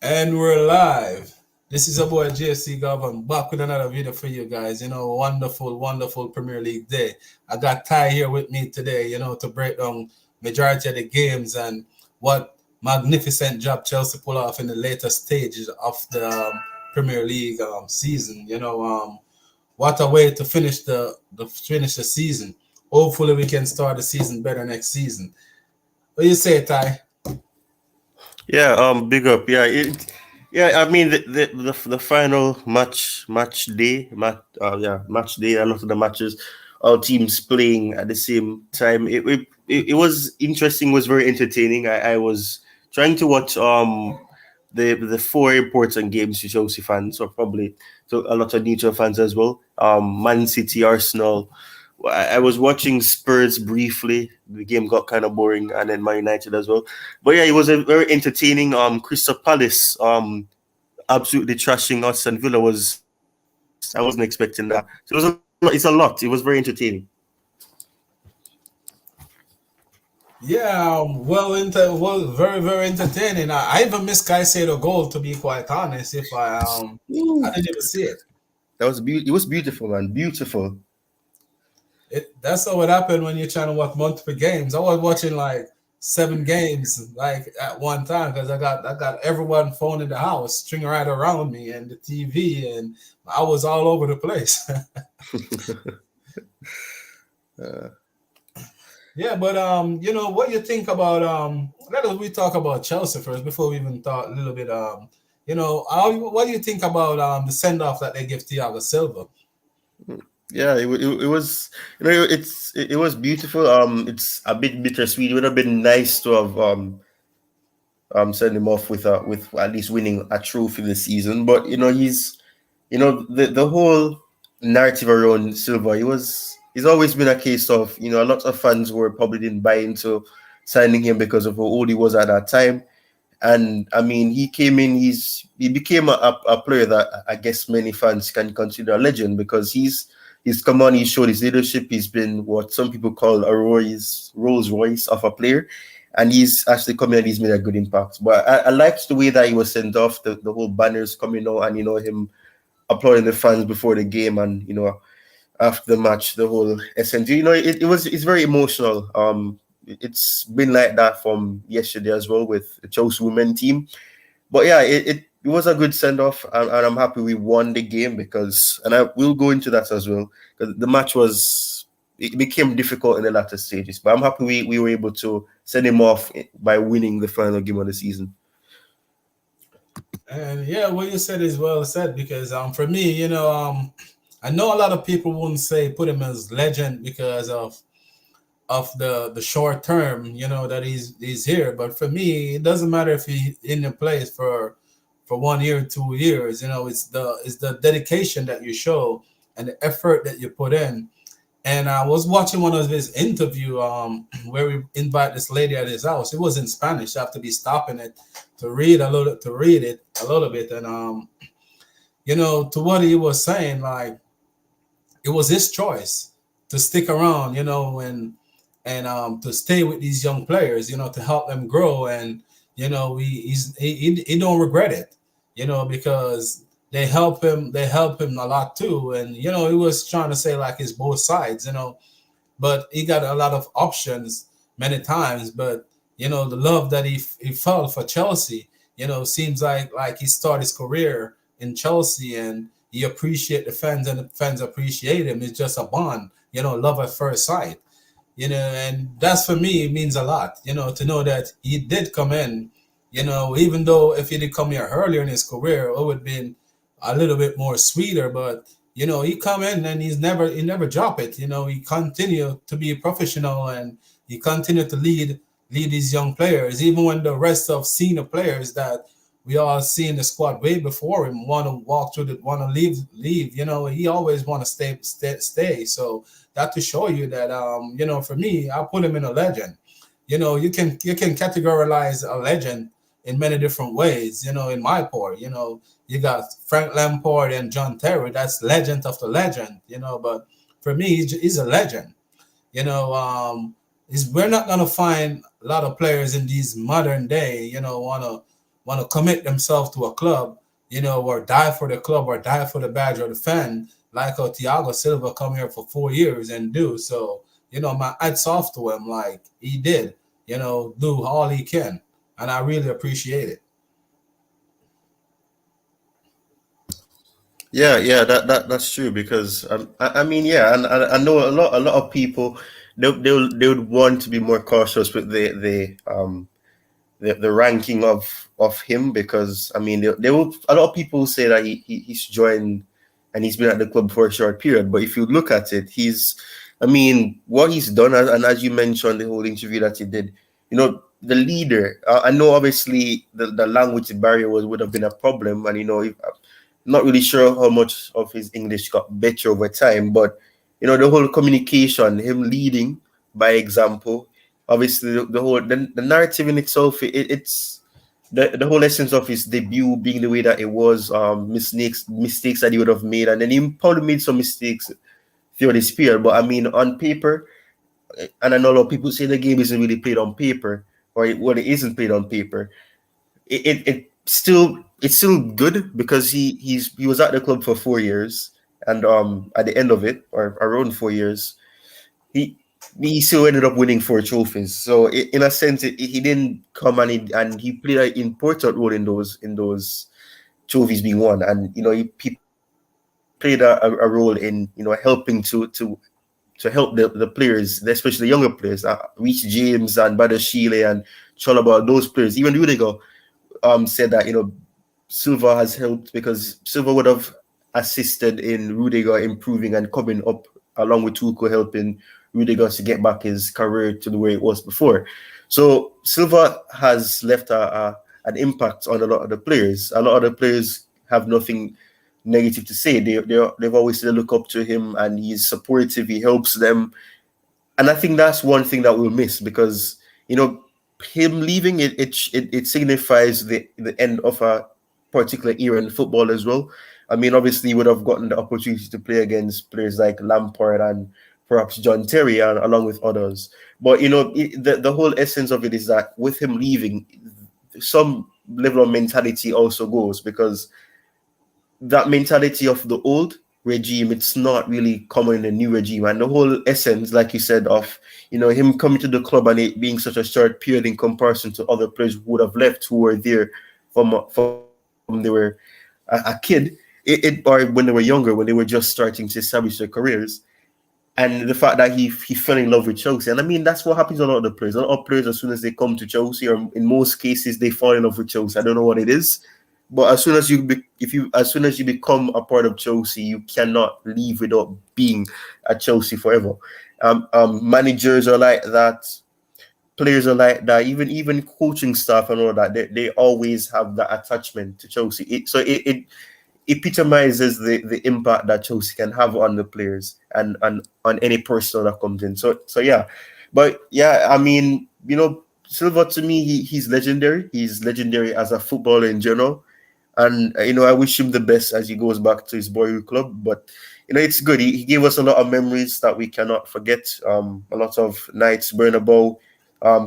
And we're live. This is a boy JC Gov. I'm back with another video for you guys. Wonderful, wonderful Premier League day. I got Ty here with me today, to break down majority of the games and what magnificent job Chelsea pull off in the later stages of the Premier League season. What a way to finish the season. Hopefully we can start the season better next season. What do you say, Ty? Yeah, big up. Yeah. I mean, the final match day, match day. A lot of the matches, all teams playing at the same time. It was interesting. Was very entertaining. I was trying to watch the four important games to Chelsea fans, or probably to a lot of neutral fans as well. Man City, Arsenal. I was watching Spurs briefly. The game got kind of boring, and then Man United as well. But yeah, it was a very entertaining. Crystal Palace, absolutely trashing us, and Villa was. I wasn't expecting that. So it's a lot. It was very entertaining. Yeah, very very entertaining. I even missed Caicedo goal to be quite honest. If I didn't even see it. It was beautiful, man. Beautiful. That's not what happened when you're trying to watch multiple games. I was watching like 7 games like at one time because I got everyone phone in the house string right around me and the TV and I was all over the place. uh, Yeah, but what you think about let us we talk about Chelsea first before we even talk a little bit what do you think about the send off that they give Thiago Silva? yeah, it was it was beautiful. It's a bit bittersweet. It would have been nice to have send him off with at least winning a trophy this season. But the whole narrative around Silva, he's always been a case of a lot of fans were probably didn't buy into signing him because of how old he was at that time. And I mean, he came in, he became a player that I guess many fans can consider a legend because he's come on, he showed his leadership. He's been what some people call a Rolls Royce of a player, and he's actually come in and he's made a good impact. But I liked the way that he was sent off, the whole banners coming out, and him applauding the fans before the game, and after the match, the whole SNG. It's very emotional. It's been like that from yesterday as well with the Chelsea women team. But yeah, it was a good send off, and I'm happy we won the game because, and I will go into that as well, because the match it became difficult in the latter stages. But I'm happy we were able to send him off by winning the final game of the season. And yeah, what you said is well said because for me, I know a lot of people wouldn't say put him as legend because of the short term, that he's here. But for me, it doesn't matter if he in the place for 1 year, 2 years. It's the dedication that you show and the effort that you put in. And I was watching one of his interview where we invite this lady at his house. It was in Spanish. I have to be stopping it to read it a little bit. And to what he was saying, like it was his choice to stick around, and to stay with these young players, to help them grow. And he don't regret it, because they help him a lot too. And he was trying to say like it's both sides, but he got a lot of options many times. But the love that he felt for Chelsea, seems like he started his career in Chelsea, and he appreciate the fans, and the fans appreciate him. It's just a bond, love at first sight. And that's for me, it means a lot, to know that he did come in, even though if he did come here earlier in his career, it would have been a little bit more sweeter. But he come in and he never drop it. He continued to be a professional, and he continued to lead these young players, even when the rest of senior players that we all see in the squad way before him want to walk through the want to leave. He always want to stay. So that to show you that for me, I put him in a legend. You can categorize a legend in many different ways. In my part, you got Frank Lampard and John Terry. That's legend of the legend. But for me, he's a legend. Is we're not gonna find a lot of players in these modern day. want to commit themselves to a club, or die for the club or die for the badge or the fan, like how Thiago Silva come here for 4 years and do. So, my hats off to him, like he did, do all he can. And I really appreciate it. Yeah, yeah, that's true because I mean, yeah, and I know a lot of people they would want to be more cautious with the ranking of him because I mean they will a lot of people say that he's joined and he's been at the club for a short period, but if you look at it, I mean what he's done, and as you mentioned the whole interview that he did, the leader. I know obviously the language barrier would have been a problem, and if, not really sure how much of his English got better over time, but the whole communication, him leading by example, obviously the narrative in itself, it's the whole essence of his debut being the way that it was, mistakes that he would have made, and then he probably made some mistakes throughout his period. But I mean, on paper, and I know a lot of people say the game isn't really played on paper, or it isn't played on paper. It's still good because he was at the club for 4 years, and at the end of it, or around 4 years, he he still ended up winning 4 trophies. So in a sense, he didn't come and he played an important role in those trophies being won, and he played a role in helping to help the players, especially the younger players, Reece James and Badashile and Chalobah, those players. Even Rudiger said that Silva has helped because Silva would have assisted in Rudiger improving and coming up along with Tuchel, helping Rudiger to get back his career to the way it was before. So Silva has left an impact on a lot of the players. A lot of the players have nothing negative to say. They've always said they look up to him, and he's supportive. He helps them, and I think that's one thing that we'll miss because him leaving it signifies the end of a particular era in football as well. I mean, obviously, he would have gotten the opportunity to play against players like Lampard and perhaps John Terry, and along with others. But the whole essence of it is that with him leaving, some level of mentality also goes because that mentality of the old regime, it's not really common in the new regime. And the whole essence, like you said, of him coming to the club and it being such a short period in comparison to other players who would have left, who were there from they were a kid, or when they were younger, when they were just starting to establish their careers. And the fact that he fell in love with Chelsea, and I mean that's what happens to a lot of the players. A lot of players, as soon as they come to Chelsea, or in most cases, they fall in love with Chelsea. I don't know what it is, but as soon as you become a part of Chelsea, you cannot leave without being at Chelsea forever. Managers are like that, players are like that, even coaching staff and all that. They always have that attachment to Chelsea. It epitomizes the impact that Chelsea can have on the players and on any person that comes in. So yeah, but yeah, I mean, Silva, to me, he's legendary. He's legendary as a footballer in general. And I wish him the best as he goes back to his boyhood club. But it's good. He gave us a lot of memories that we cannot forget. A lot of nights, Bernabeu,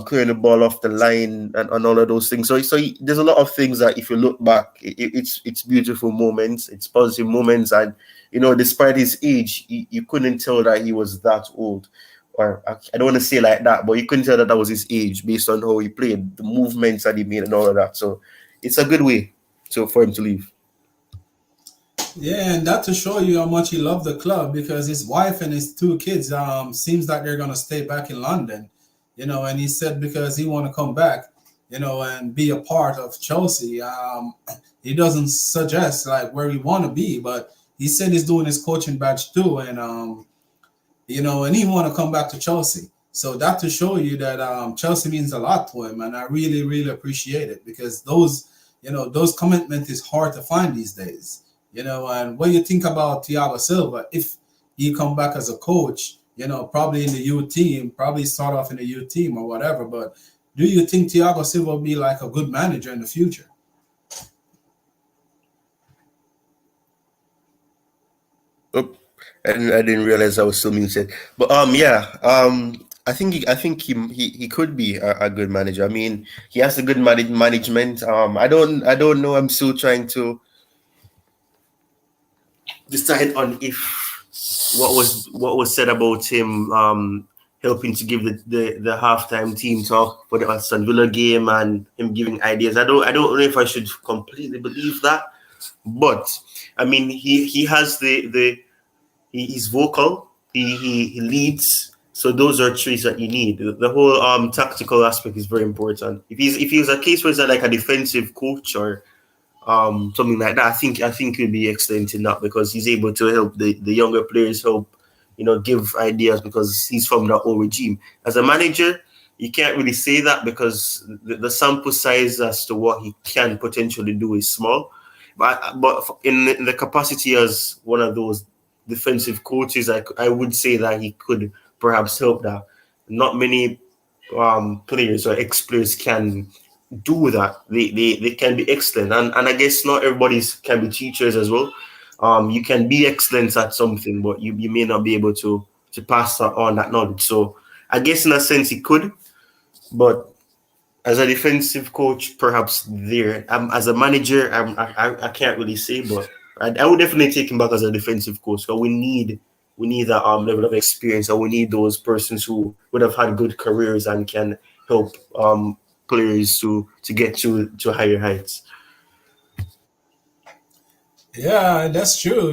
clearing the ball off the line, and all of those things. There's a lot of things that if you look back, it's beautiful moments, it's positive moments, and despite his age, you couldn't tell that he was that old. Or I don't want to say like that, but you couldn't tell that was his age based on how he played, the movements that he made, and all of that. So it's a good way for him to leave. Yeah, and that to show you how much he loved the club because his wife and his 2 kids seems like they're gonna stay back in London, and he said because he want to come back, and be a part of Chelsea. He doesn't suggest like where he want to be, but he said he's doing his coaching badge too, and and he want to come back to Chelsea. So that to show you that Chelsea means a lot to him, and I really, really appreciate it because those commitment is hard to find these days. And when you think about Thiago Silva, if he come back as a coach, probably in the youth team, probably start off in the youth team or whatever. But do you think Thiago Silva will be like a good manager in the future? Oh, and I didn't realize I was still muted. But yeah, I think he could be a good manager. I mean, he has a good management. I don't know. I'm still trying to decide on if what was said about him helping to give the halftime team talk for the Aston Villa game and him giving ideas. I don't know if I should completely believe that, but I mean he has he's vocal. He leads. So those are traits that you need. The whole tactical aspect is very important. If he's a case where it's like a defensive coach or something like that, I think he'll be excellent in that because he's able to help the younger players help, give ideas because he's from that old regime. As a manager, you can't really say that because the sample size as to what he can potentially do is small. But in the capacity as one of those defensive coaches, I would say that he could perhaps help that. Not many players or ex-players can do that. They can be excellent, and I guess not everybody's can be teachers as well. You can be excellent at something, but you may not be able to pass on that knowledge. So I guess in a sense he could, but as a defensive coach, perhaps there. As a manager, I can't really say, but I would definitely take him back as a defensive coach. So we need that level of experience, or we need those persons who would have had good careers and can help players to get to higher heights. Yeah, that's true.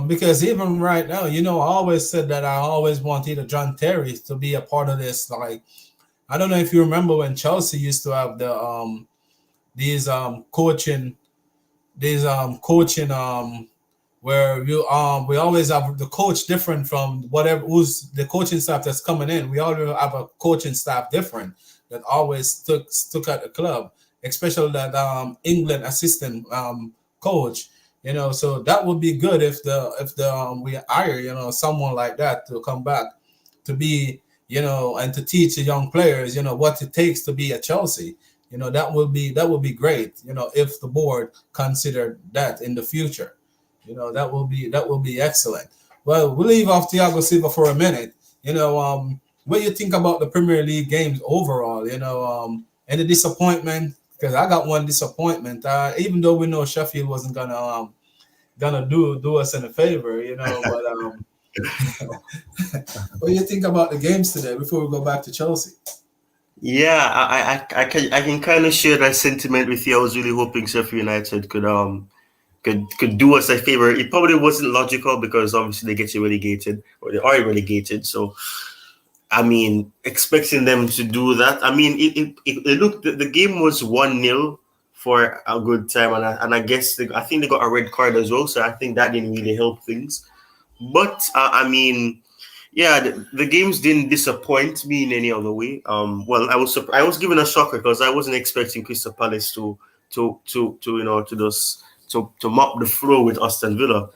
Because even right now, I always said that I always wanted a John Terry to be a part of this. Like, I don't know if you remember when Chelsea used to have the these coaching these coaching where we always have the coach different from whatever who's the coaching staff that's coming in. We always have a coaching staff different that always stuck at the club, especially that England assistant coach. So that would be good if the we hire someone like that to come back to be and to teach the young players what it takes to be at Chelsea. That would be great. If the board considered that in the future. That will be excellent. Well, we'll leave off Thiago Silva for a minute. What do you think about the Premier League games overall? Any disappointment? Because I got one disappointment. Even though we know Sheffield wasn't gonna do us any favor, But what do you think about the games today? Before we go back to Chelsea. Yeah, I can kind of share that sentiment with you. I was really hoping Sheffield United could do us a favor. It probably wasn't logical because obviously they get you relegated or they are relegated. So I mean, expecting them to do that. I mean, it looked the game was 1-0 for a good time, and I guess I think they got a red card as well. So I think that didn't really help things. But I mean, yeah, the games didn't disappoint me in any other way. Well, I was given a shocker because I wasn't expecting Crystal Palace to to mop the floor with Aston Villa,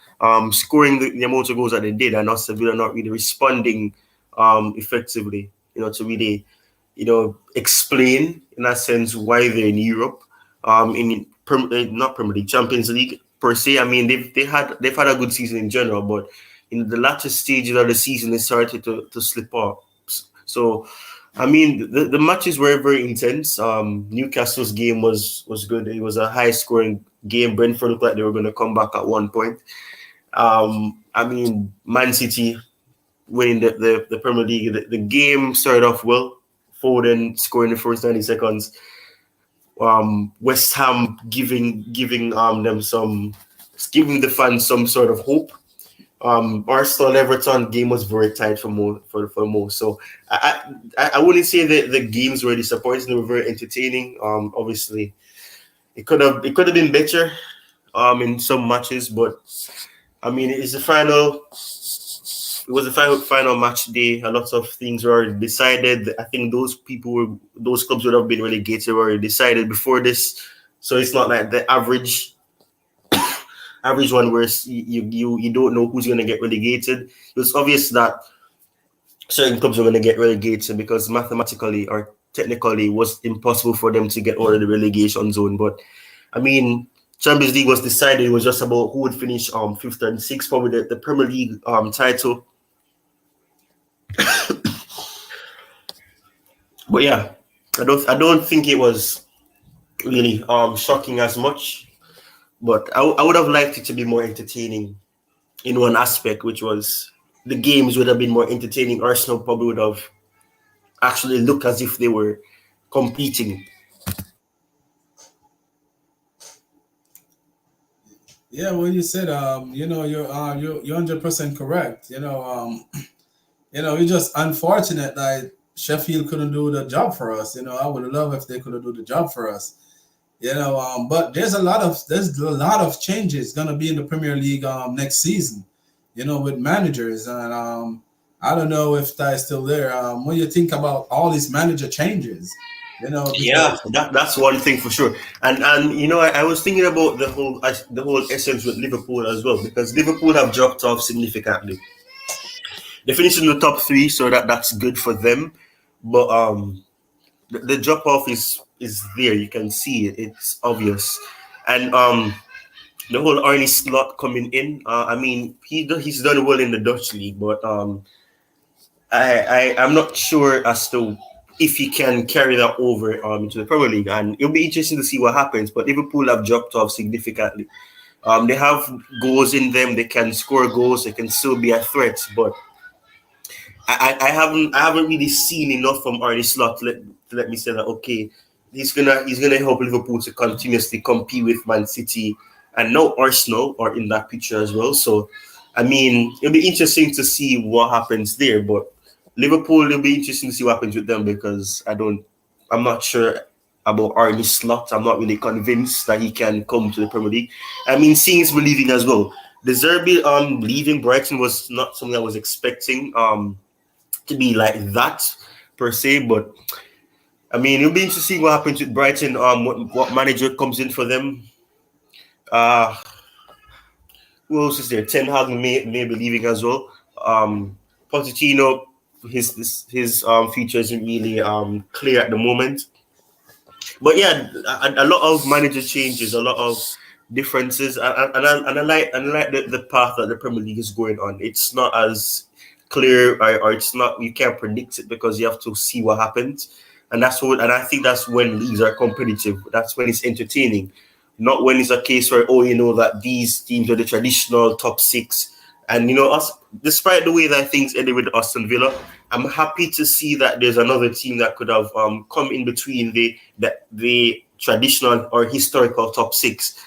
scoring the amount of goals that they did, and Aston Villa not really responding effectively, to really, explain in a sense why they're in Europe, not Premier League, Champions League per se. I mean, they've had a good season in general, but in the latter stages of the season, they started to slip up. So, I mean, the matches were very intense. Newcastle's game was good. It was a high scoring game. Brentford looked like they were going to come back at one point. I mean, Man City winning the Premier League. The game started off well. Foden scoring the first 90 seconds. West Ham giving the fans some sort of hope. Arsenal Everton game was very tight for most. So I wouldn't say that the games were disappointing. They were very entertaining. Obviously, it could have been better in some matches, but I mean it was the final match day. A lot of things were already decided. I think those clubs would have been relegated already decided before this. So it's not like the average one where you don't know who's going to get relegated. It's obvious that certain clubs are going to get relegated because mathematically or technically it was impossible for them to get out of the relegation zone. But I mean, Champions League was decided. It was just about who would finish fifth and sixth. Probably the Premier League title But yeah, I don't think it was really shocking as much. But I would have liked it to be more entertaining in one aspect, which was the games would have been more entertaining. Arsenal probably would have actually looked as if they were competing. Yeah, well, you said, you're 100% correct. It's just unfortunate that Sheffield couldn't do the job for us. I would love if they could do the job for us. But there's a lot of changes gonna be in the Premier League next season. With managers, and I don't know if that's still there. When you think about all these manager changes, Yeah, because that's one thing for sure. And I was thinking about the whole essence with Liverpool as well, because Liverpool have dropped off significantly. They finished in the top three, so that's good for them. But the drop off is there. You can see it. It's obvious. And the whole Arnie Slot coming in. I mean, he's done well in the Dutch league, but I'm not sure as to if he can carry that over into the Premier League, and it'll be interesting to see what happens. But Liverpool have dropped off significantly. They have goals in them. They can score goals. They can still be a threat, but I haven't really seen enough from Arne Slot to let me say that okay, he's gonna help Liverpool to continuously compete with Man City, and now Arsenal are in that picture as well. So I mean, it'll be interesting to see what happens there. But Liverpool, it'll be interesting to see what happens with them, because I'm not sure about Arne Slot. I'm not really convinced that he can come to the Premier League. I mean, seeing is believing as well. The Zerbi leaving Brighton was not something I was expecting. To be like that per se, but I mean, it'll be interesting what happens with Brighton. What manager comes in for them? Uh, who else is there? Ten Hag may be leaving as well. Pochettino, his future isn't really clear at the moment. But yeah, a lot of manager changes, a lot of differences, and I like the path that the Premier League is going on. It's not as clear, or it's not, you can't predict it, because you have to see what happens, and I think that's when leagues are competitive. That's when it's entertaining, not when it's a case where that these teams are the traditional top six. And us, despite the way that things ended with Aston Villa, I'm happy to see that there's another team that could have come in between the traditional or historical top six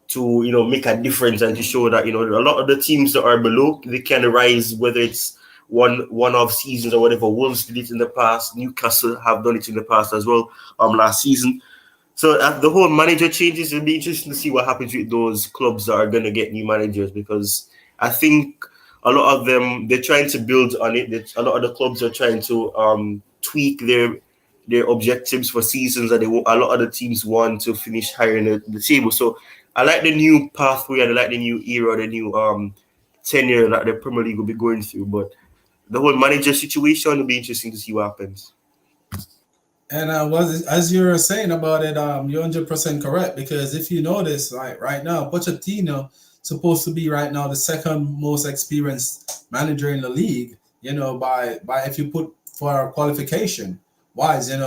to make a difference, and to show that a lot of the teams that are below, they can rise, whether it's one-off seasons or whatever. Wolves did it in the past. Newcastle have done it in the past as well. Last season. So the whole manager changes. It'll be interesting to see what happens with those clubs that are going to get new managers, because I think a lot of them, they're trying to build on it. A lot of the clubs are trying to tweak their objectives for seasons that a lot of the teams want to finish higher in the table. So I like the new pathway, and I like the new era, the new tenure that the Premier League will be going through. But the whole manager situation will be interesting to see what happens. And as you were saying about it, you're 100% correct, because if you notice, like right now, Pochettino supposed to be right now the second most experienced manager in the league. By if you put for qualification wise, and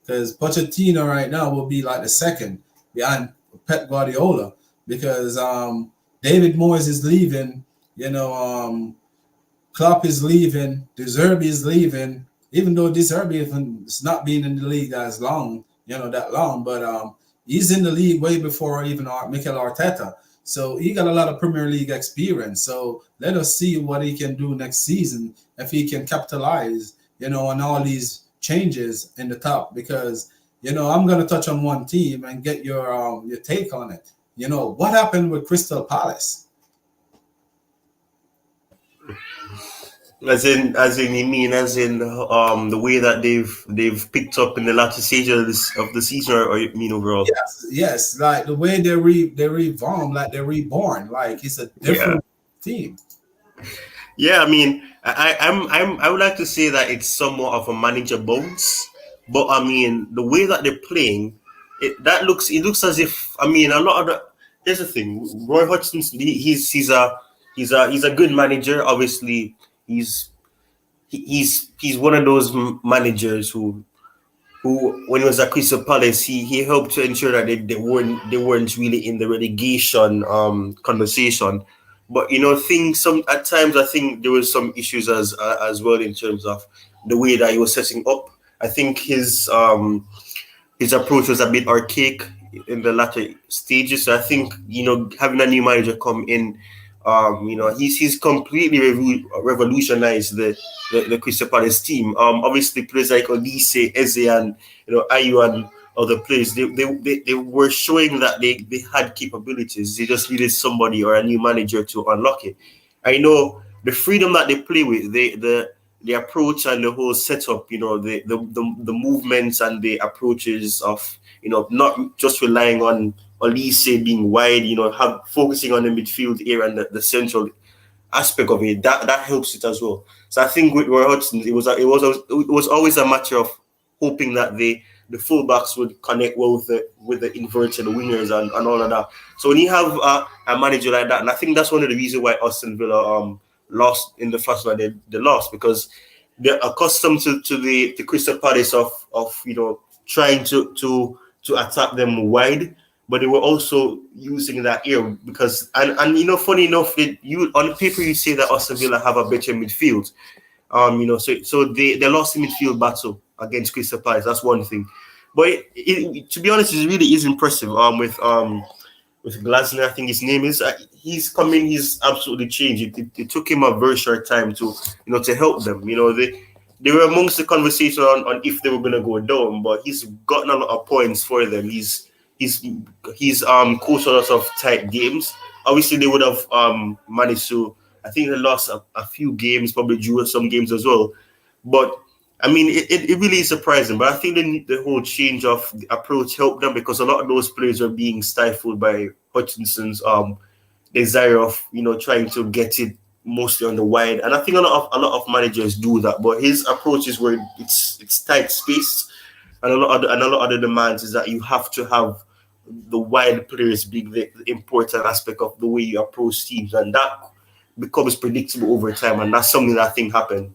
because Pochettino right now will be like the second behind Pep Guardiola, because David Moyes is leaving. Klopp is leaving. De Zerbi is leaving. Even though De Zerbi is not being in the league as long, that long, but he's in the league way before even Mikel Arteta. So he got a lot of Premier League experience. So let us see what he can do next season, if he can capitalize, on all these changes in the top. Because I'm gonna touch on one team and get your take on it. What happened with Crystal Palace? As in the way that they've picked up in the latter stage of the season, or you mean overall? Yes, like the way they reborn, like they're reborn, like it's a Yeah. different team. Yeah, I mean, I would like to say that it's somewhat of a manager bounce, but I mean, the way that they're playing, it looks as if, I mean, a lot of the here's the thing. Roy Hodgson, he's a good manager. Obviously, he's he's one of those managers who when he was at Crystal Palace, he helped to ensure that they weren't really in the relegation conversation. But things some at times I think there was some issues as well in terms of the way that he was setting up. I think his approach was a bit archaic in the latter stages. So I think having a new manager come in, he's completely revolutionized the Crystal Palace team. Obviously players like Olise, Eze, and Ayu and other players, they were showing that they had capabilities. They just needed somebody or a new manager to unlock it. I know the freedom that they play with, the approach and the whole setup, the movements and the approaches of, not just relying on Olise being wide, focusing on the midfield area and the central aspect of it, that helps it as well. So I think with Roy Hodgson, it was always a matter of hoping that the fullbacks would connect well with the inverted wingers and all of that. So when you have a manager like that, and I think that's one of the reasons why Aston Villa lost in the first one, they lost, because they're accustomed to the Crystal Palace of trying to attack them wide, but they were also using that air because and funny enough, you on paper you say that Aston Villa have a better midfield, so they lost the midfield battle against Crystal Palace. That's one thing, but to be honest, it really is impressive. With Glasner, I think his name is. He's coming. He's absolutely changed. It took him a very short time to help them. They were amongst the conversation on if they were going to go down, but he's gotten a lot of points for them. He's coached a lot of tight games. Obviously, they would have managed to. I think they lost a few games, probably drew some games as well. But I mean, it really is surprising. But I think the whole change of the approach helped them because a lot of those players are being stifled by Hutchinson's desire of trying to get it mostly on the wide. And I think a lot of managers do that. But his approach is where it's tight space, and a lot of the demands is that you have to have the wide players being the important aspect of the way you approach teams, and that becomes predictable over time. And that's something that I think happened.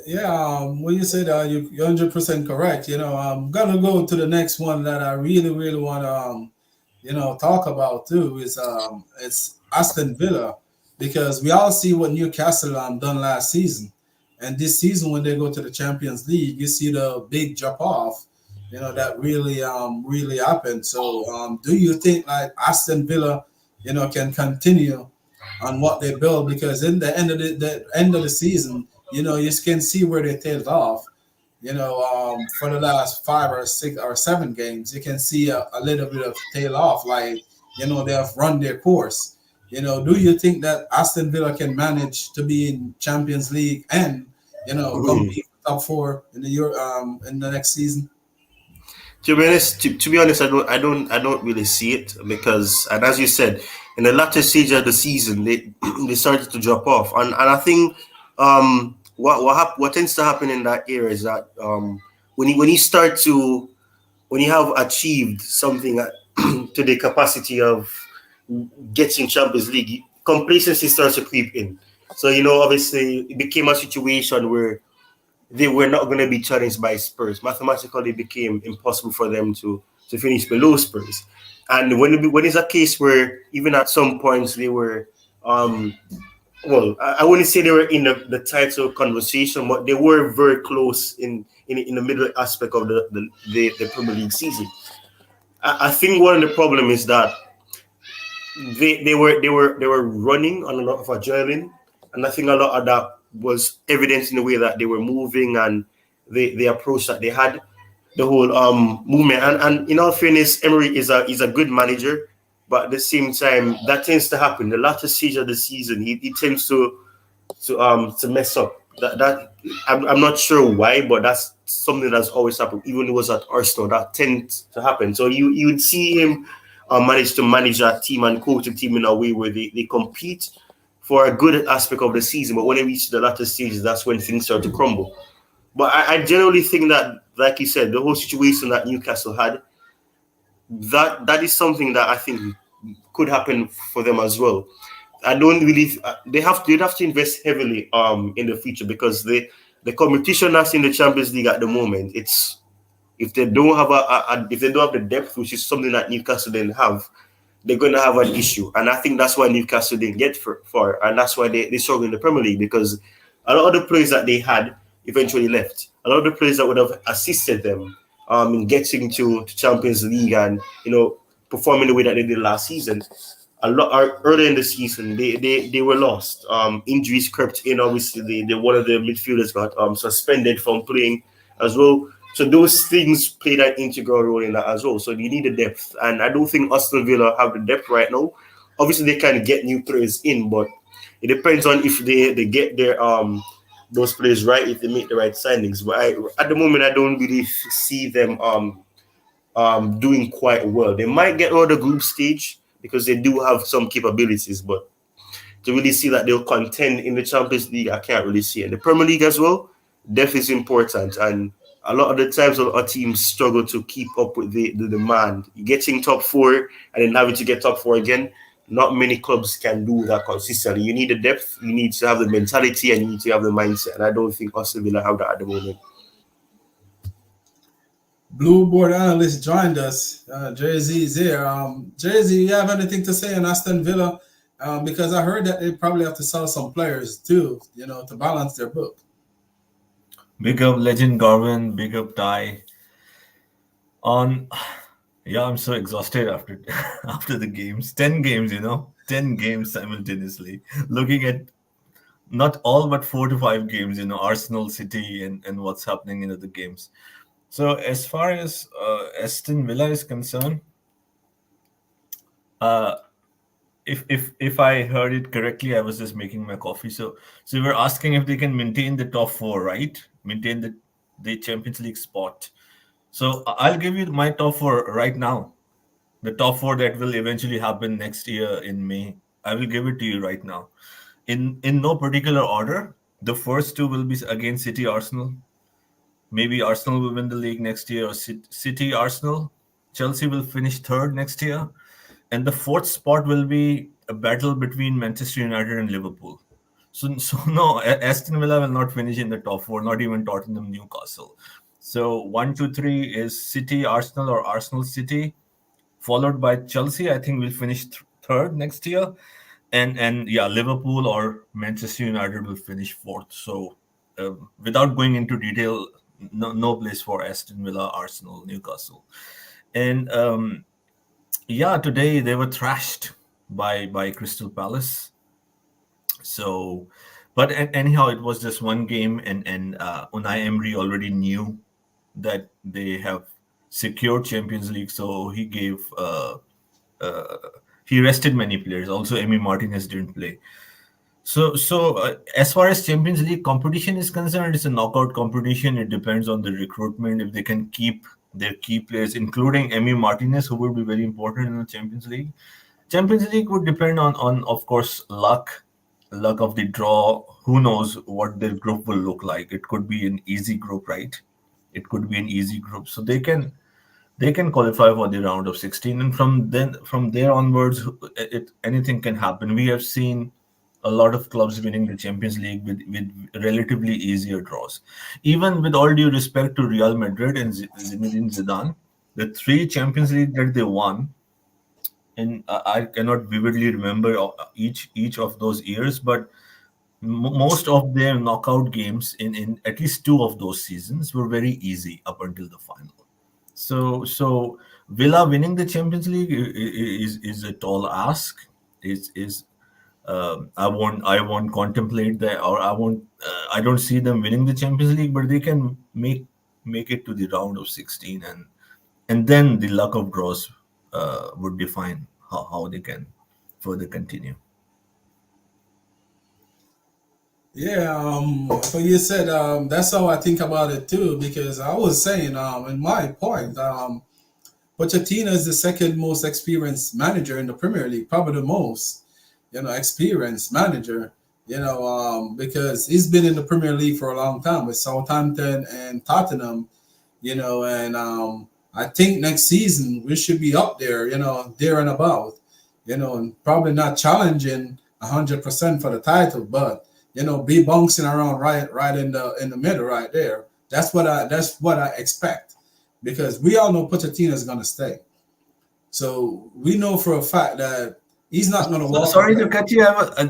Yeah. When you say that, you're 100% correct. I'm gonna go to the next one that I really, really want to, talk about too. Is it's Aston Villa, because we all see what Newcastle done last season, and this season when they go to the Champions League, you see the big drop off. That really happened. So, do you think like Aston Villa, can continue on what they build? Because in the end of the season, you can see where they tailed off. For the last 5 or 6 or 7 games, you can see a little bit of tail off. Like they have run their course. Do you think that Aston Villa can manage to be in Champions League and compete for top four in the next season? To be honest, I don't really see it because, and as you said, in the latter stage of the season, they started to drop off, and I think what tends to happen in that era is that when you have achieved something to the capacity of getting Champions League, complacency starts to creep in. So obviously, it became a situation where they were not going to be challenged by Spurs. Mathematically, it became impossible for them to finish below Spurs. And when it's a case where even at some points they were, I wouldn't say they were in the title conversation, but they were very close in the middle aspect of the Premier League season. I think one of the problem is that they were running on a lot of adrenaline, and I think a lot of that was evident in the way that they were moving and the approach that they had, the whole movement. And in all fairness, Emery is a good manager, but at the same time, that tends to happen. The latter stage of the season, he tends to mess up. That I'm not sure why, but that's something that's always happened. Even when it was at Arsenal, that tends to happen. So you would see him manage to manage that team and coach the team in a way where they compete for a good aspect of the season, but when they reach the latter stages, that's when things start to crumble. But I generally think that, like you said, the whole situation that Newcastle had, that is something that I think could happen for them as well. I don't really. They'd have to invest heavily in the future, because the competition that's in the Champions League at the moment, it's if they don't have if they don't have the depth, which is something that Newcastle didn't have, they're going to have an issue. And I think that's why Newcastle didn't get far, and that's why they struggle in the Premier League, because a lot of the players that they had eventually left. A lot of the players that would have assisted them in getting to Champions League and performing the way that they did last season. A lot early in the season, they were lost. Injuries crept in. Obviously, one of the midfielders got suspended from playing as well. So those things played an integral role in that as well. So you need the depth, and I don't think Aston Villa have the depth right now. Obviously, they can get new players in, but it depends on if they get their those players right, if they make the right signings. But at the moment, I don't really see them doing quite well. They might get out of the group stage because they do have some capabilities, but to really see that they'll contend in the Champions League, I can't really see it. The Premier League as well, depth is important, and a lot of the times our teams struggle to keep up with the demand. Getting top four and then having to get top four again, not many clubs can do that consistently. You need the depth, you need to have the mentality, and you need to have the mindset. And I don't think Aston Villa have that at the moment. Blue board analyst joined us. Jay-Z is here. Jay-Z, you have anything to say on Aston Villa? Because I heard that they probably have to sell some players too, to balance their book. Big up Legend Garvin, big up Ty. I'm so exhausted after the games. 10 games, 10 games simultaneously. Looking at not all but 4 to 5 games, Arsenal, City, and what's happening in other games. So as far as Aston Villa is concerned, if I heard it correctly, I was just making my coffee. So we're asking if they can maintain the top 4, right? Maintain the Champions League spot. So I'll give you my top 4 right now. The top 4 that will eventually happen next year in May. I will give it to you right now. In no particular order. The first 2 will be against City, Arsenal. Maybe Arsenal will win the league next year, or City, Arsenal. Chelsea will finish 3rd next year. And the 4th spot will be a battle between Manchester United and Liverpool. So no, Aston Villa will not finish in the top 4, not even Tottenham, Newcastle. So 1, 2, 3 is City, Arsenal, or Arsenal, City, followed by Chelsea. I think will finish 3rd next year. And Liverpool or Manchester United will finish 4th. So without going into detail, no place for Aston Villa, Arsenal, Newcastle. And today they were thrashed by Crystal Palace. So, but anyhow, it was just one game, and Unai Emery already knew that they have secured Champions League, so he gave he rested many players. Also, Emi Martinez didn't play. So as far as Champions League competition is concerned, it's a knockout competition. It depends on the recruitment. If they can keep their key players, including Emi Martinez, who will be very important in the Champions League. Champions League would depend on of course, luck of the draw. Who knows what their group will look like? It could be an easy group, right? It could be an easy group, so they can qualify for the round of 16, and from there onwards, anything can happen. We have seen a lot of clubs winning the Champions League with relatively easier draws. Even with all due respect to Real Madrid and Zinedine Zidane, the 3 Champions League that they won, and I cannot vividly remember each of those years, but most of their knockout games in at least 2 of those seasons were very easy up until the final. So Villa winning the Champions League is a tall ask. I won't contemplate that, or I don't see them winning the Champions League, but they can make it to the round of 16, and then the luck of draws would define how they can further continue. Yeah, so you said that's how I think about it too, because I was saying in my point, Pochettino is the second most experienced manager in the Premier League, probably the most, experienced manager, because he's been in the Premier League for a long time with Southampton and Tottenham, and I think next season we should be up there, there and about, and probably not challenging 100% for the title, but be bouncing around right in the middle right there. That's what I expect because we all know Pochettino is going to stay. So we know for a fact that he's not going to So walk sorry to away. cut you.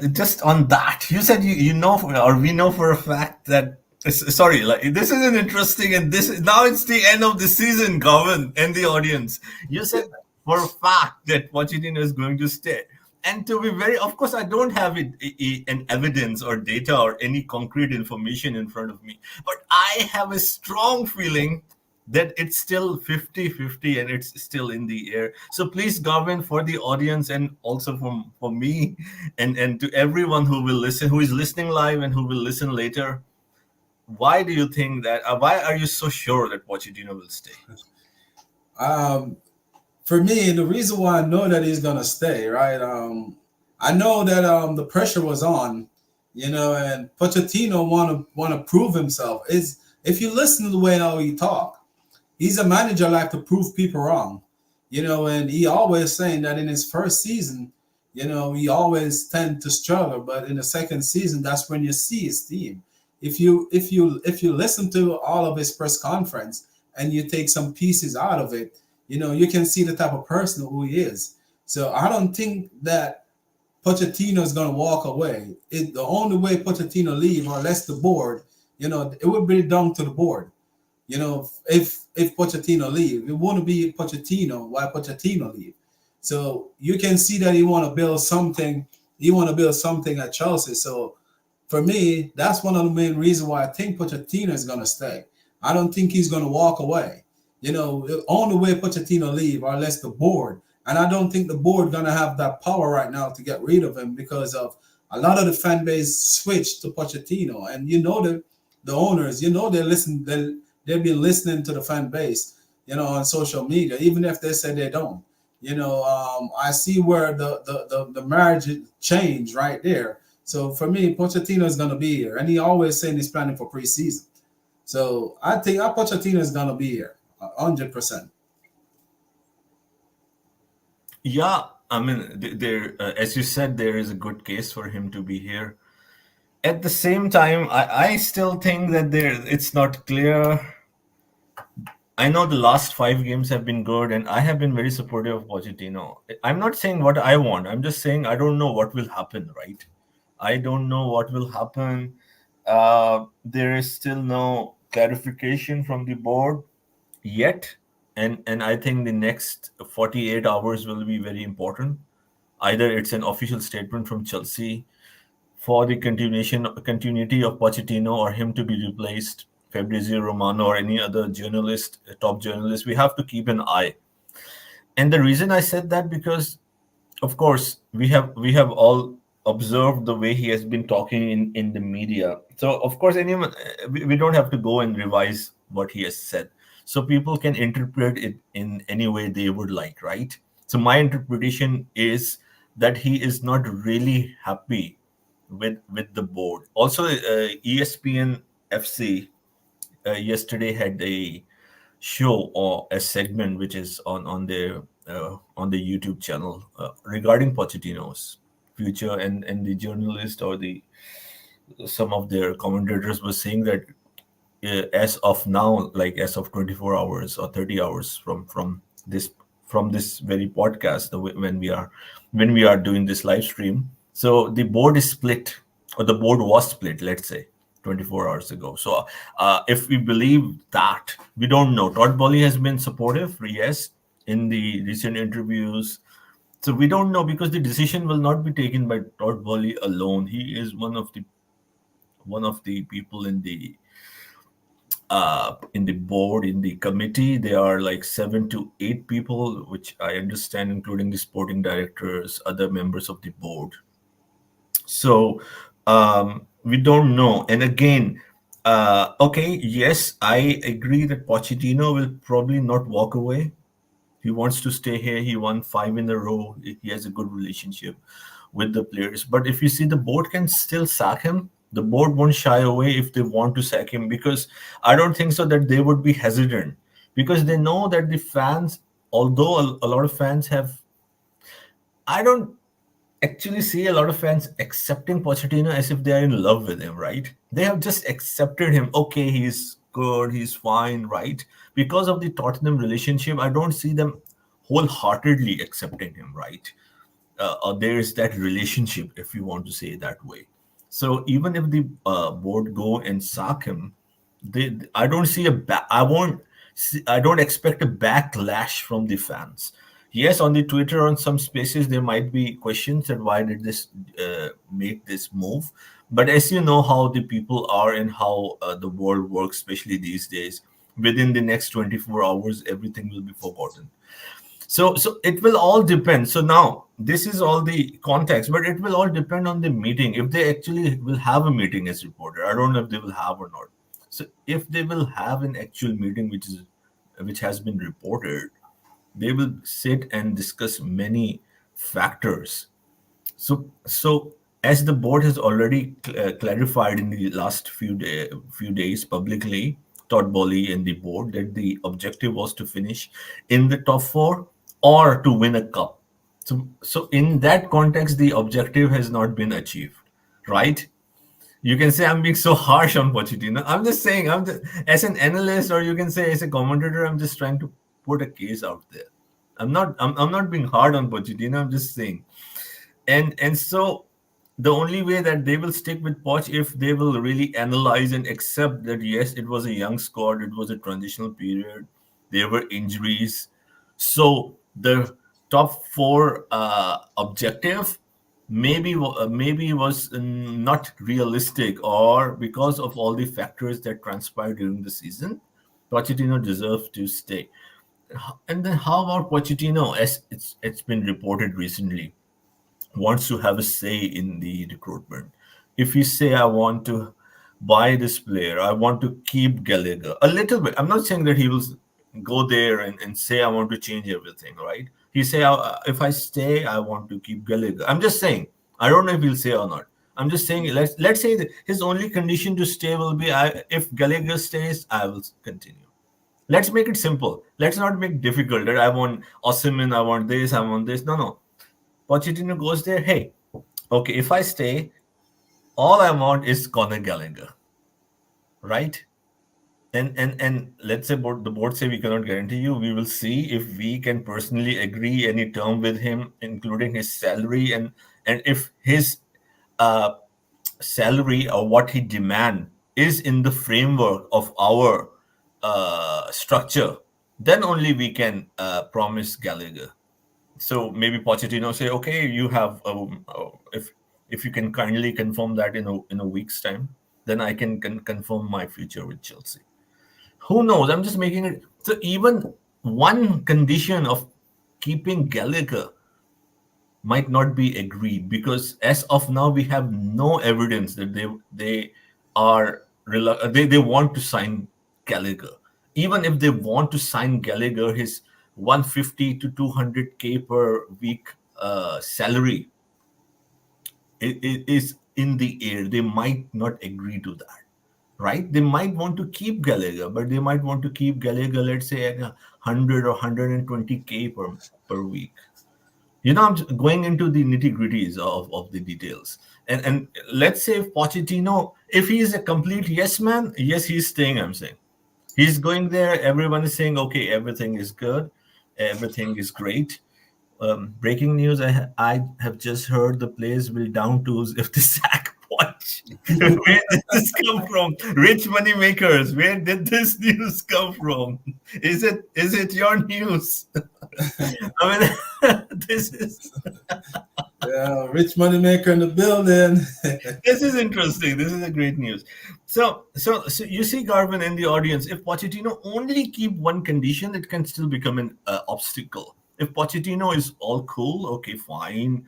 Just on that, you said you know or we know for a fact that. Sorry, like this is an interesting, and this is now it's the end of the season, Govern and the audience. You said for a fact that Pochettino is going to stay, and to be very, of course, I don't have an evidence or data or any concrete information in front of me, but I have a strong feeling that it's still 50-50 and it's still in the air. So please, Garvin, for the audience and also for me and to everyone who will listen, who is listening live and who will listen later, why do you think that, why are you so sure that Pochettino will stay? Um, for me, the reason why I know that he's going to stay, right? I know that the pressure was on, and Pochettino want to prove himself. Is if you listen to the way how he talk, he's a manager like to prove people wrong, and he always saying that in his first season, he always tend to struggle, but in the second season, that's when you see his team. If you listen to all of his press conference and you take some pieces out of it, you can see the type of person who he is. So I don't think that Pochettino is going to walk away. The only way Pochettino leave, or less the board, it would be down to the board. If Pochettino leave, it wouldn't be Pochettino. Why Pochettino leave? So you can see that he want to build something. He want to build something at Chelsea. So for me, that's one of the main reasons why I think Pochettino is going to stay. I don't think he's going to walk away. The only way Pochettino leave, or less the board. And I don't think the board going to have that power right now to get rid of him because of a lot of the fan base switched to Pochettino. And the owners, they've been listening to the fan base, on social media, even if they say they don't. I see where the marriage changed right there. So for me, Pochettino is going to be here, and he always saying he's planning for preseason. So I think Pochettino is going to be here, 100%. Yeah, I mean, there, as you said, there is a good case for him to be here. At the same time, I still think that it's not clear. I know the last 5 games have been good, and I have been very supportive of Pochettino. I'm not saying what I want. I'm just saying I don't know what will happen, right? I don't know what will happen. There is still no clarification from the board yet. And I think the next 48 hours will be very important. Either it's an official statement from Chelsea for the continuity of Pochettino, or him to be replaced, Fabrizio Romano or any other journalist, top journalist. We have to keep an eye. And the reason I said that, because of course we have all observed the way he has been talking in the media. So of course anyone, we don't have to go and revise what he has said. So people can interpret it in any way they would like, right? So my interpretation is that he is not really happy with the board. Also, ESPN FC yesterday had a show or a segment which is on the YouTube channel regarding Pochettino's future, and the journalist or some of their commentators were saying that as of now, like as of 24 hours or 30 hours from this very podcast, when we are doing this live stream, so the board is split, or the board was split, let's say 24 hours ago. So if we believe that, we don't know. Todd Boehly has been supportive, yes, in the recent interviews. So we don't know, because the decision will not be taken by Todd Boehly alone. He is one of the people in the board, in the committee. There are like 7 to 8 people, which I understand, including the sporting directors, other members of the board. So we don't know. And again, okay, yes, I agree that Pochettino will probably not walk away. He wants to stay here. He won 5 in a row. He has a good relationship with the players. But if you see, the board can still sack him. The board won't shy away if they want to sack him, because I don't think so that they would be hesitant, because they know that the fans, although a lot of fans have, I don't actually see a lot of fans accepting Pochettino as if they are in love with him, right? They have just accepted him. Okay, he's good, he's fine, right? Because of the Tottenham relationship, I don't see them wholeheartedly accepting him, right? Or there is that relationship, if you want to say it that way. So even if the board go and sack him, I don't see I don't expect a backlash from the fans. Yes, on the Twitter, on some spaces, there might be questions that why did this make this move. But as you know how the people are and how the world works, especially these days, within the next 24 hours, everything will be forgotten. So it will all depend. So now this is all the context, but it will all depend on the meeting. If they actually will have a meeting as reported, I don't know if they will have or not. So if they will have an actual meeting, which has been reported, they will sit and discuss many factors. So as the board has already clarified in the last few days publicly, Todd Bowley and the board, that the objective was to finish in the top four or to win a cup. So in that context, the objective has not been achieved, right? You can say I'm being so harsh on Pochettino. I'm just saying, as an analyst, or you can say as a commentator, I'm just trying to put a case out there. I'm not being hard on Pochettino. I'm just saying, and so the only way that they will stick with Poch, if they will really analyze and accept that yes, it was a young squad, it was a transitional period, there were injuries, so the top four objective maybe was not realistic, or because of all the factors that transpired during the season, Pochettino deserves to stay. And then how about Pochettino, as it's been reported recently, wants to have a say in the recruitment. If you say, I want to buy this player, I want to keep Gallagher a little bit. I'm not saying that he will go there and say, I want to change everything, right? He say, if I stay, I want to keep Gallagher. I'm just saying, I don't know if he'll say or not. I'm just saying, let's say that his only condition to stay will be, if Gallagher stays, I will continue. Let's make it simple. Let's not make it difficult that I want Osimhen, I want this, I want this. No. Pochettino goes there, hey, okay, if I stay, all I want is Conor Gallagher, right? And let's say the board say we cannot guarantee you. We will see if we can personally agree any term with him, including his salary, and if his salary or what he demand is in the framework of our structure, then only we can promise Gallagher. So maybe Pochettino say, okay, you have if you can kindly confirm that in a week's time, then I can confirm my future with Chelsea. Who knows? I'm just making it. So even one condition of keeping Gallagher might not be agreed, because as of now we have no evidence that they want to sign Gallagher. Even if they want to sign Gallagher, his 150 to 200K per week salary it is in the air. They might not agree to that, right? They might want to keep Gallagher, but they might want to keep Gallagher, let's say, at 100 or 120K per week. I'm going into the nitty-gritties of the details. And let's say if Pochettino, if he is a complete yes man, yes, he's staying, I'm saying. He's going there. Everyone is saying, okay, everything is good. Everything is great. Breaking news, I have just heard the players will down tools if they sack Poch. Where did this come from? Rich money makers, where did this news come from? Is it your news? I mean, this is... Yeah, rich money maker in the building. This is interesting. This is a great news. So you see, Garvin, in the audience, if Pochettino only keep one condition, it can still become an obstacle. If Pochettino is all cool, okay, fine,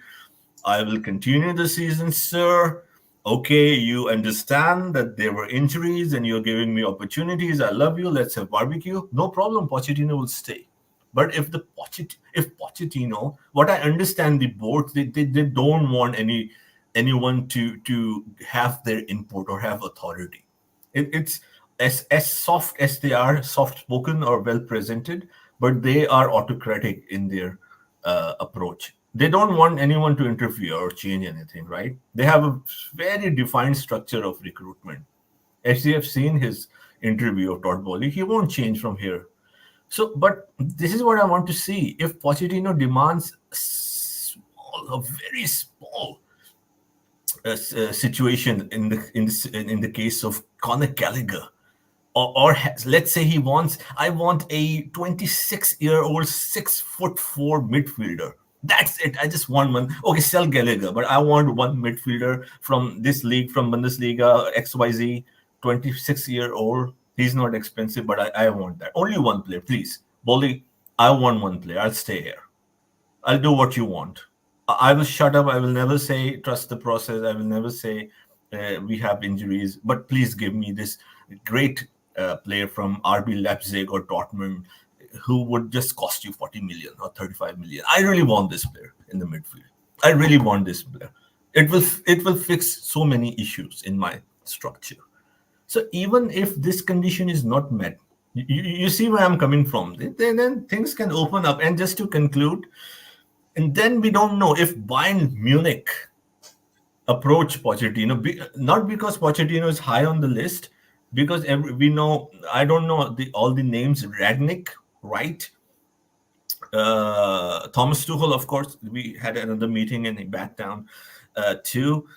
I will continue the season, sir. Okay, you understand that there were injuries and you're giving me opportunities. I love you. Let's have barbecue. No problem. Pochettino will stay. But if Pochettino, what I understand, the board, they don't want anyone to have their input or have authority. It's as soft as they are, soft spoken or well presented, but they are autocratic in their approach. They don't want anyone to interfere or change anything, right? They have a very defined structure of recruitment. As you have seen his interview of Todd Bowley, he won't change from here. So, but this is what I want to see. If Pochettino demands a very small situation in the case of Conor Gallagher, let's say he wants, I want a 26-year-old 6'4" midfielder. That's it. I just want one. Okay, sell Gallagher, but I want one midfielder from this league, from Bundesliga, XYZ, 26-year-old. He's not expensive, but I want that. Only one player, please. Bolly, I want one player. I'll stay here. I'll do what you want. I will shut up. I will never say trust the process. I will never say we have injuries. But please give me this great player from RB Leipzig or Dortmund who would just cost you 40 million or 35 million. I really want this player in the midfield. I really want this player. It will fix so many issues in my structure. So even if this condition is not met, you see where I'm coming from. Then things can open up. And just to conclude, and then we don't know if Bayern Munich approach Pochettino, not because Pochettino is high on the list, because we know, I don't know all the names, Ragnick, right? Thomas Tuchel, of course, we had another meeting and he backed down. 2,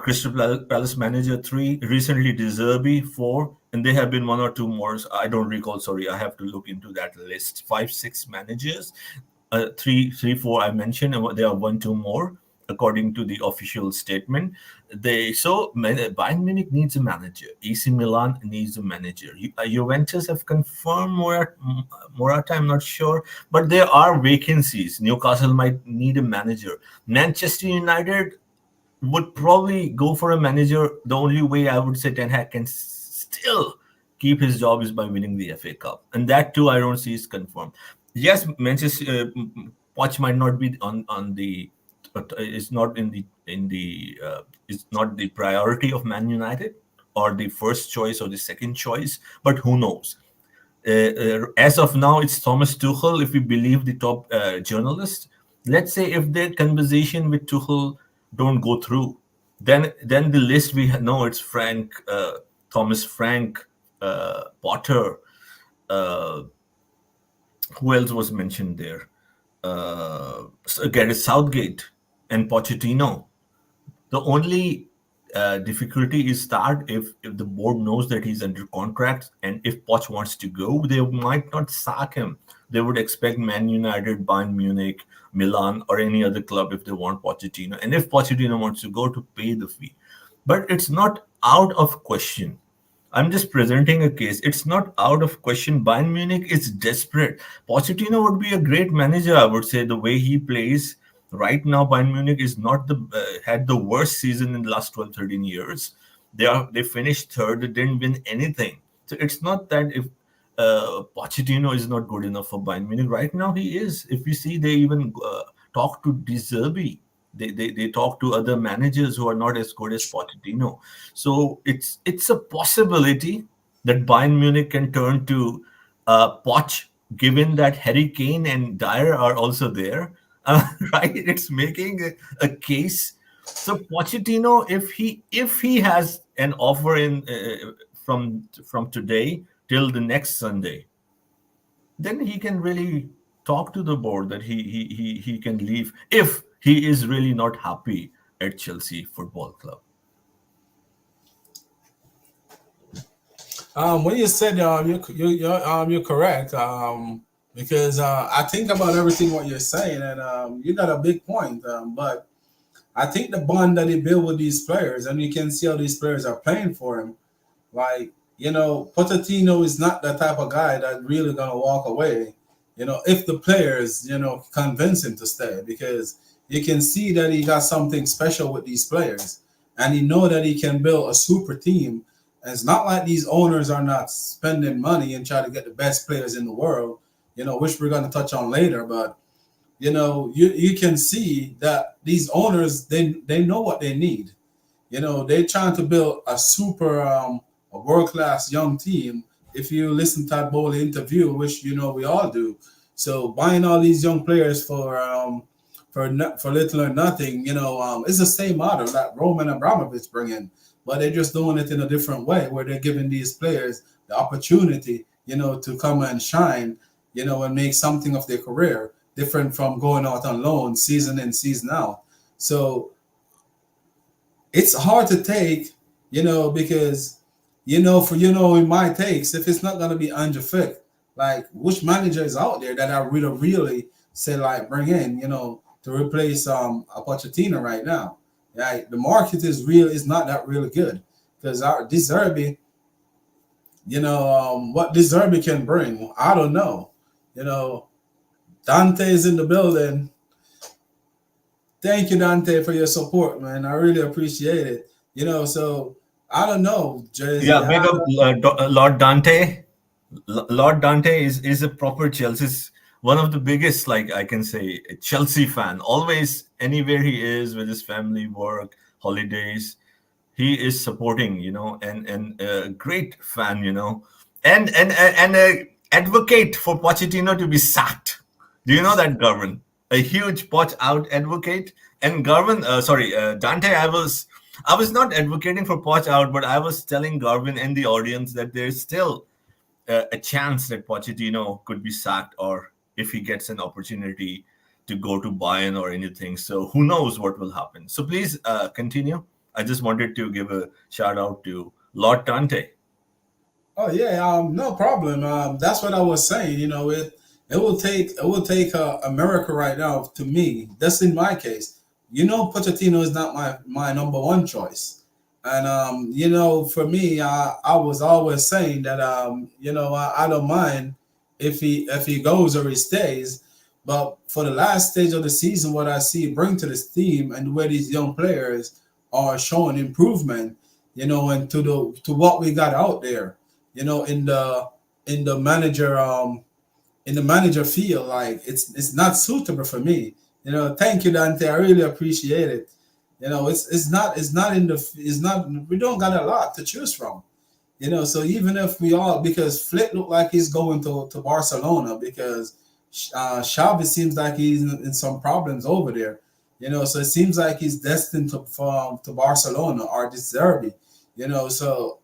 Crystal Palace manager 3, recently De Zerbi 4, and there have been 1 or 2 more. I don't recall. Sorry, I have to look into that list. 5, 6 managers. 3, 4 I mentioned, and there are 1, 2 more according to the official statement. Bayern Munich needs a manager. AC Milan needs a manager. Juventus have confirmed Morata. I'm not sure, but there are vacancies. Newcastle might need a manager. Manchester United would probably go for a manager. The only way I would say Ten Hag can still keep his job is by winning the FA Cup, and that too I don't see is confirmed. Yes, Manchester Poch might not be on the, it's not it's not the priority of Man United or the first choice or the second choice, but who knows? As of now, it's Thomas Tuchel. If we believe the top journalist, let's say if their conversation with Tuchel don't go through, then the list we know it's Frank, Thomas Frank, Potter. Who else was mentioned there? Gareth Southgate and Pochettino. The only difficulty is that if the board knows that he's under contract, and if Poch wants to go, they might not sack him. They would expect Man United, Bayern Munich, Milan, or any other club if they want Pochettino. And if Pochettino wants to go, to pay the fee. But it's not out of question. I'm just presenting a case. It's not out of question. Bayern Munich is desperate. Pochettino would be a great manager, I would say, the way he plays. Right now, Bayern Munich is not had the worst season in the last 12, 13 years. They finished third. They didn't win anything. So it's not that if Pochettino is not good enough for Bayern Munich. Right now, he is. If you see, they even talk to De Zerbi. They talk to other managers who are not as good as Pochettino. So it's a possibility that Bayern Munich can turn to Poch, given that Harry Kane and Dyer are also there. Right? It's making a case. So Pochettino, if he has an offer in from today till the next Sunday, then he can really talk to the board that he can leave if he is really not happy at Chelsea Football Club. When you said you're correct, because I think about everything what you're saying, and you got a big point. But I think the bond that he built with these players, and you can see how these players are playing for him. Like, Pochettino is not the type of guy that really gonna walk away. If the players, convince him to stay, because you can see that he got something special with these players, and he know that he can build a super team. And it's not like these owners are not spending money and try to get the best players in the world, which we're going to touch on later. But you can see that these owners, they know what they need. They're trying to build a super a world-class young team. If you listen to that Bowley interview, which we all do, so buying all these young players for for little or nothing. It's the same model that Roman Abramovich bring in, but they're just doing it in a different way, where they're giving these players the opportunity, to come and shine, and make something of their career, different from going out on loan season in, season out. So it's hard to take, because in my takes, if it's not gonna be Andrew Flick, like which manager is out there that I really say like bring in, to replace a Pochettino right now. Right? The market is not that really good, because our De Zerbi, what De Zerbi can bring, I don't know. Dante is in the building. Thank you, Dante, for your support, man. I really appreciate it. So I don't know, Jersey. Yeah, big up Lord Dante. Lord Dante is a proper Chelsea's one of the biggest, like I can say, Chelsea fan. Always, anywhere he is with his family, work, holidays, he is supporting, and a great fan, and a advocate for Pochettino to be sacked. Do you know that, Garvin? A huge Poch out advocate. And Garvin, Dante, I was not advocating for Poch out, but I was telling Garvin and the audience that there's still a chance that Pochettino could be sacked, or if he gets an opportunity to go to Bayern or anything. So who knows what will happen. So please continue. I just wanted to give a shout out to Lord Dante. Oh yeah, no problem. That's what I was saying. It will take a miracle right now to me. That's in my case. Pochettino is not my number one choice, and for me, I was always saying that I don't mind if he goes or he stays, but for the last stage of the season, what I see bring to this team and where these young players are showing improvement, and to what we got out there, in the manager field, like it's not suitable for me. Thank you, Dante. I really appreciate it. It's not we don't got a lot to choose from. So even if because Flick looked like he's going to Barcelona, because Xavi seems like he's in some problems over there. So it seems like he's destined to Barcelona or De Zerbi. So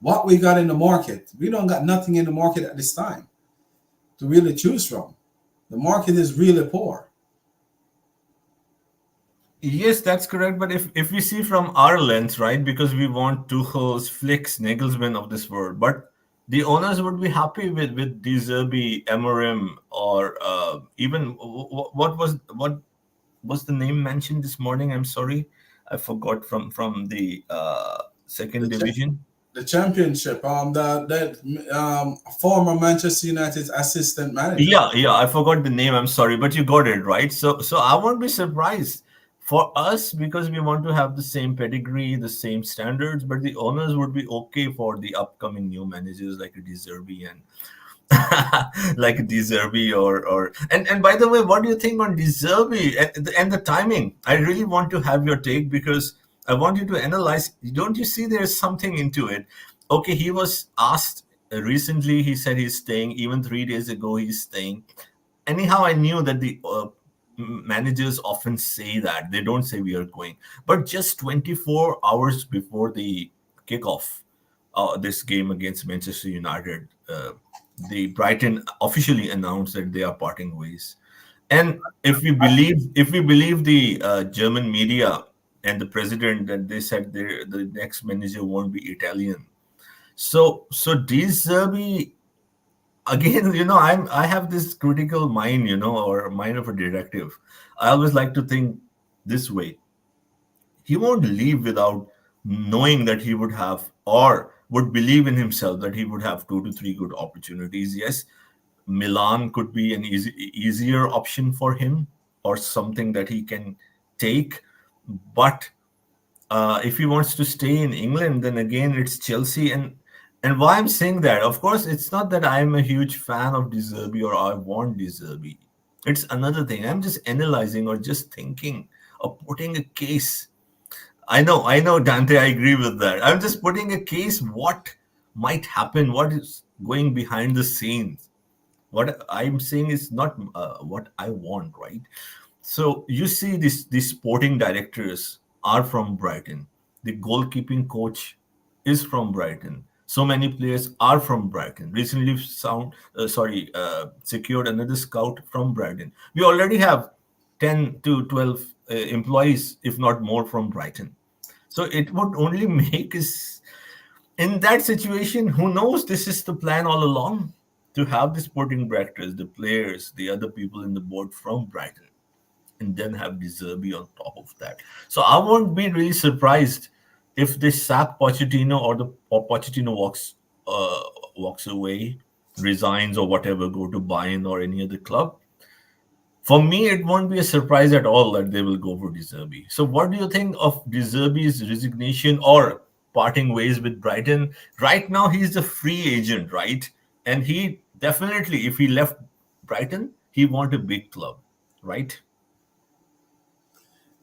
what we got in the market, we don't got nothing in the market at this time to really choose from. The market is really poor. Yes, that's correct. But if we see from our lens, right, because we want Tuchel's, Flick's, Nagelsmann of this world, but the owners would be happy with De Zerbi, Amorim, or even what was the name mentioned this morning? I'm sorry, I forgot from the second division. The championship, former Manchester United assistant manager. Yeah, I forgot the name. I'm sorry, but you got it right. So I won't be surprised for us, because we want to have the same pedigree, the same standards, but the owners would be okay for the upcoming new managers like De Zerbi and like De Zerbi or and by the way, what do you think on De Zerbi and the timing? I really want to have your take, because I want you to analyze. Don't you see there's something into it? Okay, he was asked recently. He said he's staying. Even 3 days ago, he's staying. Anyhow, I knew that the managers often say that. They don't say we are going. But just 24 hours before the kickoff, this game against Manchester United, the Brighton officially announced that they are parting ways. And if we believe the German media and the president, that they said the next manager won't be Italian. So De Zerbi, again, I have this critical mind, or mind of a detective. I always like to think this way. He won't leave without knowing that he would have, or would believe in himself that he would have 2 to 3 good opportunities. Yes, Milan could be an easier option for him, or something that he can take. But if he wants to stay in England, then again, it's Chelsea. And why I'm saying that, of course, it's not that I'm a huge fan of De Zerbi or I want De Zerbi. It's another thing. I'm just analyzing or just thinking of putting a case. I know, Dante, I agree with that. I'm just putting a case, what might happen, what is going behind the scenes. What I'm saying is not what I want, right? So you see, these sporting directors are from Brighton. The goalkeeping coach is from Brighton. So many players are from Brighton. Recently, secured another scout from Brighton. We already have 10 to 12 employees, if not more, from Brighton. So it would only make us in that situation. Who knows? This is the plan all along, to have the sporting directors, the players, the other people in the board from Brighton, and then have De Zerbi on top of that. So I won't be really surprised if they sack Pochettino, or Pochettino walks away, resigns or whatever, go to Bayern or any other club. For me, it won't be a surprise at all that they will go for De Zerbi. So what do you think of De Zerbi's resignation or parting ways with Brighton? Right now, he's a free agent, right? And he definitely, if he left Brighton, he want a big club, right?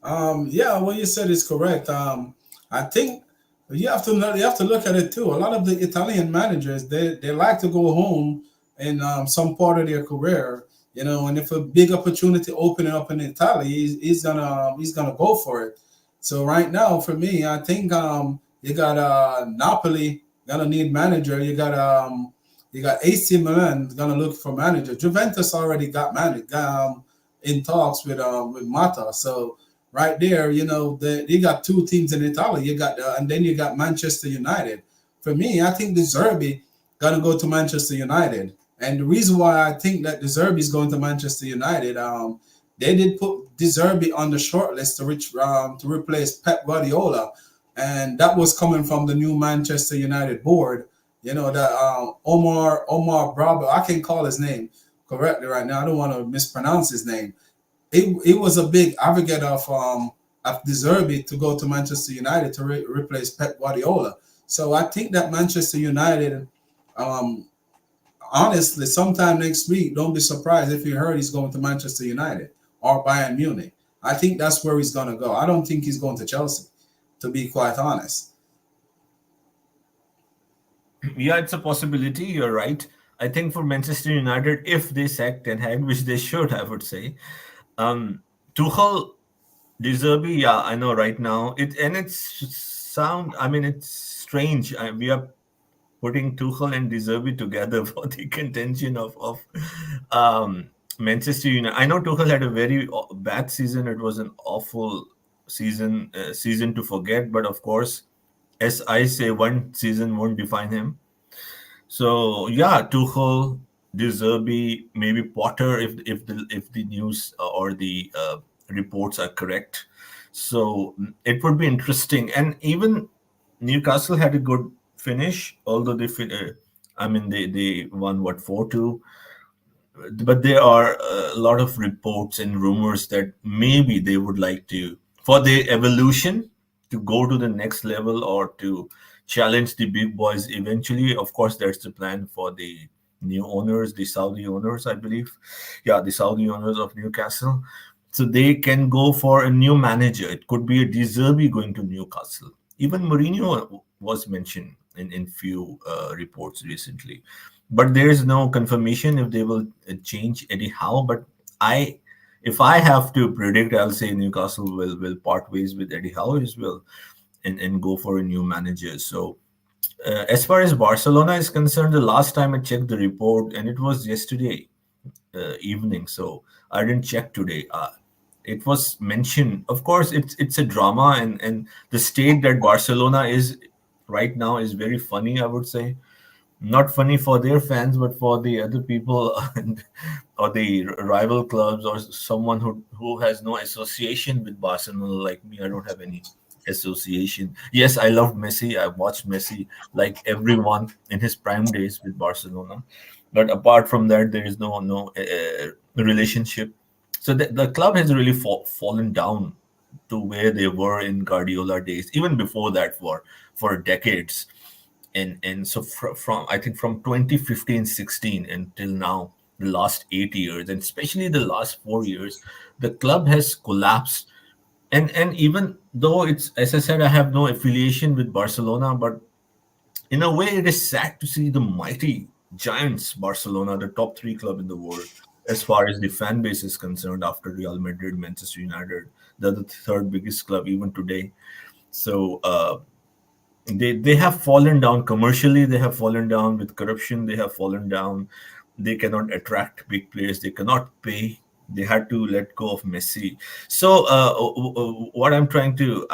Yeah, what you said is correct. I think you have to look at it too. A lot of the Italian managers, they like to go home in some part of their career, and if a big opportunity opening up in Italy, he's gonna go for it. So right now, for me, I think you got Napoli gonna need manager. You got AC Milan gonna look for manager. Juventus already got manager in talks with Mata. So right there, you got two teams in Italy. And then you got Manchester United. For me, I think De Zerbi gonna go to Manchester United, and the reason why I think that De Zerbi is going to Manchester United, they did put De Zerbi on the short list to replace Pep Guardiola, and that was coming from the new Manchester United board. That Omar Bravo, I can't call his name correctly right now. I don't want to mispronounce his name. It was a big advocate of De Zerbi to go to Manchester United to replace Pep Guardiola. So I think that Manchester United, honestly, sometime next week, don't be surprised if you heard he's going to Manchester United or Bayern Munich. I think that's where he's going to go. I don't think he's going to Chelsea, to be quite honest. Yeah, it's a possibility. You're right. I think for Manchester United, if they sack Ten Hag, which they should, I would say, Tuchel, De Zerbi, yeah, I know right now. It's strange. We are putting Tuchel and De Zerbi together for the contention of Manchester United. I know Tuchel had a very bad season. It was an awful season to forget. But of course, as I say, one season won't define him. So yeah, Tuchel, De Zerbi, maybe Potter, if the news or the reports are correct. So it would be interesting. And even Newcastle had a good finish, although they won 4-2. But there are a lot of reports and rumors that maybe they would like to, for their evolution, to go to the next level or to challenge the big boys eventually. Of course, that's the plan for the new owners, the Saudi owners, I believe. Yeah, the Saudi owners of Newcastle. So they can go for a new manager. It could be a De Zerbi going to Newcastle. Even Mourinho was mentioned in few reports recently. But there is no confirmation if they will change Eddie Howe. But if I have to predict, I'll say Newcastle will part ways with Eddie Howe as well, and go for a new manager. So as far as Barcelona is concerned, the last time I checked the report, and it was yesterday evening, so I didn't check today. It was mentioned. Of course, it's a drama, and the state that Barcelona is right now is very funny, I would say. Not funny for their fans, but for the other people or the rival clubs or someone who has no association with Barcelona like me. I don't have any association. Yes, I love Messi. I watched Messi like everyone in his prime days with Barcelona. But apart from that, there is no relationship. So the club has really fallen down to where they were in Guardiola days, even before that for decades. And so from I think from 2015-16 until now, the last 8 years, and especially the last 4 years, the club has collapsed. And even though it's, as I said, I have no affiliation with Barcelona, but in a way, it is sad to see the mighty giants Barcelona, the top three club in the world, as far as the fan base is concerned after Real Madrid, Manchester United. They're the third biggest club even today. So they have fallen down commercially. They have fallen down with corruption. They have fallen down. They cannot attract big players. They cannot pay. They had to let go of Messi. So what I'm trying to,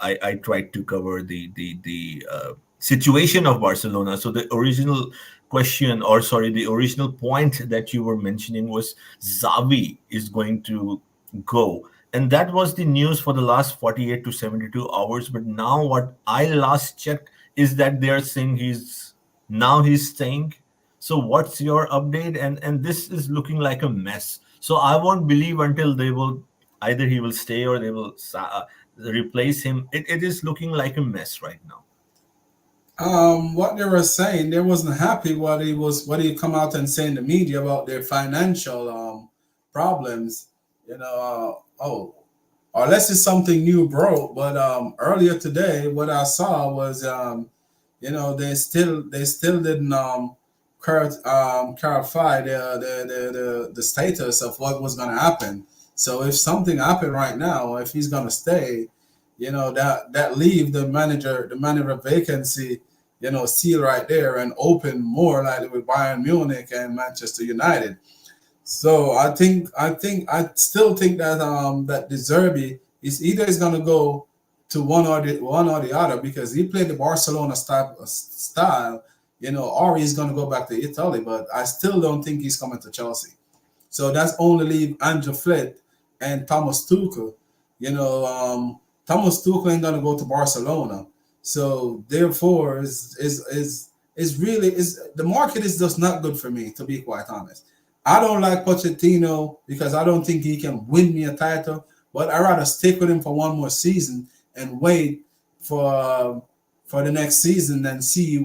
I tried to cover the situation of Barcelona. So the original question, or sorry, the original point that you were mentioning was Xavi is going to go, and that was the news for the last 48 to 72 hours. But now, what I last checked is that they are saying he's staying. So what's your update? And this is looking like a mess. So I won't believe until they will either he will stay or they will replace him. It is looking like a mess right now. What they were saying, they wasn't happy what he come out and say in the media about their financial problems. Unless it's something new broke. But earlier today, what I saw was they still didn't clarify the status of what was going to happen. So if something happened right now, if he's going to stay, that leave the manager vacancy, seal right there and open more like with Bayern Munich and Manchester United. So I still think that that De Zerbi is going to go to one or the other, because he played the Barcelona style, or he's going to go back to Italy. But I still don't think he's coming to Chelsea. So that's only leave Andrew Flick and Thomas Tuchel. Thomas Tuchel ain't going to go to Barcelona. So therefore, the market is just not good for me, to be quite honest. I don't like Pochettino because I don't think he can win me a title, but I'd rather stick with him for one more season and wait for the next season and see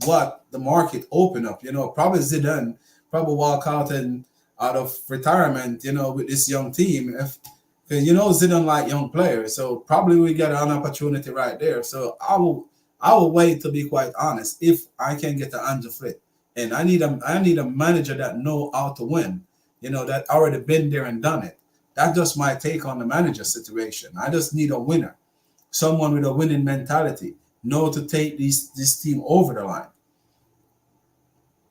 what the market open up. Probably Zidane walk out of retirement, with this young team. Because Zidane like young players, so probably we get an opportunity right there. So I will wait, to be quite honest, if I can get the Andrew Flick. And I need a manager that know how to win, that already been there and done it. That's just my take on the manager situation. I just need a winner, someone with a winning mentality, know to take this team over the line.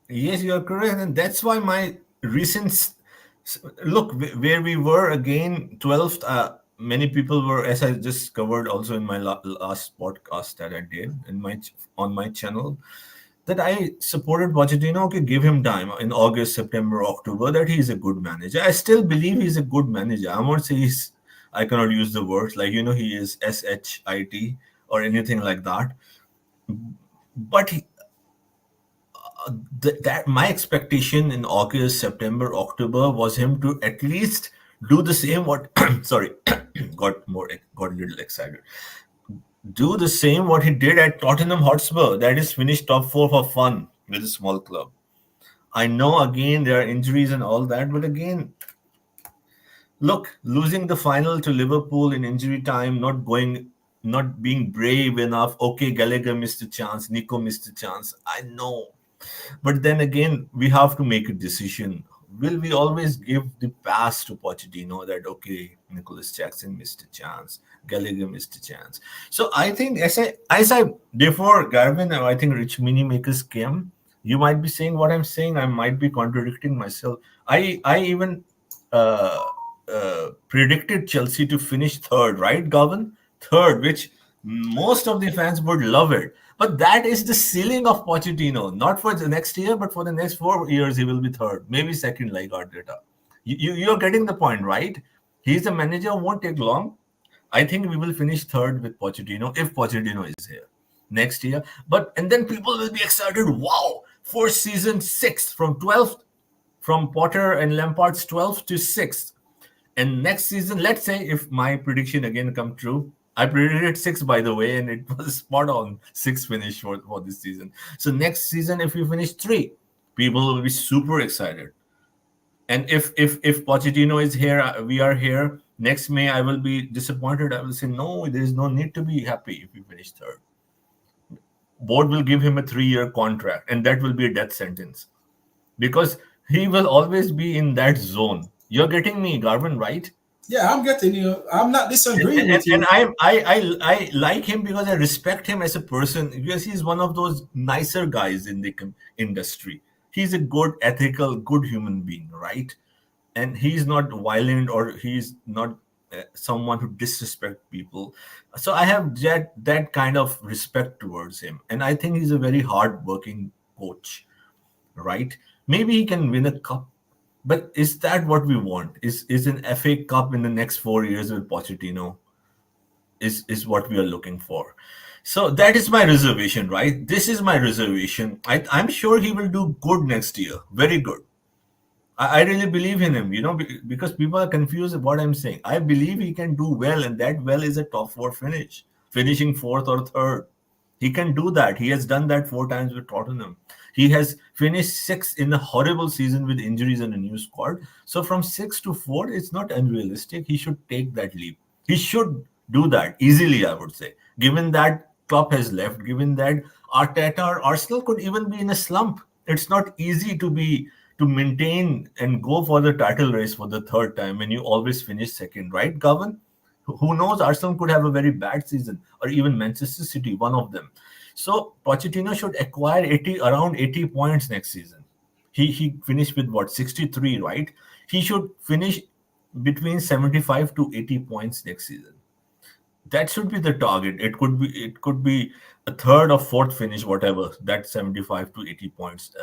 Yes, you are correct, and that's why my recent look where we were again 12th. Many people were, as I just covered also in my last podcast that I did on my channel, that I supported Pochettino. Okay, give him time in August, September, October, that he's a good manager. I still believe he's a good manager. I won't say I cannot use the words like, he is SHIT or anything like that. But that my expectation in August, September, October was him to at least do the same what, sorry, got a little excited. Do the same what he did at Tottenham Hotspur, that is finish top 4 for fun with a small club. I know again there are injuries and all that, but again, look, losing the final to Liverpool in injury time, not being brave enough. Okay, Gallagher missed a chance, Nico missed a chance, I know. But then again, we have to make a decision. Will we always give the pass to Pochettino that, okay, Nicholas Jackson missed a chance, Gallagher missed a chance? So I think as I before Garvin, I think Rich Mini Makers came, you might be saying what I'm saying. I might be contradicting myself. I even predicted Chelsea to finish third, right, Garvin? Third, which most of the fans would love it. But that is the ceiling of Pochettino, not for the next year, but for the next 4 years, he will be third, maybe second, like Arteta. You're getting the point, right? He's a manager who won't take long. I think we will finish third with Pochettino if Pochettino is here next year. And then people will be excited. Wow, first season 6th from 12th, from Potter and Lampard's 12th to 6th. And next season, let's say if my prediction again come true, I predicted 6, by the way, and it was spot on 6 finish for this season. So next season, if we finish 3, people will be super excited. And if Pochettino is here, we are here. Next May, I will be disappointed. I will say, no, there is no need to be happy if we finish third. Board will give him a 3-year contract, and that will be a death sentence. Because He will always be in that zone. You're getting me, Garvin, right? Yeah, I'm getting you. I'm not and, disagreeing and, with and you. I like him because I respect him as a person, because he's one of those nicer guys in the industry. He's a good, ethical, good human being, right? And he's not violent, or he's not someone who disrespect people. So I have that kind of respect towards him, and I think he's a very hard working coach, right? Maybe he can win a cup, but is that what we want? Is an FA Cup in the next 4 years with Pochettino? Is what we are looking for. So that is my reservation, right? This is my reservation. I'm sure he will do good next year. Very good. I really believe in him, because people are confused what I'm saying. I believe he can do well, and that well is a top four finish, finishing fourth or third. He can do that. He has done that 4 times with Tottenham. He has finished sixth in a horrible season with injuries and a new squad. So from six to four, it's not unrealistic. He should take that leap. He should do that easily, I would say. Given that Klopp has left, given that Arteta or Arsenal could even be in a slump. It's not easy to maintain and go for the title race for the third time when you always finish second, right, Govan? Who knows? Arsenal could have a very bad season, or even Manchester City, one of them. So Pochettino should acquire around 80 points next season. He finished with what, 63, right? He should finish between 75 to 80 points next season. That should be the target. It could be a third or fourth finish, whatever. That 75 to 80 points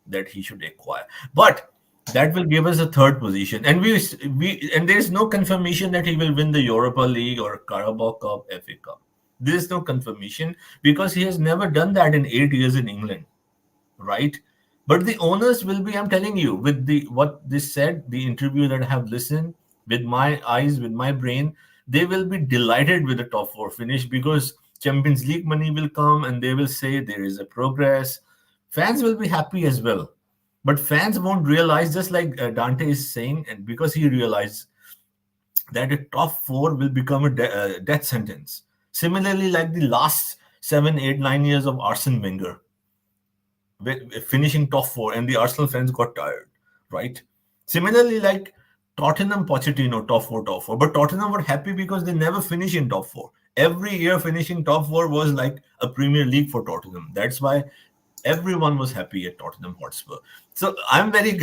that he should acquire. But that will give us a third position, and and there is no confirmation that he will win the Europa League or Carabao Cup, FA Cup. There is no confirmation because he has never done that in 8 years in England, right? But the owners will be, I'm telling you, with the what this said, the interview that I have listened with my eyes, with my brain, they will be delighted with the top four finish because Champions League money will come and they will say there is a progress. Fans will be happy as well. But fans won't realize, just like Dante is saying, and because he realized that a top four will become a death sentence. Similarly, like the last 7, 8, 9 years of Arsene Wenger, finishing top four, and the Arsenal fans got tired, right? Similarly, like Tottenham, Pochettino, top four. But Tottenham were happy because they never finish in top four. Every year finishing top four was like a Premier League for Tottenham. That's why everyone was happy at Tottenham Hotspur. So I'm very,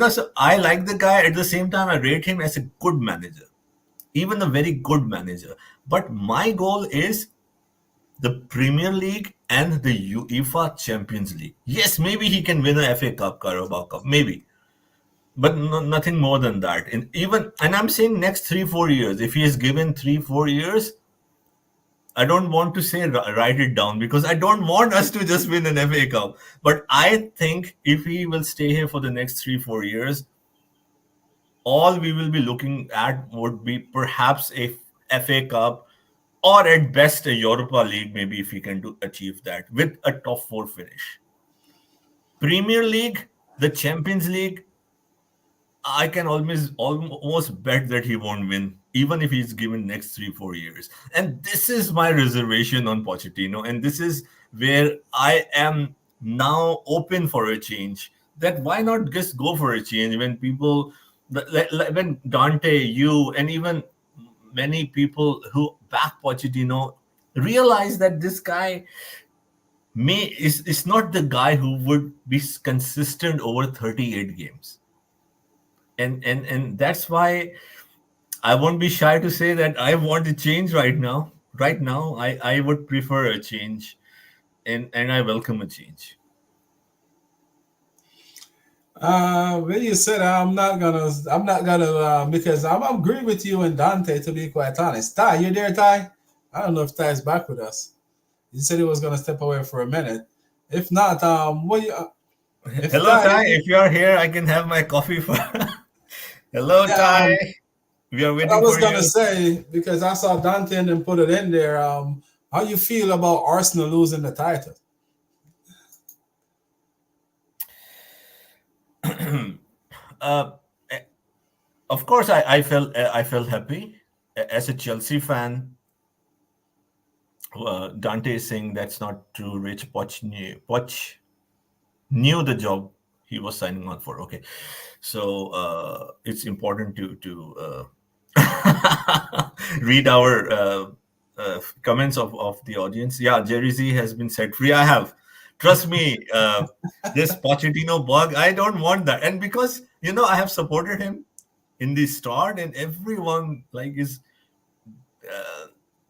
so I like the guy. At the same time, I rate him as a good manager, even a very good manager. But my goal is the Premier League and the UEFA Champions League. Yes, maybe he can win a FA Cup, Carabao Cup, maybe, but nothing more than that. And I'm saying next 3, 4 years. If he is given 3, 4 years, I don't want to say write it down because I don't want us to just win an FA Cup. But I think if he will stay here for the next 3, 4 years, all we will be looking at would be perhaps a FA Cup, or at best a Europa League, maybe if he can achieve that with a top four finish. Premier League, the Champions League, I can almost bet that he won't win, even if he's given next 3, 4 years. And this is my reservation on Pochettino, and this is where I am now open for a change. That why not just go for a change when people, when Dante, you, and even many people who back Pochettino realize that this guy is not the guy who would be consistent over 38 games. And that's why I won't be shy to say that I want a change right now. Right now, I would prefer a change, and I welcome a change. When you said I'm not gonna, because I'm agreeing with you and Dante, to be quite honest. Ty, you there, Ty? I don't know if Ty is back with us. You said he was gonna step away for a minute. If not, what you, if Hello, Ty, Ty. If you are here, I can have my coffee for. Hello, yeah, Ty. We are what I waiting was for gonna you. say, because I saw Dante and then put it in there. How you feel about Arsenal losing the title? uh, eh, of course, I felt happy as a Chelsea fan. Dante is saying that's not true. Rich Poch knew the job. he was signing on for. Okay, so it's important to read our comments of the audience. Yeah, Jerry Z has been set free. I have. Trust me, this Pochettino bug, I don't want that. And because, I have supported him in the start, and everyone is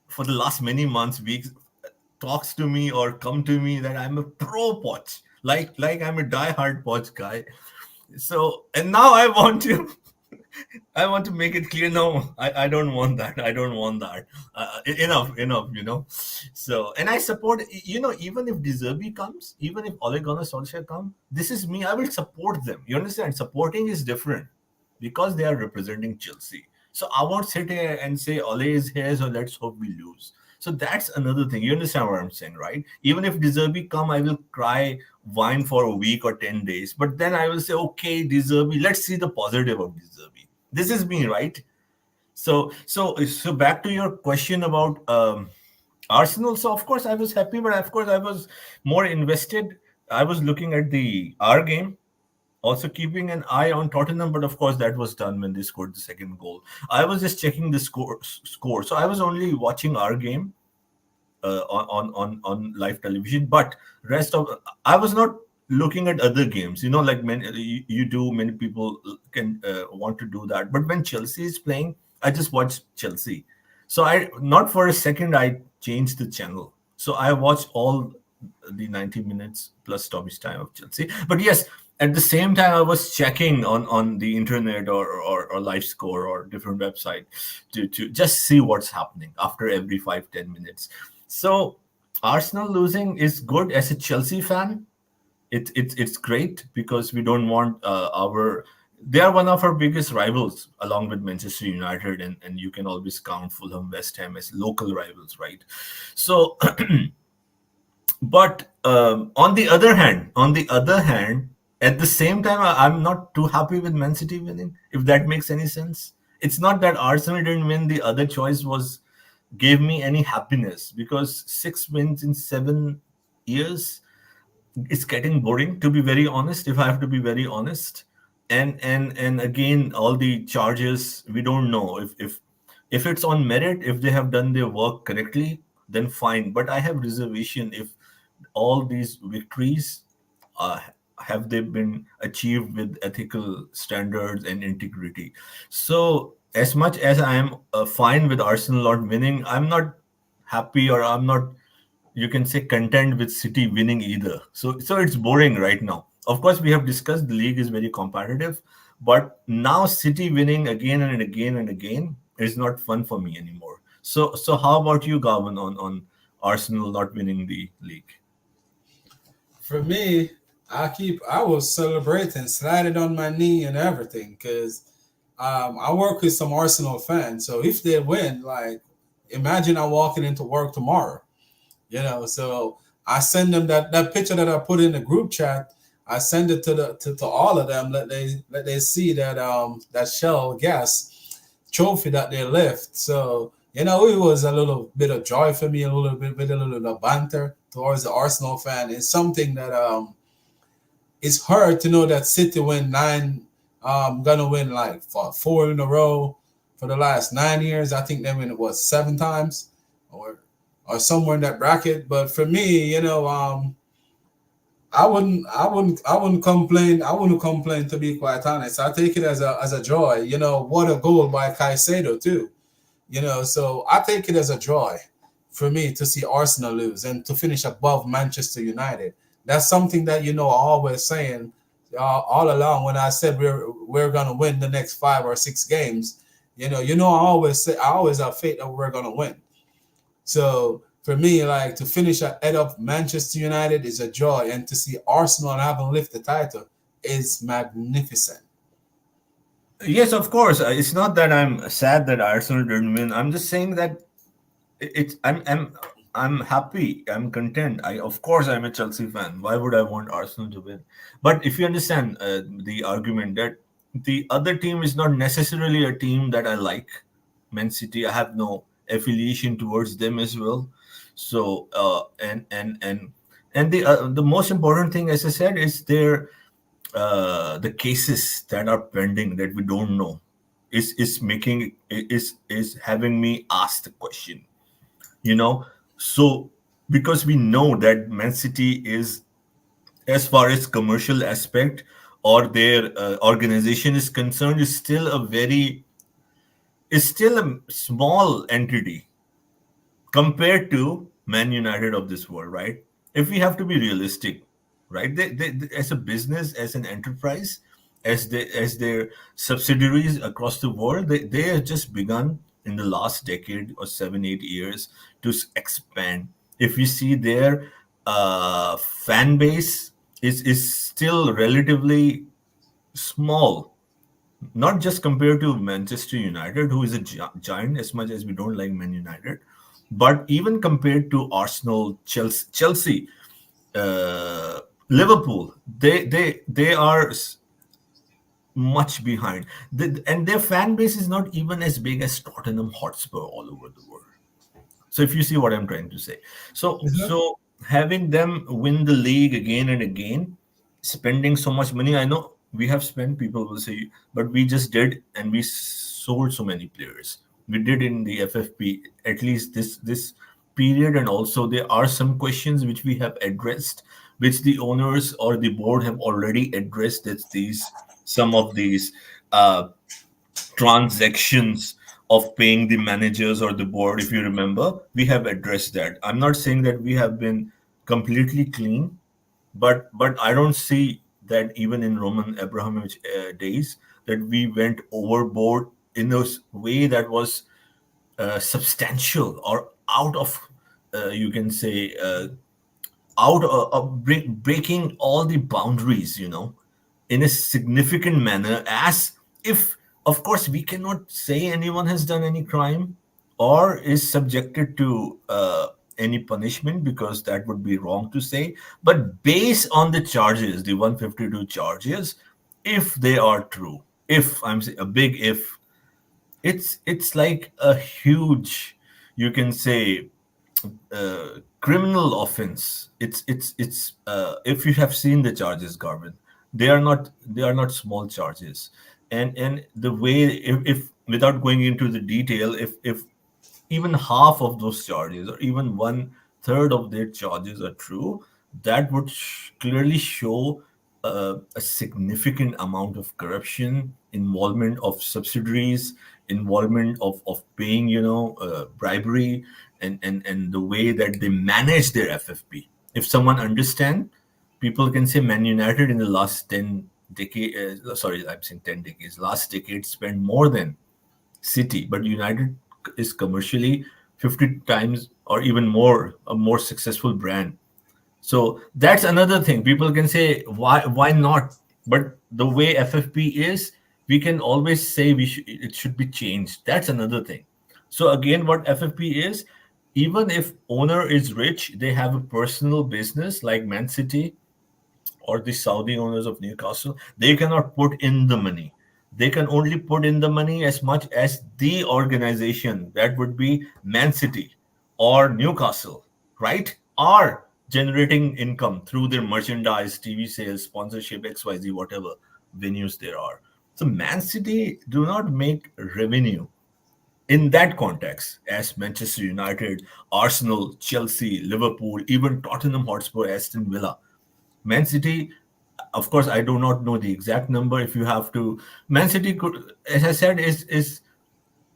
for the last many months, weeks, talks to me or come to me that I'm a pro Poch, like I'm a die-hard Poch guy. So, and now I want to make it clear. No, I don't want that. I don't want that. Enough. So, and I support. Even if De Zerbi comes, even if Ole Gunnar Solskjaer come, this is me. I will support them. You understand? Supporting is different because they are representing Chelsea. So I won't sit here and say Ole is here, so let's hope we lose. So that's another thing. You understand what I'm saying, right? Even if De Zerbi come, I will cry, whine for a week or 10 days. But then I will say, okay, De Zerbi, let's see the positive of De Zerbi. This is me, right? So back to your question about Arsenal. So of course I was happy, but of course I was more invested. I was looking at our game, also keeping an eye on Tottenham, but of course that was done when they scored the second goal. I was just checking the score. So I was only watching our game on live television, but rest of I was not looking at other games. Like you do, many people can want to do that. But when Chelsea is playing, I just watch Chelsea. So I not for a second I changed the channel. So I watched all the 90 minutes plus stoppage time of Chelsea. But yes, at the same time, I was checking on the internet or live score or different website to just see what's happening after every 5-10 minutes. So Arsenal losing is good as a Chelsea fan. It's great because we don't want they are one of our biggest rivals along with Manchester United, and you can always count Fulham, West Ham as local rivals, right? So, but on the other hand, at the same time, I'm not too happy with Man City winning, if that makes any sense. It's not that Arsenal didn't win, the other choice gave me any happiness, because 6 wins in 7 years, it's getting boring, to be very honest, if I have to be very honest. And again, all the charges, we don't know if it's on merit, if they have done their work correctly, then fine. But I have reservation if all these victories have they been achieved with ethical standards and integrity. So as much as I am fine with Arsenal not winning, I'm not happy, or I'm not, you can say, content with City winning either. So it's boring right now. Of course, we have discussed the league is very competitive, but now City winning again and again and again is not fun for me anymore. So how about you, Gavin, on Arsenal not winning the league? For me, I was celebrating, sliding on my knee and everything, because I work with some Arsenal fans. So if they win, like, imagine I'm walking into work tomorrow, So I send them that picture that I put in the group chat. I send it to all of them. Let they see that Shell gas trophy that they left. So it was a little bit of joy for me, a little bit of banter towards the Arsenal fan. It's something that it's hard to know that City win 9, gonna win like 4 in a row for the last 9 years. I think they win it was 7 times or somewhere in that bracket. But for me, I wouldn't complain. I wouldn't complain, to be quite honest. I take it as a joy. What a goal by Caicedo too. So I take it as a joy for me to see Arsenal lose and to finish above Manchester United. That's something that I always saying all along when I said we're gonna win the next 5 or 6 games. I always have faith that we're gonna win. So for me, like, to finish ahead of Manchester United is a joy, and to see Arsenal having lift the title is magnificent. Yes, of course. It's not that I'm sad that Arsenal didn't win. I'm just saying that I'm happy. I'm content. Of course I'm a Chelsea fan. Why would I want Arsenal to win? But if you understand the argument that the other team is not necessarily a team that I like, Man City, I have no affiliation towards them as well. So and the most important thing, as I said, is their the cases that are pending that we don't know is having me ask the question, you know. So because we know that Man City is, as far as commercial aspect or their organization is concerned, is still a small entity compared to Man United of this world, right? If we have to be realistic, right? As a business, as an enterprise, as their subsidiaries across the world, they have just begun in the last decade or 7 8 years to expand. If you see their fan base is still relatively small, not just compared to Manchester United, who is a giant, as much as we don't like Man United, but even compared to Arsenal, Chelsea, uh, Liverpool, they are much behind. And their fan base is not even as big as Tottenham Hotspur all over the world. So if you see what I'm trying to say, so having them win the league again and again, spending so much money, I know we have spent. People will say, but we just did, and we sold so many players. We did in the FFP at least this period, and also there are some questions which we have addressed, which the owners or the board have already addressed. That these some of these. Transactions of paying the managers or the board, if you remember, we have addressed that. I'm not saying that we have been completely clean, but I don't see that even in Roman Abramovich days that we went overboard in a way that was substantial or out of you can say out of breaking all the boundaries, in a significant manner, as if, of course, we cannot say anyone has done any crime or is subjected to any punishment, because that would be wrong to say. But based on the charges, the 152 charges, if they are true, if I'm saying a big if, it's like a huge, you can say, criminal offense. It's if you have seen the charges, Garvin, they are not small charges. And the way, if without going into the detail, if even half of those charges or even one third of their charges are true, that would clearly show a significant amount of corruption, involvement of subsidiaries, involvement of paying, bribery, and the way that they manage their FFP. If someone understand, people can say Man United in the last 10 decade, sorry, I'm saying 10 decades, last decade spent more than City, but United is commercially 50 times or even more a more successful brand. So that's another thing. People can say, why not? But the way FFP is, we can always say it should be changed. That's another thing. So again, what FFP is, even if owner is rich, they have a personal business like Man City or the Saudi owners of Newcastle, they cannot put in the money. They can only put in the money as much as the organization, that would be Man City or Newcastle, right, are generating income through their merchandise, TV sales, sponsorship, XYZ, whatever venues there are. So Man City do not make revenue in that context as Manchester United, Arsenal, Chelsea, Liverpool, even Tottenham Hotspur, Aston Villa. Man City, of course, I do not know the exact number. If you have to, Man City could, as I said, is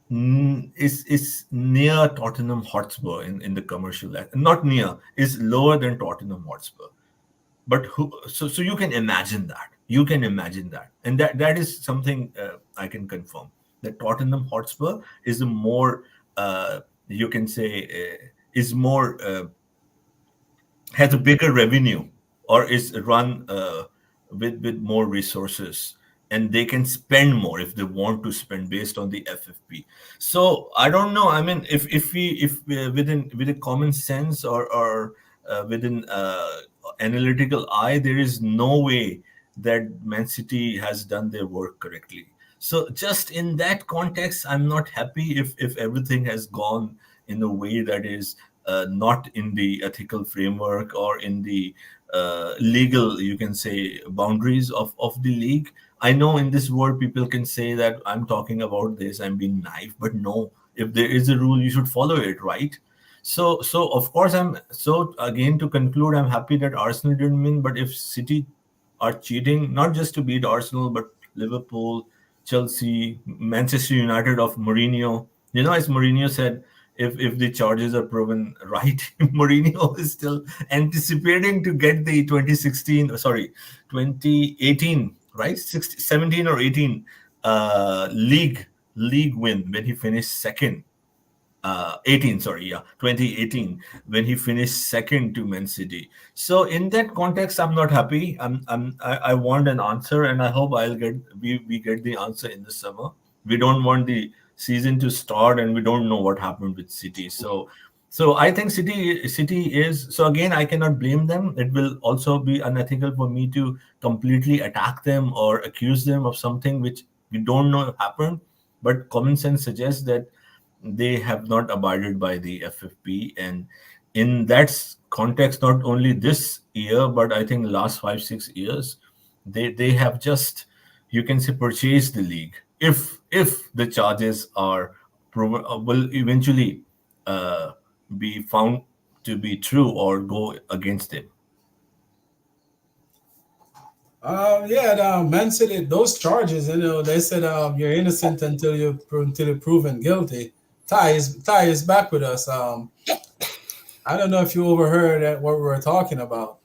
near Tottenham Hotspur in the commercial. Not near, is lower than Tottenham Hotspur. But so you can imagine that. You can imagine that, and that is something I can confirm, that Tottenham Hotspur is a more you can say is more has a bigger revenue, or is run with more resources, and they can spend more if they want to spend based on the FFP. So I don't know. I mean, if within with a common sense or within analytical eye, there is no way that Man City has done their work correctly. So just in that context, I'm not happy if everything has gone in a way that is not in the ethical framework or in the legal, you can say, boundaries of the league. I know in this world people can say that I'm talking about this, I'm being naive, but no, if there is a rule, you should follow it, right? So of course, I'm so again to conclude, I'm happy that Arsenal didn't win, but if City are cheating, not just to beat Arsenal, but Liverpool, Chelsea, Manchester United of Mourinho. As Mourinho said, if the charges are proven right, Mourinho is still anticipating to get the 2018, right? 17 or 18 league win when he finished second. 18, sorry, yeah, 2018, when he finished second to Man City. So in that context, I'm not happy. I want an answer, and I hope we get the answer in the summer. We don't want the season to start, and we don't know what happened with City. So I think City is, so again, I cannot blame them. It will also be unethical for me to completely attack them or accuse them of something which we don't know happened. But common sense suggests that they have not abided by the FFP, and in that context, not only this year, but I think last 5-6 years, they have just, you can say, purchased the league. If the charges are proven, will eventually be found to be true or go against them. Yeah, Man City, those charges, they said you're innocent until you're proven guilty. Ty is back with us. I don't know if you overheard what we were talking about.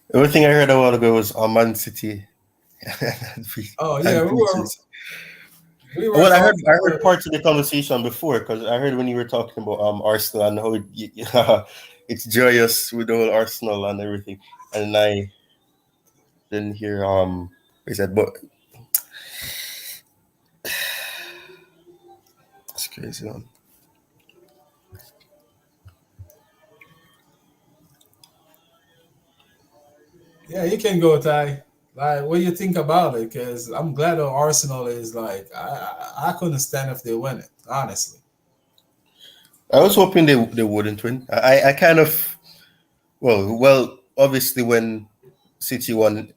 The only thing I heard a while ago was Man City. Oh yeah, we were Well, I talking heard parts of the conversation before, because I heard when you were talking about Arsenal and how it's joyous with the whole Arsenal and everything, and I didn't hear he said, but it's crazy, man. Yeah, you can go, Ty. Like, what do you think about it? Because I'm glad that Arsenal is like, I couldn't stand if they win it, honestly. I was hoping they wouldn't win. I kind of well obviously when City won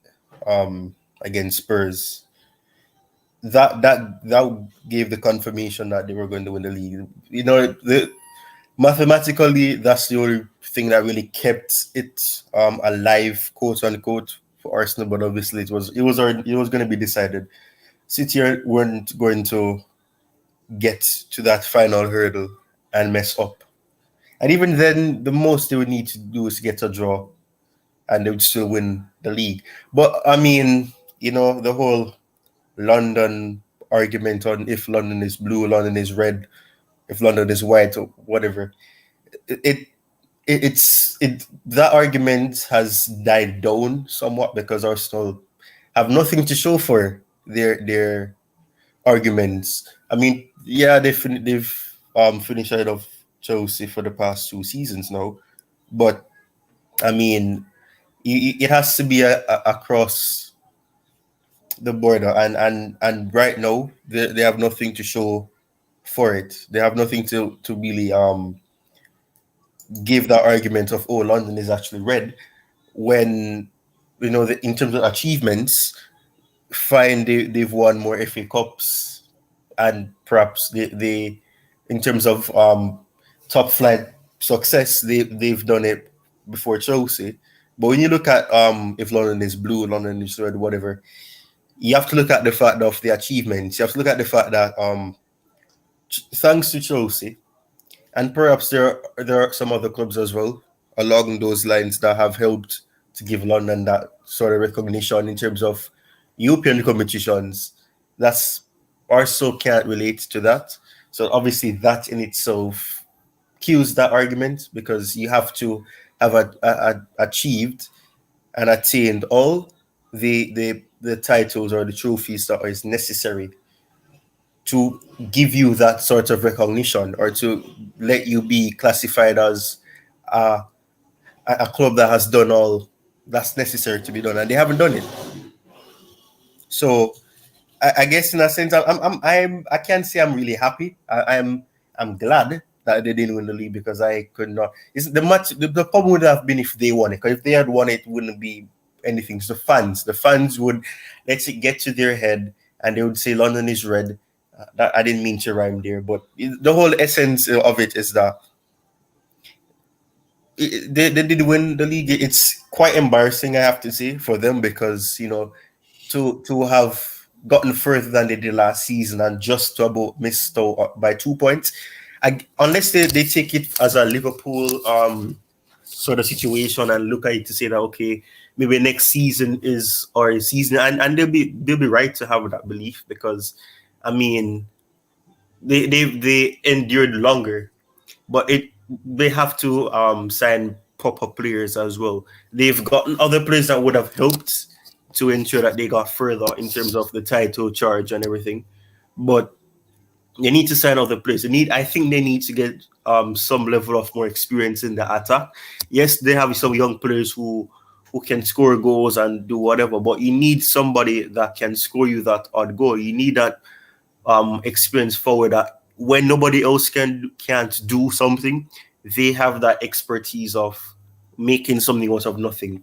against Spurs, that gave the confirmation that they were going to win the league. Mathematically, that's the only thing that really kept it alive, quote unquote, for Arsenal. But obviously, it was going to be decided. City weren't going to get to that final hurdle and mess up. And even then, the most they would need to do is get a draw, and they would still win the league. But I mean, the whole London argument on if London is blue, London is red, if London is white or whatever. It's that argument has died down somewhat because Arsenal have nothing to show for their arguments. I mean, yeah, they've finished ahead of Chelsea for the past 2 seasons now, but I mean, it has to be across the border, and right now they have nothing to show for it. They have nothing to really give that argument of, oh, London is actually red, when in terms of achievements, fine, they've won more FA Cups, and perhaps they in terms of top flight success, they've done it before Chelsea. But when you look at if London is blue, London is red, whatever, you have to look at the fact of the achievements. You have to look at the fact that thanks to Chelsea, and perhaps there are some other clubs as well along those lines that have helped to give London that sort of recognition in terms of European competitions. That's also can't relate to that. So obviously that in itself kills that argument, because you have to have achieved and attained all the titles or the trophies that is necessary to give you that sort of recognition, or to let you be classified as a club that has done all that's necessary to be done, and they haven't done it. So I guess in a sense, I can't say I'm really happy. I'm glad that they didn't win the league because I could not. It's the match. The problem would have been if they won it. Because if they had won it, it wouldn't be anything. So the fans would let it get to their head, and they would say London is red. That I didn't mean to rhyme there, but the whole essence of it is that they did win the league. It's quite embarrassing, I have to say, for them because to have gotten further than they did last season and just to about missed out by 2 points. Unless they take it as a Liverpool sort of situation and look at it to say that okay, maybe next season is our season, and they'll be right to have that belief because I mean they endured longer, but they have to sign proper players as well. They've gotten other players that would have helped to ensure that they got further in terms of the title charge and everything, but they need to sign other players. I think they need to get some level of more experience in the attack. Yes, they have some young players who can score goals and do whatever, but you need somebody that can score you that odd goal. You need that experience forward that when nobody else can't do something, they have that expertise of making something out of nothing.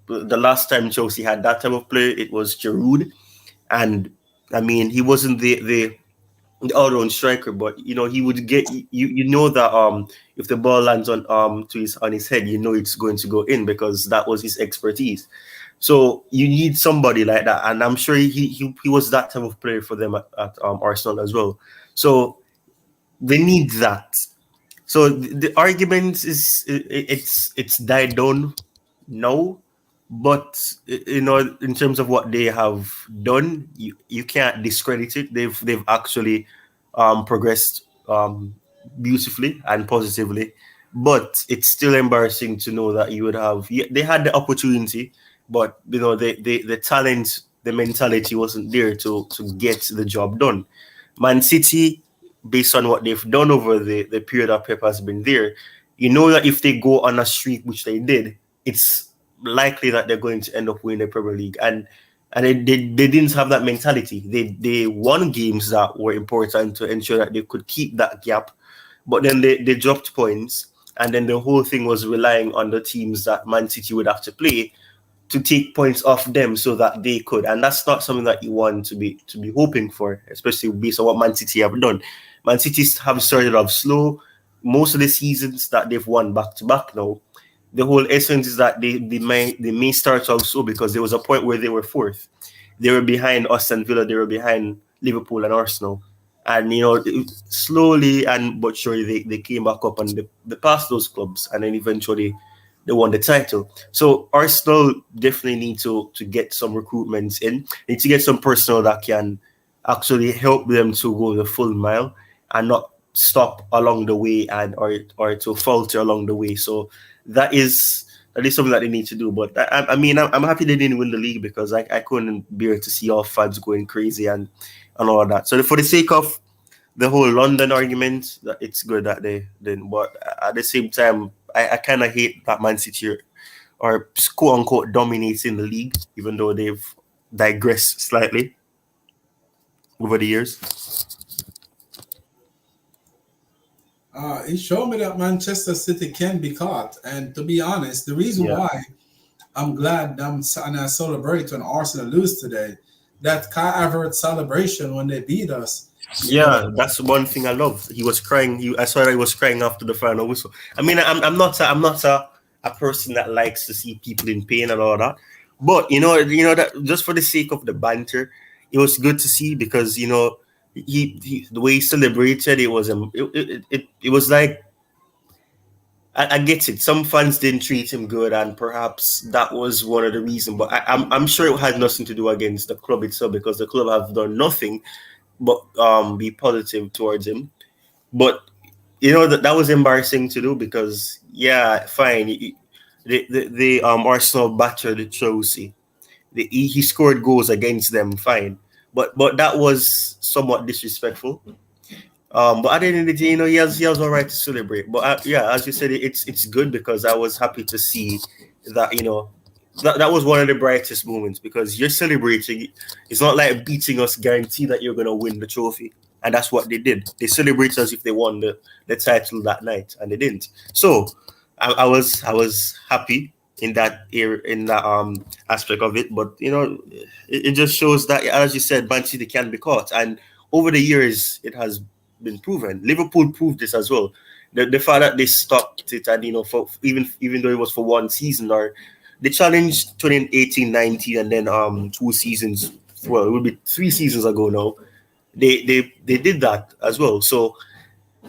The last time Chelsea had that type of player, it was Giroud, and I mean he wasn't the all-round striker, but he would get that if the ball lands on his head, it's going to go in because that was his expertise. So you need somebody like that, and I'm sure he was that type of player for them at Arsenal as well. So they need that. So the argument is it's died down now, but in terms of what they have done, you can't discredit it. They've actually progressed beautifully and positively, but it's still embarrassing to know that they had the opportunity, but the talent, the mentality wasn't there to get the job done. Man City, based on what they've done over the period that Pep has been there, that if they go on a streak, which they did, it's likely that they're going to end up winning the Premier League. And they didn't have that mentality. They won games that were important to ensure that they could keep that gap, but then they dropped points, and then the whole thing was relying on the teams that Man City would have to play to take points off them so that they could. And that's not something that you want to be hoping for, especially based on what Man City have done. Man City have started off slow. Most of the seasons that they've won back-to-back now, the whole essence is that they may start off slow because there was a point where they were fourth. They were behind Aston Villa, they were behind Liverpool and Arsenal. And, slowly but surely they came back up and they passed those clubs, and then eventually they won the title. So Arsenal definitely need to get some recruitments in. They need to get some personnel that can actually help them to go the full mile and not stop along the way or to falter along the way. So that is something that they need to do. But I mean, I'm happy they didn't win the league because I couldn't bear to see all fans going crazy and all of that. So for the sake of the whole London argument, that it's good that they didn't. But at the same time, I kind of hate that Man City are quote unquote dominating the league, even though they've digressed slightly over the years. It showed me that Manchester City can be caught, and to be honest, the reason why I'm glad and I celebrate when Arsenal lose today, that Kai Havertz celebration when they beat us. Yeah, that's one thing I love. He was crying. I saw that he was crying after the final whistle. I mean, I'm not a person that likes to see people in pain and all that, but that just for the sake of the banter, it was good to see because he the way he celebrated it was like I get it. Some fans didn't treat him good, and perhaps that was one of the reasons. But I'm sure it had nothing to do against the club itself because the club have done nothing but be positive towards him. But that was embarrassing to do because fine, the Arsenal battered Chelsea. He scored goals against them, fine, but that was somewhat disrespectful. But at the end of the day, he has all right to celebrate. But as you said, it's good because I was happy to see that that was one of the brightest moments because you're celebrating. It's not like beating us guarantee that you're going to win the trophy. and that's what they did. They celebrated as if they won the title that night, and they didn't. So I was happy in that aspect of it, but it just shows that, as you said, Man City can be caught, and over the years it has been proven. Liverpool proved this as well. The fact that they stopped it, and for even though it was for one season, or they challenged 2018-19, and then 2 seasons, well, it will be 3 seasons ago now. They did that as well. So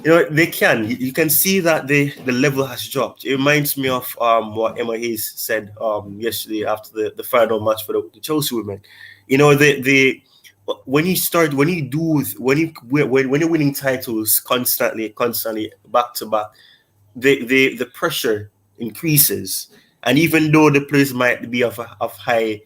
they can. You can see that the level has dropped. It reminds me of what Emma Hayes said yesterday after the final match for the Chelsea women. The when you're winning titles constantly back to back, the pressure increases, and even though the players might be of high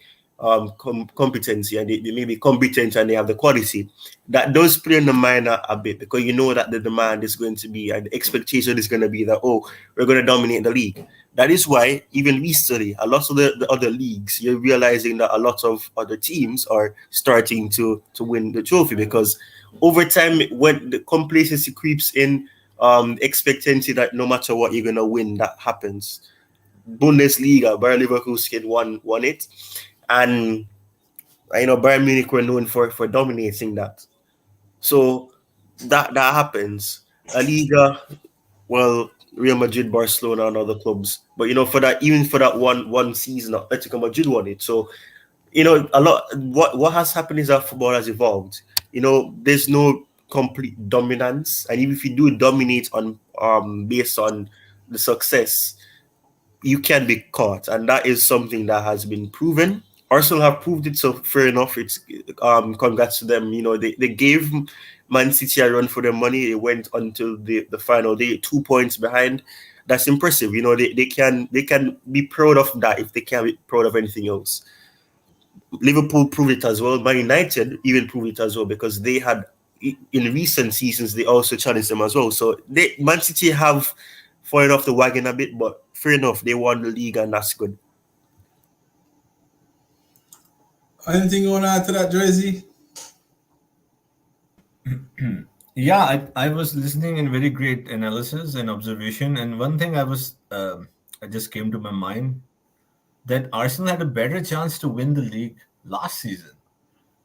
competency, and they may be competent and they have the quality, that does play in the mind a bit, because you know that the demand is going to be, and the expectation is going to be that, oh, we're going to dominate the league. That is why even recently, a lot of the other leagues, you're realizing that a lot of other teams are starting to win the trophy, because over time, when the complacency creeps in, expectancy that no matter what, you're going to win, that happens. Bundesliga, Bayer Leverkusen won it. And Bayern Munich were known for dominating that. So that happens. La Liga, well, Real Madrid, Barcelona, and other clubs. But for that one season, Atletico Madrid won it. So a lot. What has happened is that football has evolved. There's no complete dominance, and even if you do dominate on based on the success, you can be caught, and that is something that has been proven. Arsenal have proved it, so fair enough. It's congrats to them. They gave Man City a run for their money. They went until the final day, 2 points behind. That's impressive. They can be proud of that if they can't be proud of anything else. Liverpool proved it as well. Man United even proved it as well, because they had, in recent seasons, they also challenged them as well. So Man City have fallen off the wagon a bit, but fair enough. They won the league, and that's good. Anything you want to add to that, Jersey? Yeah, I was listening in very great analysis and observation, and one thing I just came to my mind, that Arsenal had a better chance to win the league last season,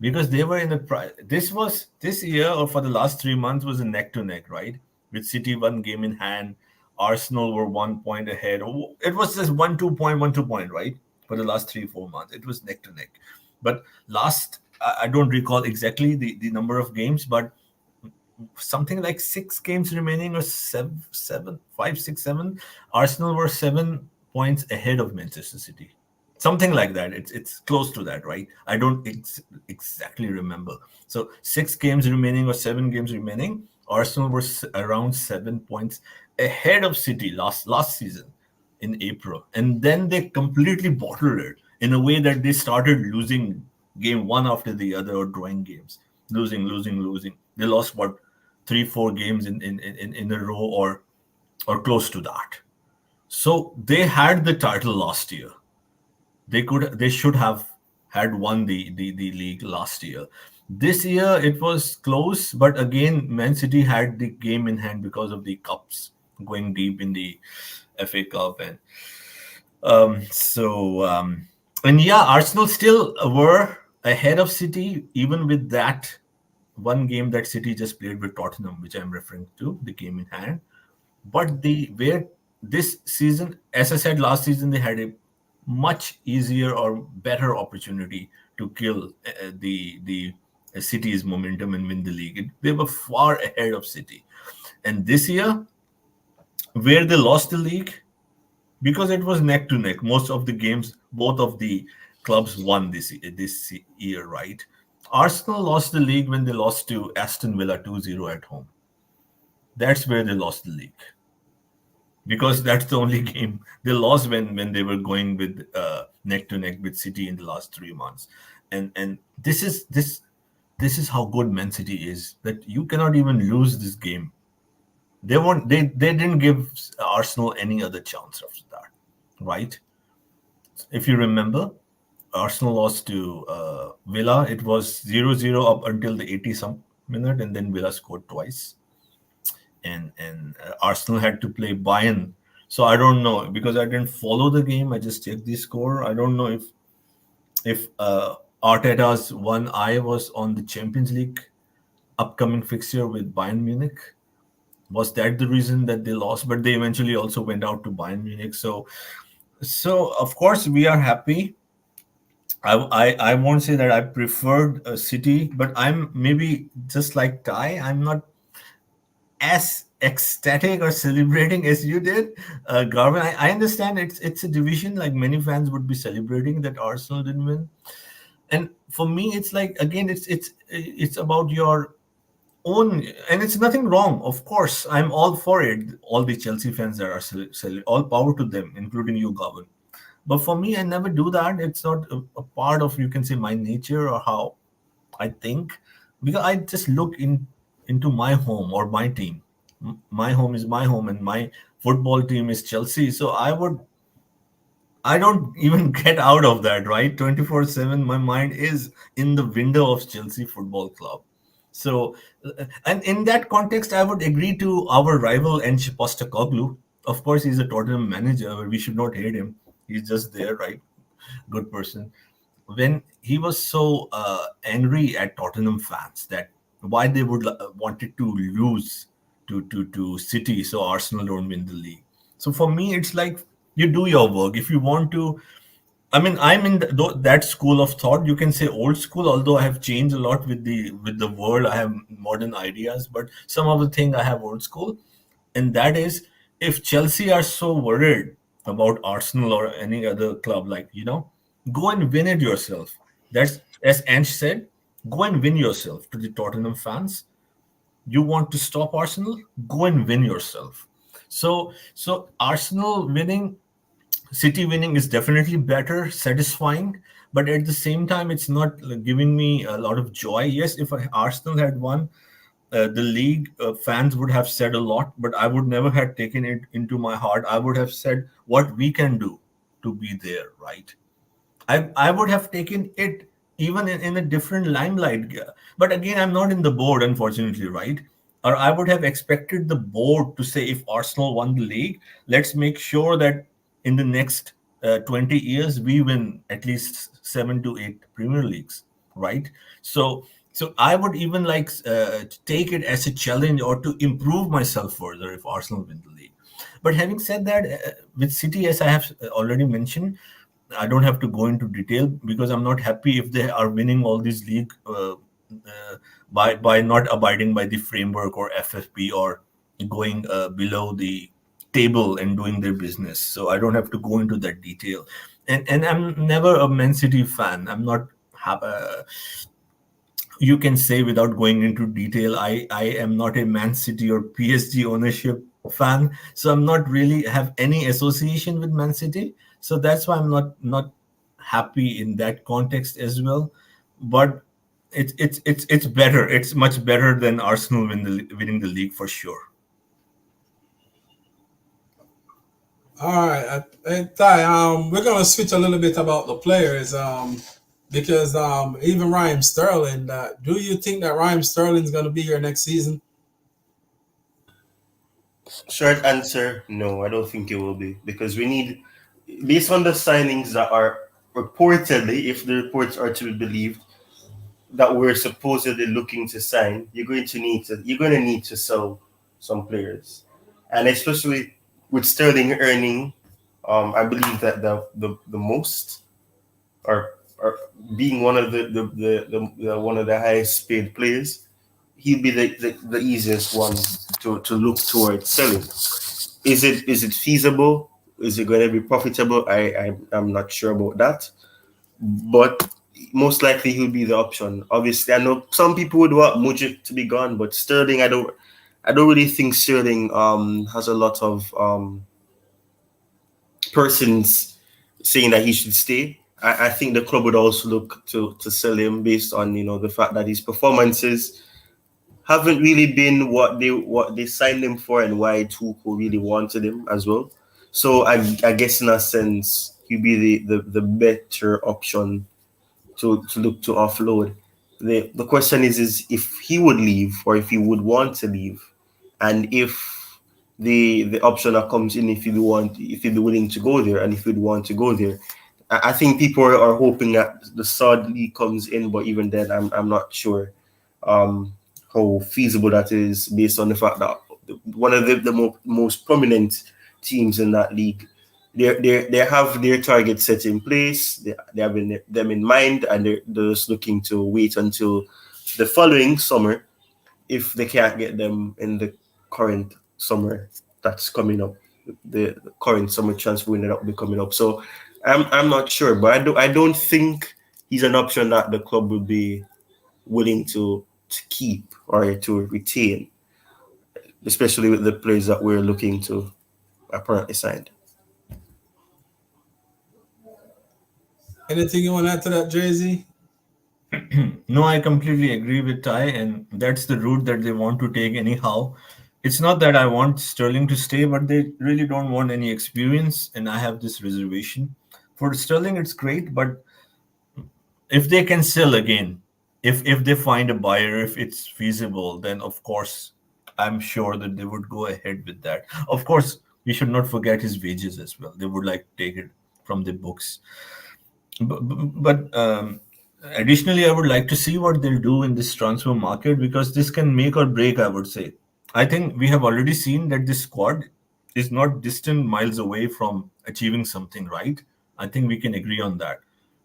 because they were in the this year, or for the last 3 months, was a neck to neck, right? With City 1 game in hand, Arsenal were 1 point ahead. It was just 1-2 point, right? For the last 3-4 months, it was neck to neck. But I don't recall exactly the number of games, but something like 6 games remaining, or 7, 5, 6, 7. Arsenal were 7 points ahead of Manchester City. Something like that. It's close to that, right? I don't exactly remember. So 6 games remaining or 7 games remaining, Arsenal were around 7 points ahead of City last season in April. And then they completely bottled it in a way that they started losing game one after the other, or drawing games. Losing. They lost, 3-4 games in a row, or close to that. So they had the title last year. They should have had won the league last year. This year it was close, but again, Man City had the game in hand because of the cups, going deep in the FA Cup, and Arsenal still were ahead of City, even with that one game that City just played with Tottenham, which I'm referring to, the game in hand. But this season, as I said, last season, they had a much easier or better opportunity to kill the City's momentum and win the league. They were far ahead of City. And this year, where they lost the league, because it was neck to neck, most of the games, both of the clubs won this year, right? Arsenal lost the league when they lost to Aston Villa 2-0 at home. That's where they lost the league, because that's the only game they lost when they were going with neck to neck with City in the last 3 months. And this is how good Man City is, that you cannot even lose this game. They didn't give Arsenal any other chance after that, right? If you remember, Arsenal lost to Villa. It was 0-0 up until the 80 some minute, and then Villa scored twice, and Arsenal had to play Bayern. So I don't know, because I didn't follow the game. I just checked the score. I don't know if Arteta's one eye was on the Champions League upcoming fixture with Bayern Munich. Was that the reason that they lost? But they eventually also went out to Bayern Munich. So of course we are happy. I won't say that I preferred City, but I'm maybe just like Ty. I'm not as ecstatic or celebrating as you did, Garvin. I understand it's a division. Like many fans would be celebrating that Arsenal didn't win, and for me, it's like again, it's about your own, and it's nothing wrong. Of course, I'm all for it. All the Chelsea fans that are all power to them, including you, Garvin. But for me, I never do that. It's not a part of, you can say, my nature or how I think, because I just look into my home or my team. My home is my home, and my football team is Chelsea. So I don't even get out of that, right? 24/7, my mind is in the window of Chelsea Football Club. So, and in that context, I would agree to our rival Ange Postecoglou. Of course, he's a Tottenham manager, but we should not hate him. He's just there, right? Good person. When he was so angry at Tottenham fans that why they would wanted to lose to City so Arsenal don't win the league. So for me, it's like you do your work. If you want to, I mean, I'm in that school of thought. You can say old school, although I have changed a lot with the world. I have modern ideas, but some of the thing I have old school, and that is if Chelsea are so worried about Arsenal or any other club, like go and win it yourself. That's as Ange said, go and win yourself. To the Tottenham fans, you want to stop Arsenal, go and win yourself. So Arsenal winning, City winning is definitely better, satisfying, but at the same time, it's not giving me a lot of joy. Yes, if Arsenal had won the league, fans would have said a lot, but I would never have taken it into my heart. I would have said what we can do to be there, right? I would have taken it even in a different limelight. But again, I'm not in the board, unfortunately, right? Or I would have expected the board to say, if Arsenal won the league, let's make sure that in the next 20 years we win at least 7 to 8 Premier Leagues, right? So I would even like take it as a challenge or to improve myself further if Arsenal win the league. But having said that, with City, as I have already mentioned, I don't have to go into detail because I'm not happy if they are winning all these league by not abiding by the framework or FFP or going below the table and doing their business. So I don't have to go into that detail. And I'm never a Man City fan. I'm not. You can say without going into detail, I am not a Man City or PSG ownership fan, so I'm not really have any association with Man City. So that's why I'm not happy in that context as well. But it's better. It's much better than Arsenal winning the league for sure. All right, Ty. We're gonna switch a little bit about the players. Because even Raheem Sterling. Do you think that Raheem Sterling is gonna be here next season? Short answer, no, I don't think it will be, because we need, based on the signings that are reportedly, if the reports are to be believed, that we're supposedly looking to sign, you're going to need to sell some players, and especially with Sterling earning, I believe that the most, or being one of the one of the highest paid players, he'd be the easiest one to look towards selling. Is it feasible? Is it going to be profitable? I'm not sure about that, but most likely he'll be the option. Obviously, I know some people would want Mudryk to be gone, but Sterling, I don't really think Sterling has a lot of persons saying that he should stay. I think the club would also look to sell him based on the fact that his performances haven't really been what they signed him for, and why Tuchel really wanted him as well. So I guess in a sense he'd be the better option to look to offload. the question is if he would leave or if he would want to leave, and if the option that comes in, if he'd be willing to go there and if he'd want to go there. I think people are hoping that the Saudi league comes in, but even then, I'm not sure how feasible that is, based on the fact that one of the most prominent teams in that league, they have their target set in place. They have them in mind, and they're just looking to wait until the following summer if they can't get them in the current summer that's coming up. The current summer transfer window that will be coming up. So I'm not sure, but I don't think he's an option that the club would be willing to keep or to retain, especially with the players that we're looking to apparently sign. Anything you want to add to that, Jay Z? No, I completely agree with Ty, and that's the route that they want to take anyhow. It's not that I want Sterling to stay, but they really don't want any experience, and I have this reservation. For Sterling, it's great, but if they can sell again, if they find a buyer, if it's feasible, then of course I'm sure that they would go ahead with that. Of course, we should not forget his wages as well. They would like to take it from the books. But additionally, I would like to see what they'll do in this transfer market, because this can make or break, I would say. I think we have already seen that this squad is not distant miles away from achieving something, right? I think we can agree on that.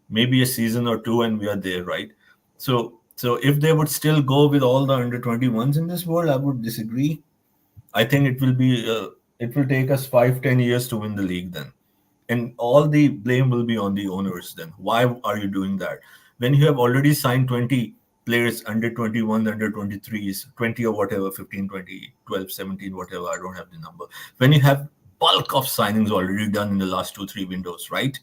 Maybe a season or two and we are there, right? So if they would still go with all the under 21s in this world, I would disagree. I think it will take us 5-10 years to win the league then, and all the blame will be on the owners. Then why are you doing that when you have already signed 20 players, under 21, under 23s, 20 or whatever, 15, 20, 12, 17, whatever, I don't have the number, when you have bulk of signings already done in the last 2-3 windows, right?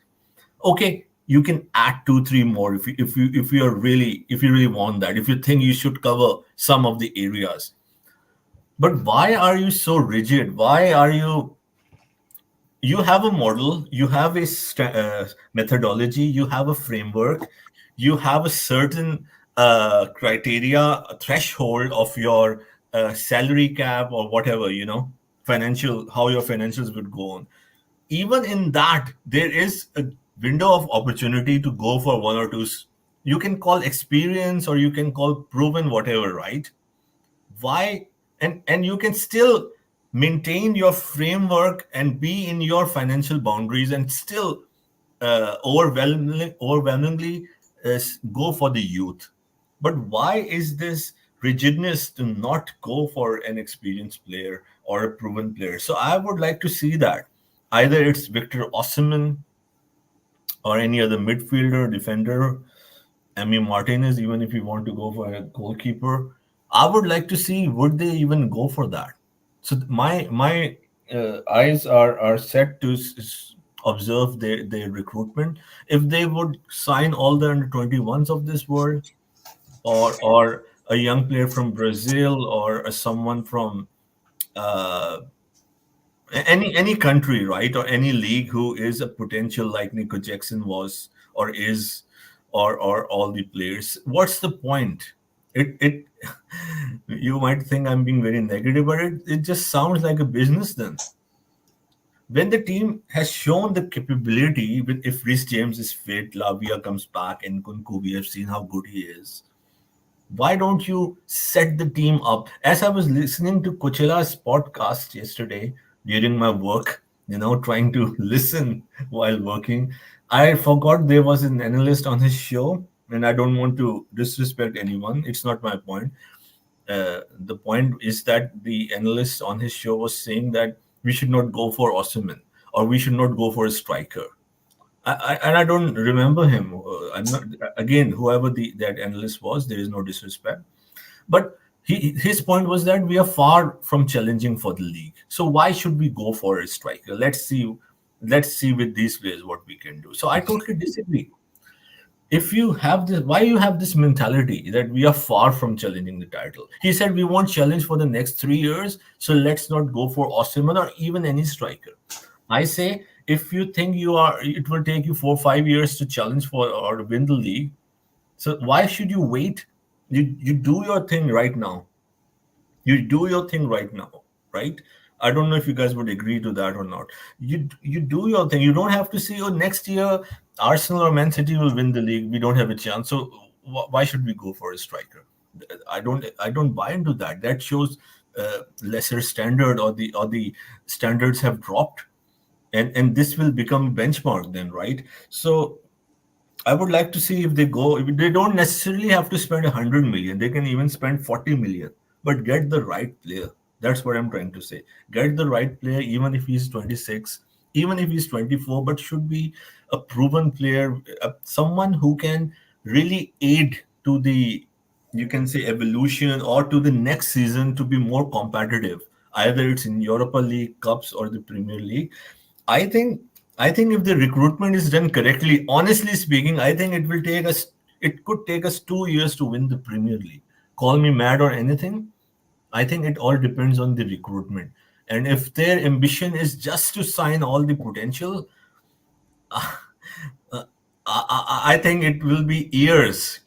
Okay, you can add 2-3 more if you really want that, if you think you should cover some of the areas. But why are you so rigid? Why are you have a model, you have a methodology, you have a framework, you have a certain criteria, a threshold of your salary cap or whatever, financial, how your financials would go on. Even in that, there is a window of opportunity to go for one or two. You can call experience or you can call proven, whatever, right? Why? And you can still maintain your framework and be in your financial boundaries and still overwhelmingly go for the youth. But why is this rigidness to not go for an experienced player or a proven player? So I would like to see that either it's Victor Osimhen or any other midfielder, defender, Emi Martinez, even if you want to go for a goalkeeper. I would like to see would they even go for that. So my eyes are set to observe their recruitment. If they would sign all the under 21s of this world, or a young player from Brazil, or someone from uh, any country, right, or any league who is a potential like Nico Jackson was or is, or all the players, what's the point? It you might think I'm being very negative, but it just sounds like a business then. When the team has shown the capability, with if Rhys James is fit, Lavia comes back, and Nkunku, we have seen how good he is. Why don't you set the team up? As I was listening to Coachella's podcast yesterday during my work, trying to listen while working, I forgot there was an analyst on his show, and I don't want to disrespect anyone. It's not my point. The point is that the analyst on his show was saying that we should not go for Osimhen, or we should not go for a striker. And I don't remember him. I'm not, again, whoever that analyst was. There is no disrespect, but his point was that we are far from challenging for the league. So why should we go for a striker? Let's see with these players what we can do. So I totally disagree. If you have this, why you have this mentality that we are far from challenging the title? He said we won't challenge for the next 3 years, so let's not go for Osimhen or even any striker. I say, if you think it will take you 4-5 years to challenge for or win the league. So why should you wait You do your thing right now. You do your thing right now, right? I don't know if you guys would agree to that or not. You do your thing. You don't have to say, oh, next year Arsenal or Man City will win the league. We don't have a chance. So why should we go for a striker? I don't buy into that. That shows lesser standard, or the standards have dropped, and this will become benchmark then, right? So I would like to see if they go. If they don't necessarily have to spend 100 million. They can even spend 40 million, but get the right player. That's what I'm trying to say. Get the right player, even if he's 26, even if he's 24, but should be a proven player, someone who can really aid to the, you can say, evolution, or to the next season to be more competitive. Either it's in Europa League, Cups, or the Premier League. I think I think if the recruitment is done correctly, honestly speaking, I think it could take us 2 years to win the Premier League. Call me mad or anything. I think it all depends on the recruitment. And if their ambition is just to sign all the potential, uh, I think it will be years.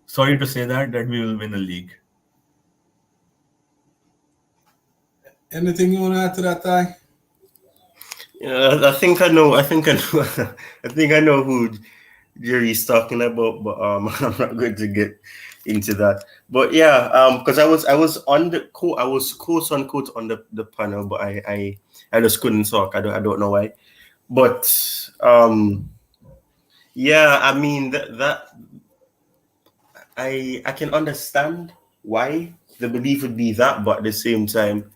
Sorry to say that we will win a league. Anything you want to add to that, Ty? Yeah, I think I know. I think I know. I think I know who Jerry's talking about, but I'm not going to get into that. But yeah, because I was on the I was quote unquote on the panel, but I just couldn't talk. I don't know why. But yeah, I mean that I can understand why the belief would be that, but at the same time,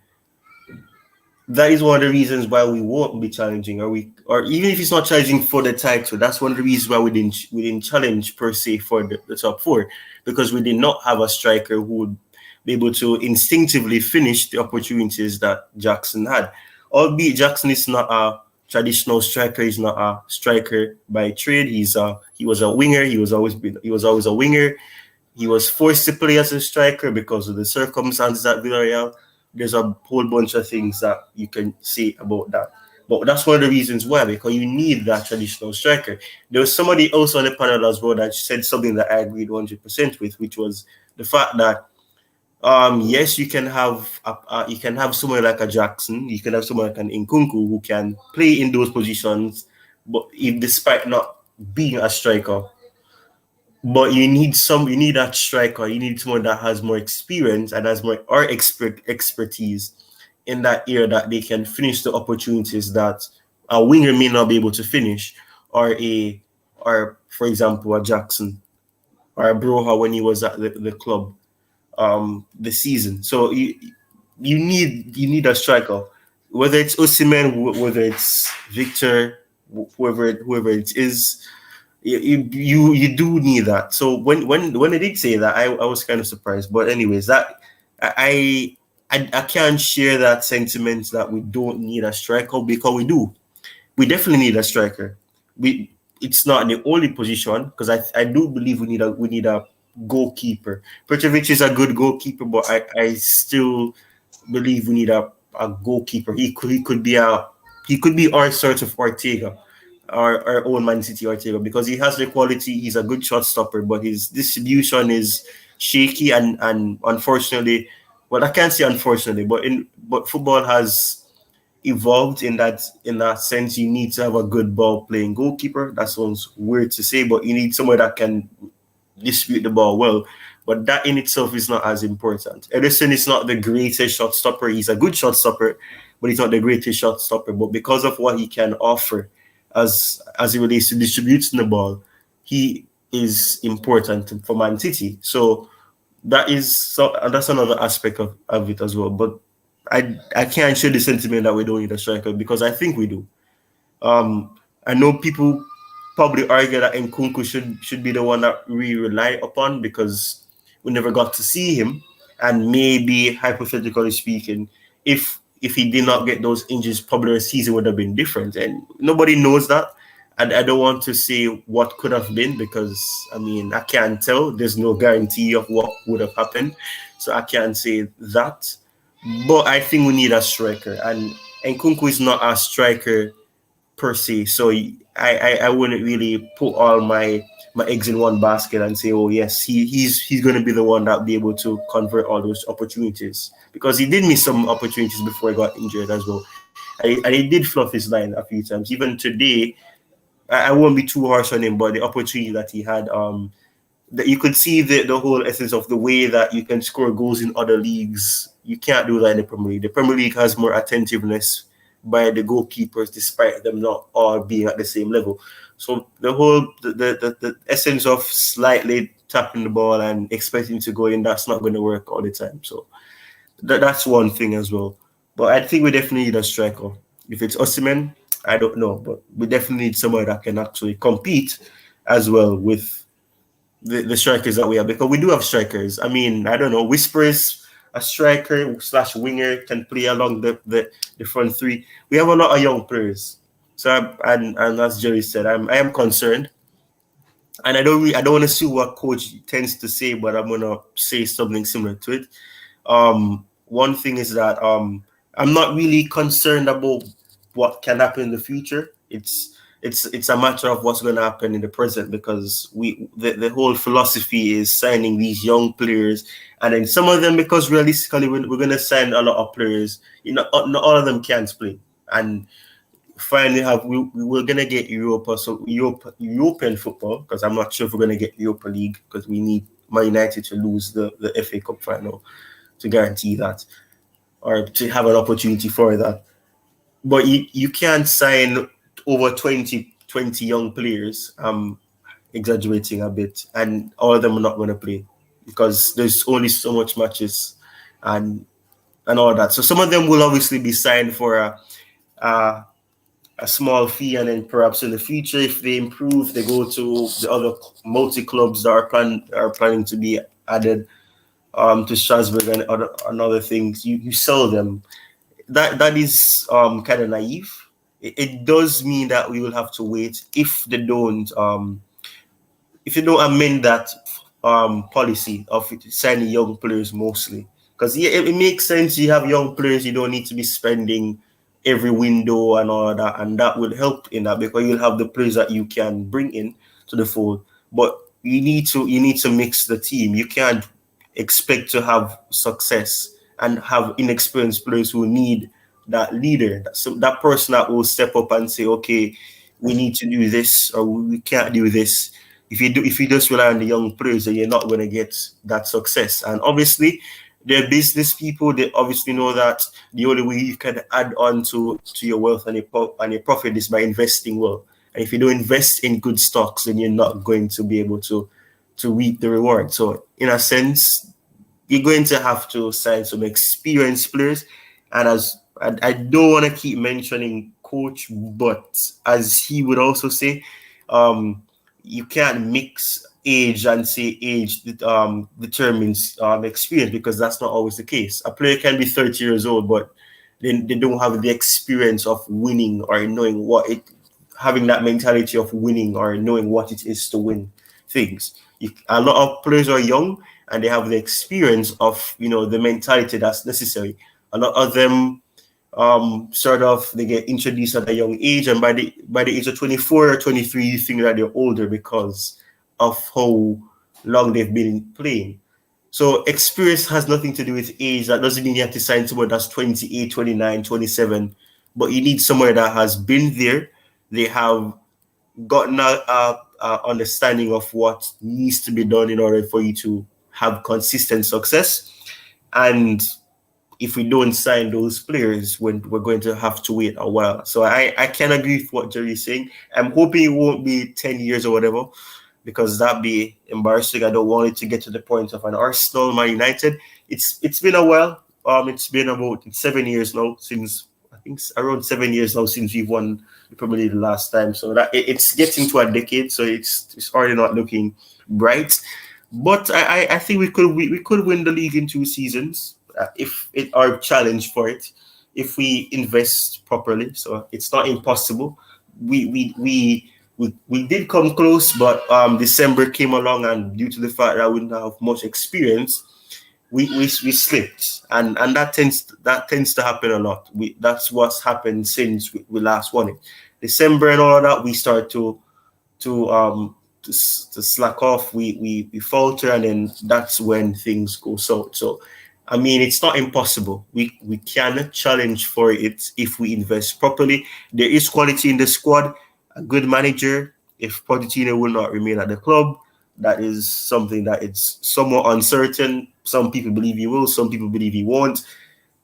that is one of the reasons why we won't be challenging, or even if it's not challenging for the title, that's one of the reasons why we didn't challenge per se for the top four, because we did not have a striker who would be able to instinctively finish the opportunities that Jackson had. Albeit Jackson is not a traditional striker, he's not a striker by trade. He was a winger. He was always a winger. He was forced to play as a striker because of the circumstances at Villarreal. There's a whole bunch of things that you can say about that. But that's one of the reasons why, because you need that traditional striker. There was somebody else on the panel as well that said something that I agreed 100% with, which was the fact that yes, you can have someone like a Jackson, you can have someone like an Nkunku who can play in those positions, but if despite not being a striker, but you need that striker. You need someone that has more experience and has more or expertise in that area, that they can finish the opportunities that a winger may not be able to finish, or or for example a Jackson or a Broha when he was at the club the season. So you need a striker, whether it's Osimhen, whether it's Victor, whoever it is. You do need that. So when I did say that, I was kind of surprised. But anyways, that I can't share that sentiment that we don't need a striker, because we do. We definitely need a striker. It's not the only position, because I do believe we need a goalkeeper. Petrovic is a good goalkeeper, but I still believe we need a goalkeeper. He could be our sort of Ortega, our own Man City Ortega, because he has the quality. He's a good shot stopper, but his distribution is shaky, and unfortunately, well, I can't say unfortunately, but football has evolved in that sense. You need to have a good ball playing goalkeeper. That sounds weird to say, but you need someone that can distribute the ball well. But that in itself is not as important. Ederson is not the greatest shot stopper. He's a good shot stopper, but he's not the greatest shot stopper. But because of what he can offer as it relates to distributing the ball, he is important for Man City. So that's another aspect of it as well. But I can't share the sentiment that we don't need a striker, because I think we do. I know people probably argue that Nkunku should be the one that we rely upon, because we never got to see him, and maybe hypothetically speaking, if he did not get those injuries, probably the season would have been different, and nobody knows that. And I don't want to say what could have been, because I mean I can't tell. There's no guarantee of what would have happened, so I can't say that. But I think we need a striker, and Nkunku is not a striker per se. So I wouldn't really put all my my eggs in one basket and say, oh yes, he's going to be the one that be able to convert all those opportunities, because he did miss some opportunities before he got injured as well, and he did fluff his line a few times. Even today, I won't be too harsh on him, but the opportunity that he had, that you could see the whole essence of the way that you can score goals in other leagues. You can't do that in the Premier League. The Premier League has more attentiveness by the goalkeepers, despite them not all being at the same level. So the whole the essence of slightly tapping the ball and expecting to go in, that's not going to work all the time. So that's one thing as well. But I think we definitely need a striker. If it's Osimhen, I don't know, but we definitely need someone that can actually compete as well with the strikers that we have, because we do have strikers. I mean, I don't know, Whispers, a striker / winger, can play along the front three. We have a lot of young players. So and as Jerry said, I am concerned, and I don't want to see what coach tends to say, but I'm gonna say something similar to it. One thing is that I'm not really concerned about what can happen in the future. It's a matter of what's going to happen in the present, because the whole philosophy is signing these young players, and then some of them, because realistically we're going to sign a lot of players. Not all of them can't play, and finally we're going to get Europa, so European football, because I'm not sure if we're going to get Europa League, because we need Man United to lose the FA Cup final to guarantee that, or to have an opportunity for that. But you can't sign over 20 young players, exaggerating a bit, and all of them are not going to play, because there's only so much matches and all that. So some of them will obviously be signed for a small fee, and then perhaps in the future, if they improve, they go to the other multi clubs that are planning to be added to Strasbourg and other things. You sell them. That is kind of naive. It does mean that we will have to wait if they don't amend that policy of signing young players mostly. Because it makes sense. You have young players, you don't need to be spending every window and all that, and that will help in that, because you'll have the players that you can bring in to the fold. But you need to mix the team. You can't expect to have success and have inexperienced players who need that leader, that person that will step up and say, okay, we need to do this, or we can't do this. If you just rely on the young players, then you're not going to get that success. And obviously, they're business people. They obviously know that the only way you can add on to your wealth and your profit is by investing well. And if you don't invest in good stocks, then you're not going to be able to reap the reward. So in a sense, you're going to have to sign some experienced players. And as I don't want to keep mentioning coach, but as he would also say, you can't mix age and say age determines experience, because that's not always the case. A player can be 30 years old, but they don't have the experience of winning, or knowing having that mentality of winning, or knowing what it is to win things. A lot of players are young and they have the experience of the mentality that's necessary. A lot of them they get introduced at a young age, and by the age of 24 or 23, you think that they're older because of how long they've been playing. So experience has nothing to do with age. That doesn't mean you have to sign someone that's 28, 29, 27, but you need someone that has been there. They have gotten a understanding of what needs to be done in order for you to have consistent success. And if we don't sign those players, we're going to have to wait a while. So I can agree with what Jerry's saying. I'm hoping it won't be 10 years or whatever, because that'd be embarrassing. I don't want it to get to the point of an Arsenal, Man United. It's been a while. It's been about 7 years now since, I think around 7 years now since we've won the Premier League the last time. So that it's getting to a decade. So it's already not looking bright. But I think we could win the league in 2 seasons. If it are challenged for it, if we invest properly. So it's not impossible. We did come close, but December came along, and due to the fact that we didn't have much experience, we slipped, and that tends to happen a lot. That's what's happened since we last won it. December and all of that, we start to to slack off, we falter, and then that's when things go south. So, I mean, it's not impossible. We can challenge for it if we invest properly. There is quality in the squad. A good manager. If Pochettino will not remain at the club, that is something that it's somewhat uncertain. Some people believe he will. Some people believe he won't.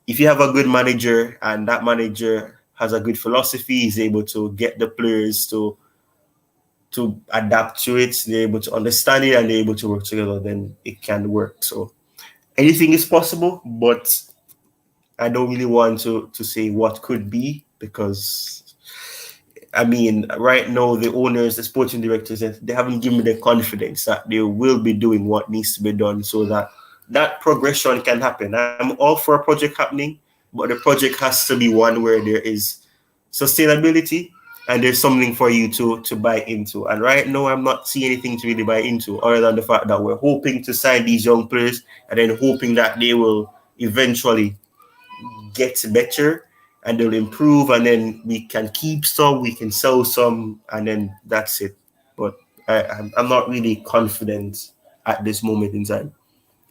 If you have a good manager and that manager has a good philosophy, he's able to get the players to adapt to it, they're able to understand it, and they're able to work together, then it can work. So anything is possible, but I don't really want to say what could be, because I mean, right now the owners, the sporting directors, they haven't given me the confidence that they will be doing what needs to be done so that that progression can happen. I'm all for a project happening, but the project has to be one where there is sustainability and there's something for you to buy into. And right now, I'm not seeing anything to really buy into, other than the fact that we're hoping to sign these young players and then hoping that they will eventually get better and they'll improve, and then we can keep some, we can sell some, and then that's it. But I'm not really confident at this moment in time.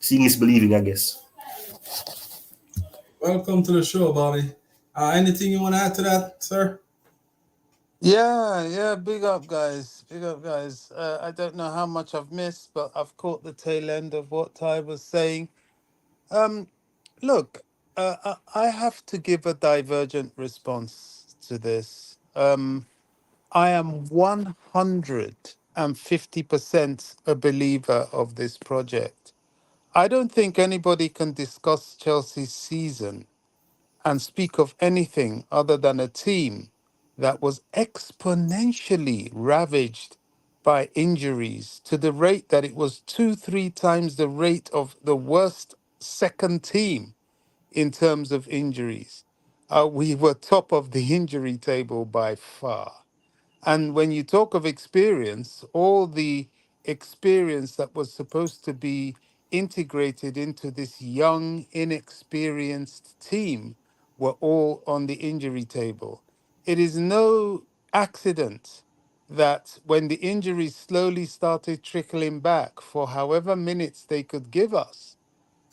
Seeing is believing, I guess. Welcome to the show, Bobby. Anything you want to add to that, sir? Yeah, yeah, big up, guys. Big up, guys. I don't know how much I've missed, but I've caught the tail end of what Ty was saying. Um, Look, I have to give a divergent response to this. I am 150% a believer of this project. I don't think anybody can discuss Chelsea's season and speak of anything other than a team that was exponentially ravaged by injuries to the rate that it was two, three times the rate of the worst second team in terms of injuries. We were top of the injury table by far. And when you talk of experience, all the experience that was supposed to be integrated into this young, inexperienced team were all on the injury table. It is no accident that when the injuries slowly started trickling back for however minutes they could give us,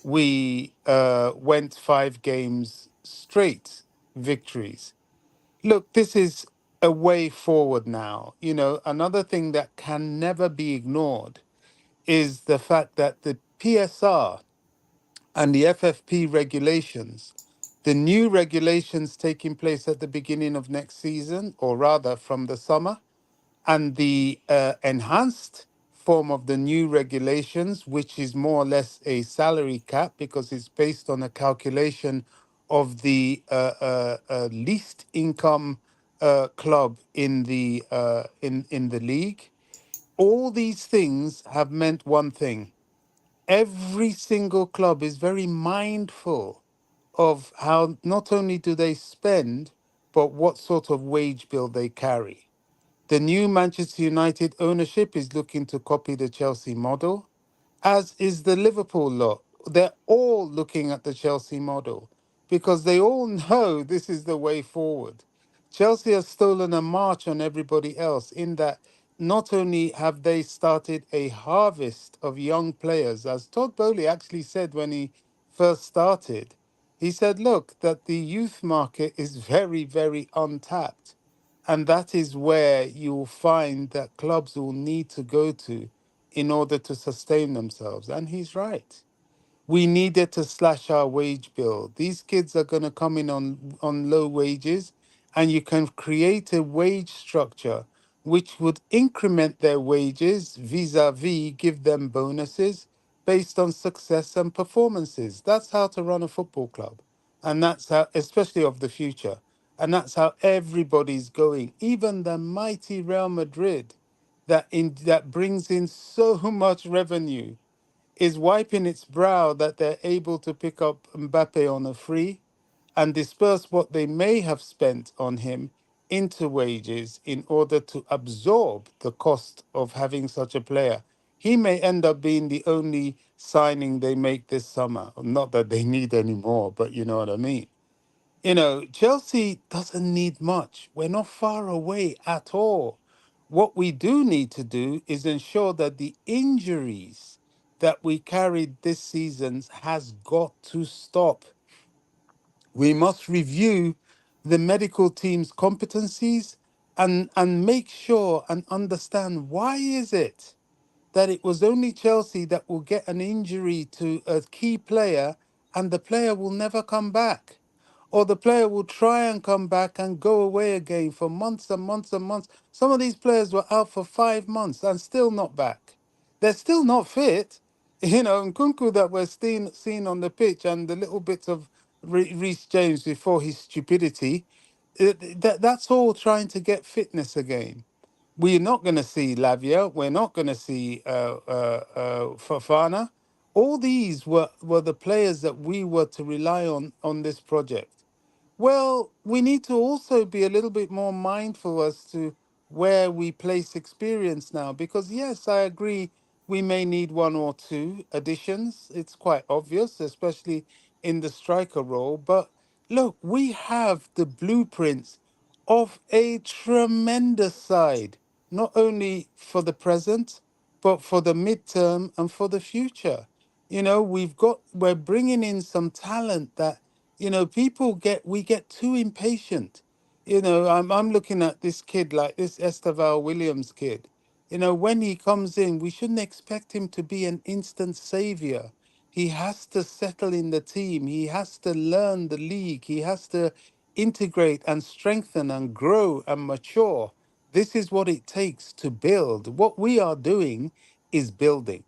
we went 5 games straight victories. Look, this is a way forward now. You know, another thing that can never be ignored is the fact that the PSR and the FFP regulations, the new regulations taking place at the beginning of next season, or rather from the summer, and the enhanced form of the new regulations, which is more or less a salary cap because it's based on a calculation of the least income club in the in the league. All these things have meant one thing: every single club is very mindful of how not only do they spend, but what sort of wage bill they carry. The new Manchester United ownership is looking to copy the Chelsea model, as is the Liverpool lot. They're all looking at the Chelsea model because they all know this is the way forward. Chelsea has stolen a march on everybody else in that not only have they started a harvest of young players, as Todd Bowley actually said when he first started, he said, look, that the youth market is very, very untapped. And that is where you'll find that clubs will need to go to in order to sustain themselves. And he's right. We needed to slash our wage bill. These kids are going to come in on low wages, and you can create a wage structure which would increment their wages vis-a-vis give them bonuses based on success and performances. That's how to run a football club. And that's how, especially of the future. And that's how everybody's going. Even the mighty Real Madrid that brings in so much revenue is wiping its brow that they're able to pick up Mbappe on a free and disperse what they may have spent on him into wages in order to absorb the cost of having such a player. He may end up being the only signing they make this summer. Not that they need any more, but you know what I mean. You know, Chelsea doesn't need much. We're not far away at all. What we do need to do is ensure that the injuries that we carried this season has got to stop. We must review the medical team's competencies and make sure and understand why is it that it was only Chelsea that will get an injury to a key player and the player will never come back. Or the player will try and come back and go away again for months and months and months. Some of these players were out for 5 months and still not back. They're still not fit. Nkunku that we're seeing on the pitch and the little bits of Reece James before his stupidity, that's all trying to get fitness again. We're not going to see Lavia. We're not going to see Fafana. All these were the players that we were to rely on this project. Well, we need to also be a little bit more mindful as to where we place experience now, because yes, I agree we may need one or two additions. It's quite obvious, especially in the striker role. But look, we have the blueprints of a tremendous side, not only for the present, but for the midterm and for the future. We're bringing in some talent that we get too impatient. I'm looking at this kid, like this Esteval Williams kid. When he comes in, we shouldn't expect him to be an instant savior. He has to settle in the team. He has to learn the league. He has to integrate and strengthen and grow and mature. This is what it takes to build. What we are doing is building.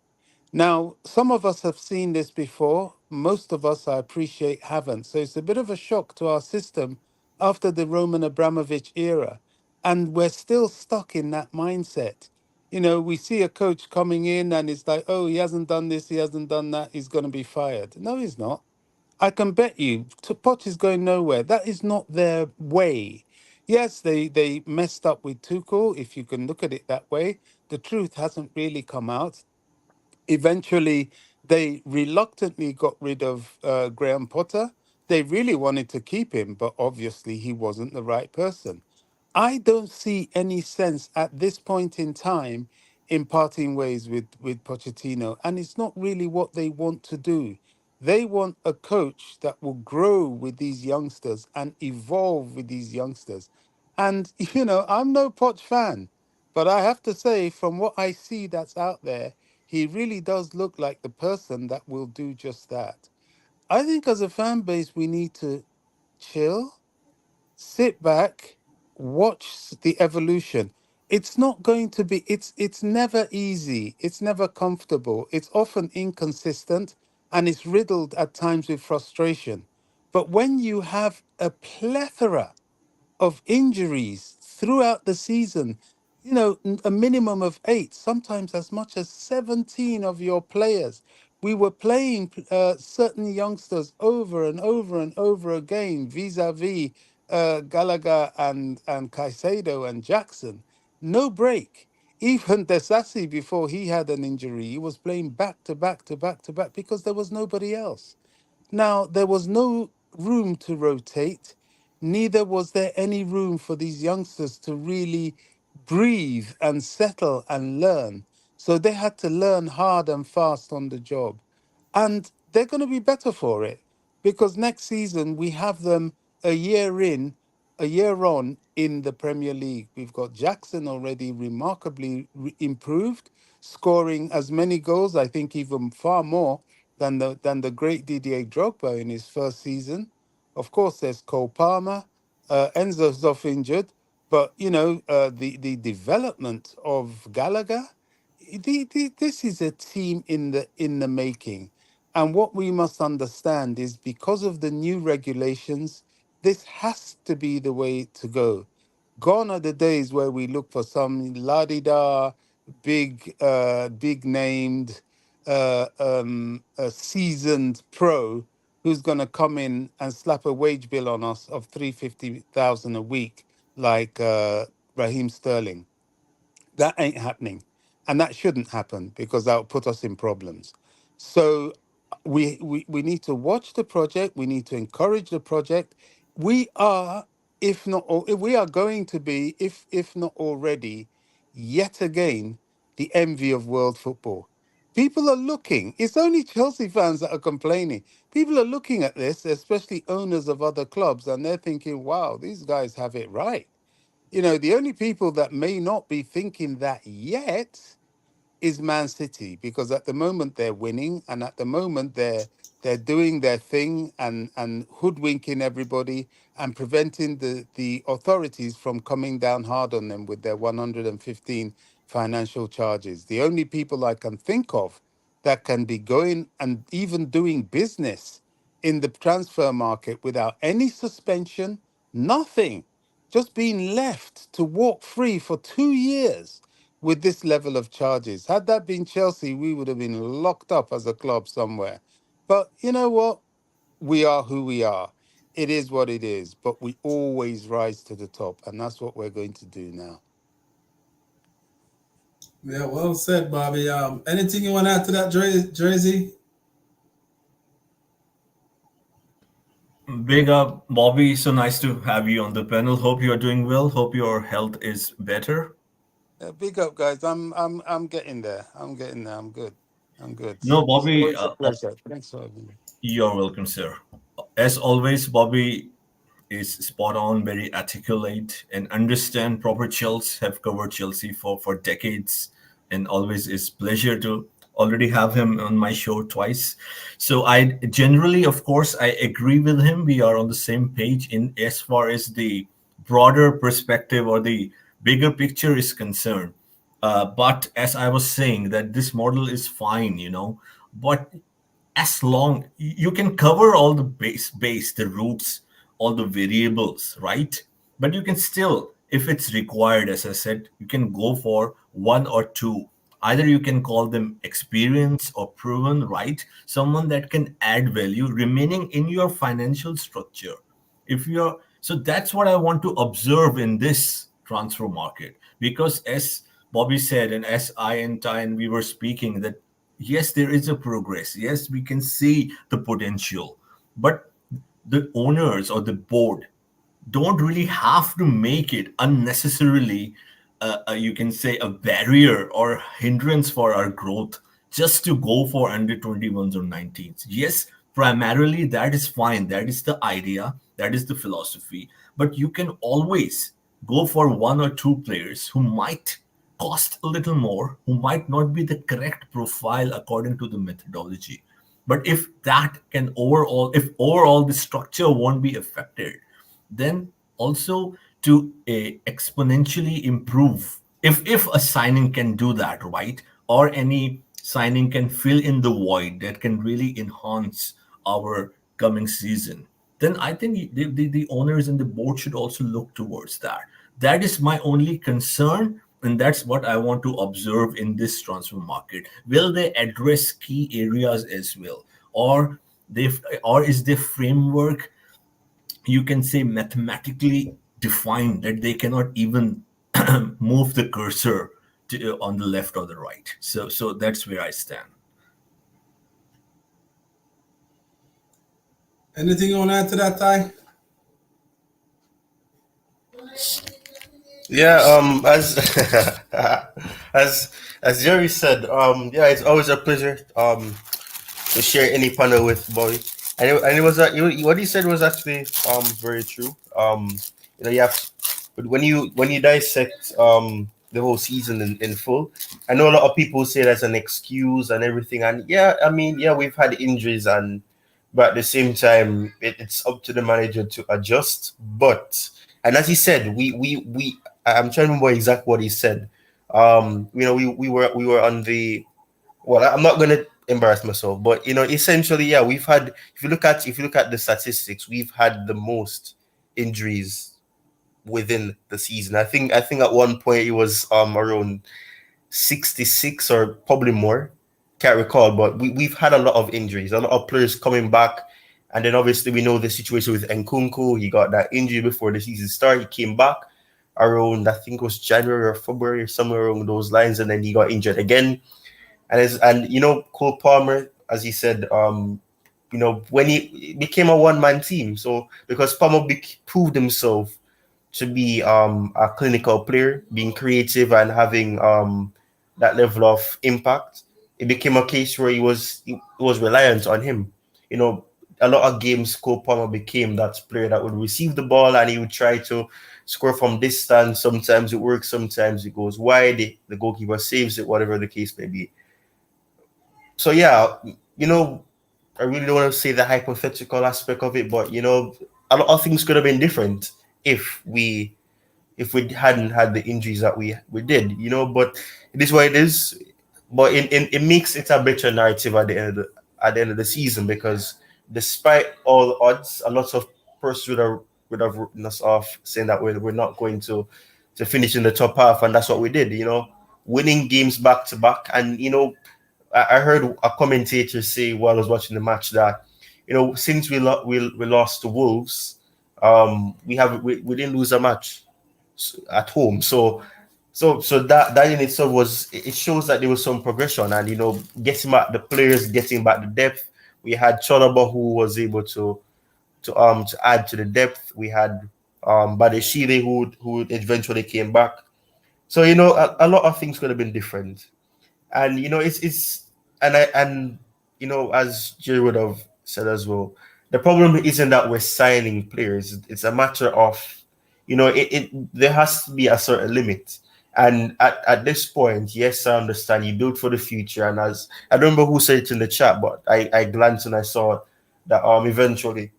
Now, some of us have seen this before. Most of us, I appreciate, haven't. So it's a bit of a shock to our system after the Roman Abramovich era. And we're still stuck in that mindset. We see a coach coming in and it's like, oh, he hasn't done this, he hasn't done that, he's going to be fired. No, he's not. I can bet you Poch is going nowhere. That is not their way. Yes, they messed up with Tuchel, if you can look at it that way. The truth hasn't really come out. Eventually, they reluctantly got rid of Graham Potter. They really wanted to keep him, but obviously he wasn't the right person. I don't see any sense at this point in time in parting ways with Pochettino, and it's not really what they want to do. They want a coach that will grow with these youngsters and evolve with these youngsters. And, I'm no Poch fan, but I have to say, from what I see that's out there, he really does look like the person that will do just that. I think as a fan base, we need to chill, sit back, watch the evolution. It's not going to be, it's never easy, it's never comfortable, it's often inconsistent, and it's riddled at times with frustration. But when you have a plethora of injuries throughout the season, a minimum of 8, sometimes as much as 17 of your players. We were playing certain youngsters over and over and over again, vis-a-vis Gallagher and Caicedo and Jackson. No break. Even Desassi, before he had an injury, he was playing back to back to back to back because there was nobody else. Now, there was no room to rotate, neither was there any room for these youngsters to really breathe and settle and learn. So they had to learn hard and fast on the job. And they're going to be better for it because next season we have them a year in, a year on in the Premier League. We've got Jackson already remarkably improved, scoring as many goals, I think even far more than the great Didier Drogba in his first season. Of course, there's Cole Palmer. Enzo's off injured, but the development of Gallagher. This is a team in the making, and what we must understand is because of the new regulations, this has to be the way to go. Gone are the days where we look for some la-di-da, big named, a seasoned pro who's going to come in and slap a wage bill on us of 350,000 a week, like Raheem Sterling. That ain't happening, and that shouldn't happen because that will put us in problems. So we need to watch the project. We need to encourage the project. We are, if not, if we are going to be, if not already, yet again the envy of world football. People are looking, it's only Chelsea fans that are complaining. People are looking at this, especially owners of other clubs, and they're thinking, wow, these guys have it right. You know, the only people that may not be thinking that yet is Man City, because at the moment they're winning, and at the moment they're doing their thing and hoodwinking everybody and preventing the authorities from coming down hard on them with their 115 financial charges. The only people I can think of that can be going and even doing business in the transfer market without any suspension, nothing, just being left to walk free for 2 years with this level of charges. Had that been Chelsea, we would have been locked up as a club somewhere. But you know what? We are who we are. It is what it is, but we always rise to the top, and that's what we're going to do now. Yeah, well said, Bobby. Anything you want to add to that, Jersey? Big up, Bobby. So nice to have you on the panel. Hope you are doing well. Hope your health is better. Big up, guys. I'm getting there. I'm getting there. I'm good. I'm good. No, It's Bobby, always a pleasure. Thanks for having me. you're welcome, sir. As always, Bobby is spot on, very articulate, and understand proper Chelsea. Have covered Chelsea for decades, and always is pleasure to already have him on my show twice. So I generally, of course, I agree with him. We are on the same page in as far as the broader perspective or the bigger picture is concerned. But as I was saying, that this model is fine, but as long you can cover all the base the roots, all the variables, right? But you can still, if it's required, as I said, you can go for one or two. Either you can call them experienced or proven, right? Someone that can add value remaining in your financial structure. If you're So that's what I want to observe in this transfer market, because as Bobby said, and as I and Ty and we were speaking, that yes, there is a progress. Yes, we can see the potential, but the owners or the board don't really have to make it unnecessarily, you can say, a barrier or hindrance for our growth just to go for under 21s or 19s. Yes, primarily that is fine. That is the idea. That is the philosophy. But you can always go for one or two players who might cost a little more, who might not be the correct profile according to the methodology. But if overall the structure won't be affected, then also to exponentially improve, if a signing can do that, right, or any signing can fill in the void that can really enhance our coming season, then I think the owners and the board should also look towards that. That is my only concern, and that's what I want to observe in this transfer market. Will they address key areas as well, or they or is the framework, you can say, mathematically defined that they cannot even move the cursor on the left or the right? So that's where I stand. Anything you want to add to that, Ty? Yeah, as as Jerry said, yeah, it's always a pleasure to share any panel with Bobby. And it was what he said was actually very true. You have, but when you dissect the whole season in full, I know a lot of people say that's an excuse and everything, and yeah, I mean, yeah, we've had injuries, and but at the same time, it's up to the manager to adjust. But and as he said, we I'm trying to remember exactly what he said. We were on the, well, I'm not gonna embarrass myself, but essentially, yeah, we've had, if you look at the statistics, we've had the most injuries within the season. I think at one point it was around 66 or probably more. Can't recall, but we've had a lot of injuries, a lot of players coming back. And then obviously we know the situation with Nkunku. He got that injury before the season started. He came back around, I think it was January or February, or somewhere along those lines, and then he got injured again. And Cole Palmer, as he said, when he became a one-man team, so because Palmer proved himself to be a clinical player, being creative and having that level of impact. It became a case where it was reliant on him. You know, a lot of games Cole Palmer became that player that would receive the ball and he would try to score from distance. Sometimes it works, sometimes it goes wide. The goalkeeper saves it, whatever the case may be. So yeah, you know, I really don't want to say the hypothetical aspect of it, but you know, a lot of things could have been different if we hadn't had the injuries that we did, you know. But it is what it is. But it makes it a better narrative at the end of the season, because despite all odds, a lot of persons would have written us off saying that we're not going to finish in the top half, and that's what we did, you know, winning games back to back. And you know, I heard a commentator say while I was watching the match that, you know, since we lost to Wolves, we didn't lose a match at home. So that in itself it shows that there was some progression, and you know, getting back the players, getting back the depth. We had Chalobah, who was able to add to the depth. We had Badeshile, who eventually came back. So you know, a lot of things could have been different. And you know, it's and you know, as Jerry would have said as well, the problem isn't that we're signing players. It's a matter of, you know, there has to be a certain limit. And at this point, yes, I understand you build for the future. And as I don't remember who said it in the chat, but I glanced and I saw that eventually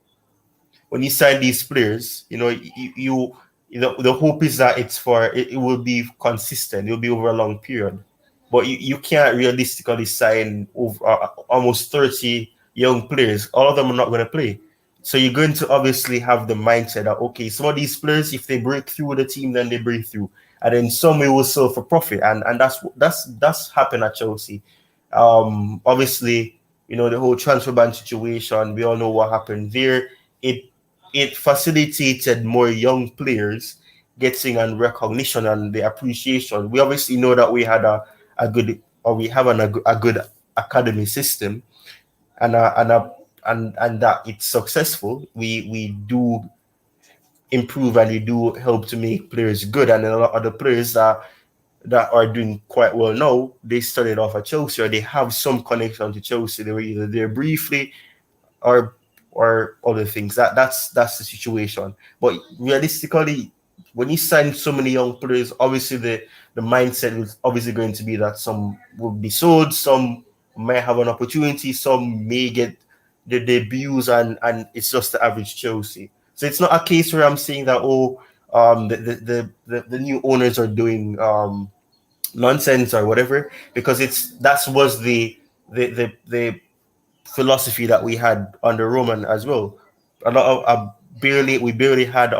when you sign these players, you know, the hope is that it will be consistent. It will be over a long period, but you can't realistically sign over almost 30 young players. All of them are not going to play. So you're going to obviously have the mindset that, okay, some of these players, if they break through the team, then they break through, and then some will sell for profit, and that's happened at Chelsea. Obviously, you know, the whole transfer ban situation. We all know what happened there. It it facilitated more young players getting and recognition and the appreciation. We obviously know that we had a good, or we have a good academy system, and and that it's successful. We do improve and we do help to make players good, and a lot of the players that are doing quite well now, they started off at Chelsea, or they have some connection to Chelsea. They were either there briefly or other things. That's the situation. But realistically, when you sign so many young players, obviously the mindset is obviously going to be that some will be sold, some may have an opportunity, some may get the debuts, and it's just the average Chelsea. So it's not a case where I'm saying that, the new owners are doing nonsense or whatever, because that was the philosophy that we had under Roman as well. A lot of we barely had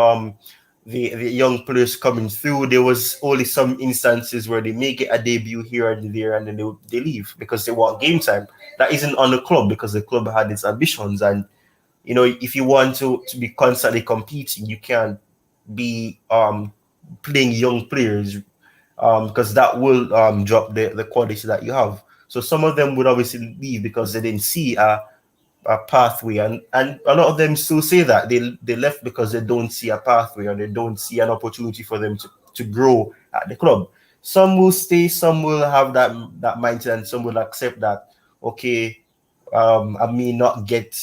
the young players coming through. There was only some instances where they make it a debut here and there, and then they leave because they want game time. That isn't on the club, because the club had its ambitions. And you know, if you want to be constantly competing, you can't be playing young players, because that will drop the quality that you have. So some of them would obviously leave because they didn't see a pathway, and a lot of them still say that they left because they don't see a pathway, or they don't see an opportunity for them to grow at the club. Some will stay, some will have that mindset, and some will accept that, okay, I may not get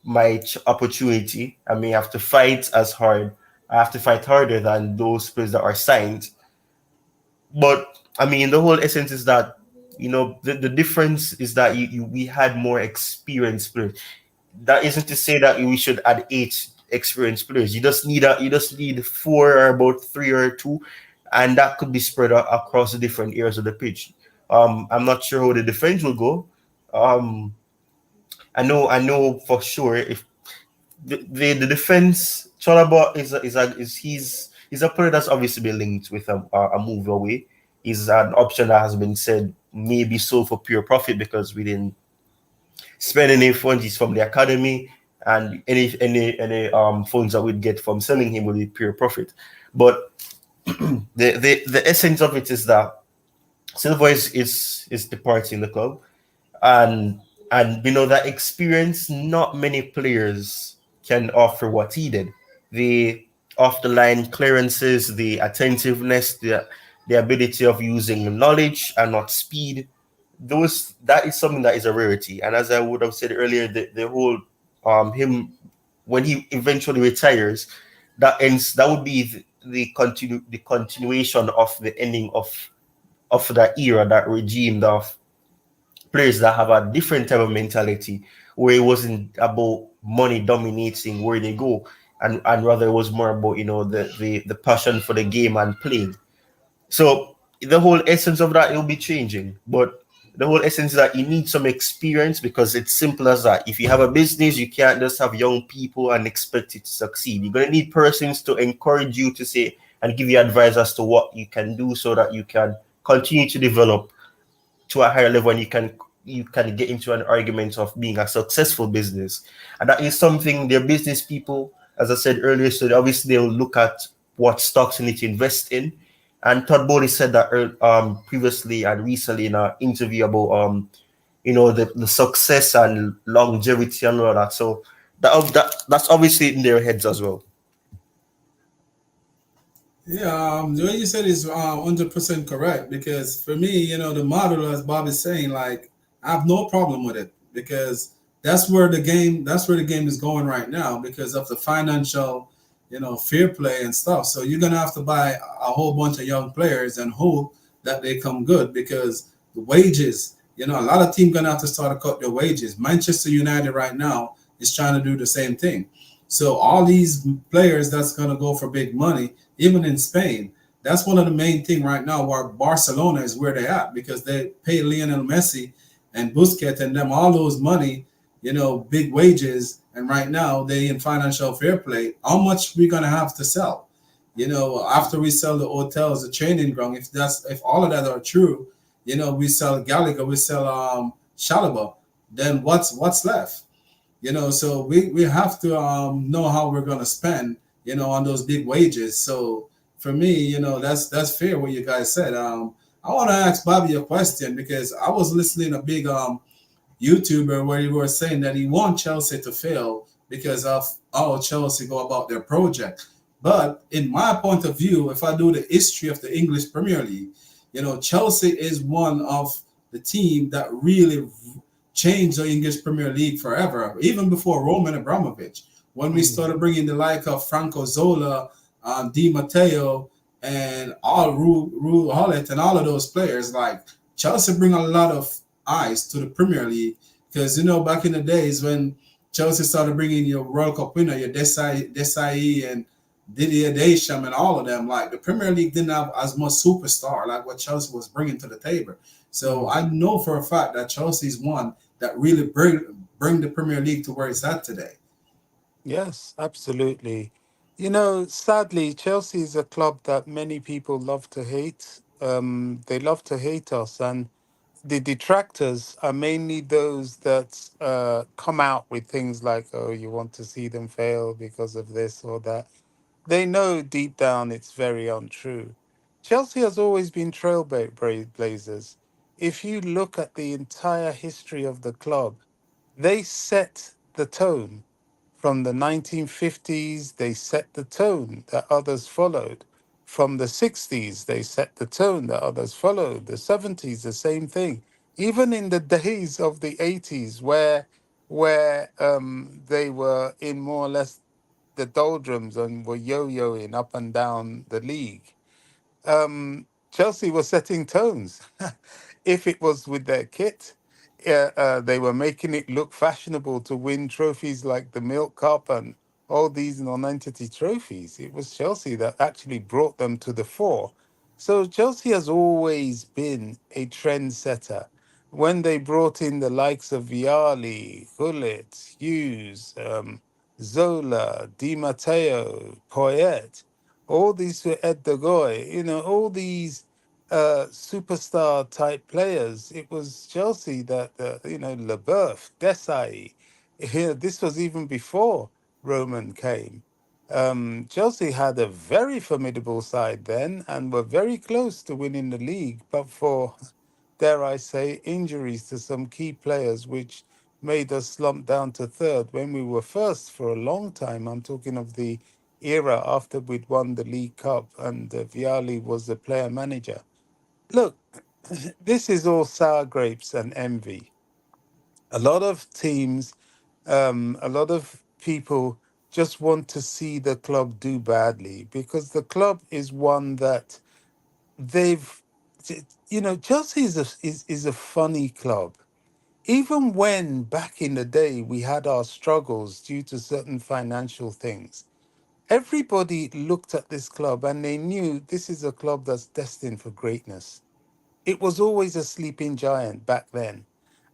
my opportunity. I may have to fight as hard. I have to fight harder than those players that are signed. But I mean, the whole essence is that, you know, the difference is that we had more experienced players. That isn't to say that we should add 8 experienced players. You just need 4, or about 3 or 2, and that could be spread out across the different areas of the pitch. I'm not sure how the defense will go. I know for sure, if the defense, Chalaba is a player that's obviously been linked with a move away. Is an option that has been said maybe sold for pure profit, because we didn't spend any funds. He's from the academy, and any funds that we'd get from selling him will be pure profit. But the essence of it is that Silva is departing the club, and we know that experience, not many players can offer what he did. off the line clearances, the attentiveness, the ability of using knowledge and not speed. Those that is something that is a rarity. And as I would have said earlier, the whole him when he eventually retires, that would be the continuation of the ending of that era, that regime of players that have a different type of mentality where it wasn't about money dominating where they go, and rather it was more about the passion for the game and playing. So the whole essence of that will be changing, but the whole essence is that you need some experience, because it's simple as that. If you have a business, you can't just have young people and expect it to succeed. You're gonna need persons to encourage you to say and give you advice as to what you can do so that you can continue to develop to a higher level, and you can get into an argument of being a successful business. And that is something their business people, as I said earlier, so obviously they'll look at what stocks you need to invest in. And Todd Bowley said that previously and recently in an interview about the success and longevity and all that. So that's obviously in their heads as well. Yeah, the way you said is 100% correct, because for me, the model, as Bob is saying, like, I have no problem with it, because that's where the game is going right now, because of the financial, fair play and stuff. So you're gonna have to buy a whole bunch of young players and hope that they come good, because the wages, a lot of teams gonna have to start to cut their wages. Manchester United right now is trying to do the same thing. So all these players that's gonna go for big money, even in Spain. That's one of the main thing right now where Barcelona is where they're at, because they pay Lionel Messi and Busquets and them all those money, big wages, and right now they in financial fair play. How much we gonna have to sell? After we sell the hotels, the training ground, if all of that are true, we sell Gallagher, we sell Shalaba, then what's left? So we have to know how we're going to spend on those big wages. So for me, that's fair what you guys said. I want to ask Bobby a question, because I was listening to a big YouTuber where he was saying that he want Chelsea to fail because of how Chelsea go about their project. But in my point of view, if I do the history of the English Premier League, Chelsea is one of the team that really changed the English Premier League forever, even before Roman Abramovich. When we started bringing the like of Franco Zola, Di Matteo, and all Rue Hollett and all of those players, like, Chelsea bring a lot of eyes to the Premier League, because back in the days when Chelsea started bringing your World Cup winner, your Desai and Didier Deschamps and all of them, like, the Premier League didn't have as much superstar like what Chelsea was bringing to the table. So I know for a fact that Chelsea's one that really bring the Premier League to where it's at today. Yes, absolutely. Sadly, Chelsea is a club that many people love to hate. They love to hate us, and the detractors are mainly those that come out with things like, "Oh, you want to see them fail because of this or that." They know deep down it's very untrue. Chelsea has always been trailblazers. If you look at the entire history of the club, they set the tone. From the 1950s, they set the tone that others followed. From the 60s, they set the tone that others followed. The 70s, the same thing. Even in the days of the 80s, where they were in more or less the doldrums and were yo-yoing up and down the league, Chelsea was setting tones. If it was with their kit, they were making it look fashionable to win trophies like the Milk Cup and all these non-entity trophies. It was Chelsea that actually brought them to the fore. So Chelsea has always been a trendsetter. When they brought in the likes of Viali, Gullit, Hughes, Zola, Di Matteo, Poyet, all these were Ed de Goy, all these superstar type players. It was Chelsea that, Leboeuf, Desai. This was even before Roman came. Chelsea had a very formidable side then and were very close to winning the league, but for, dare I say, injuries to some key players, which made us slump down to third when we were first for a long time. I'm talking of the era after we'd won the League Cup and Vialli was the player manager. Look, this is all sour grapes and envy. A lot of teams, a lot of people just want to see the club do badly because the club is one that they've, Chelsea is a funny club. Even when back in the day we had our struggles due to certain financial things, everybody looked at this club and they knew this is a club that's destined for greatness. It was always a sleeping giant back then.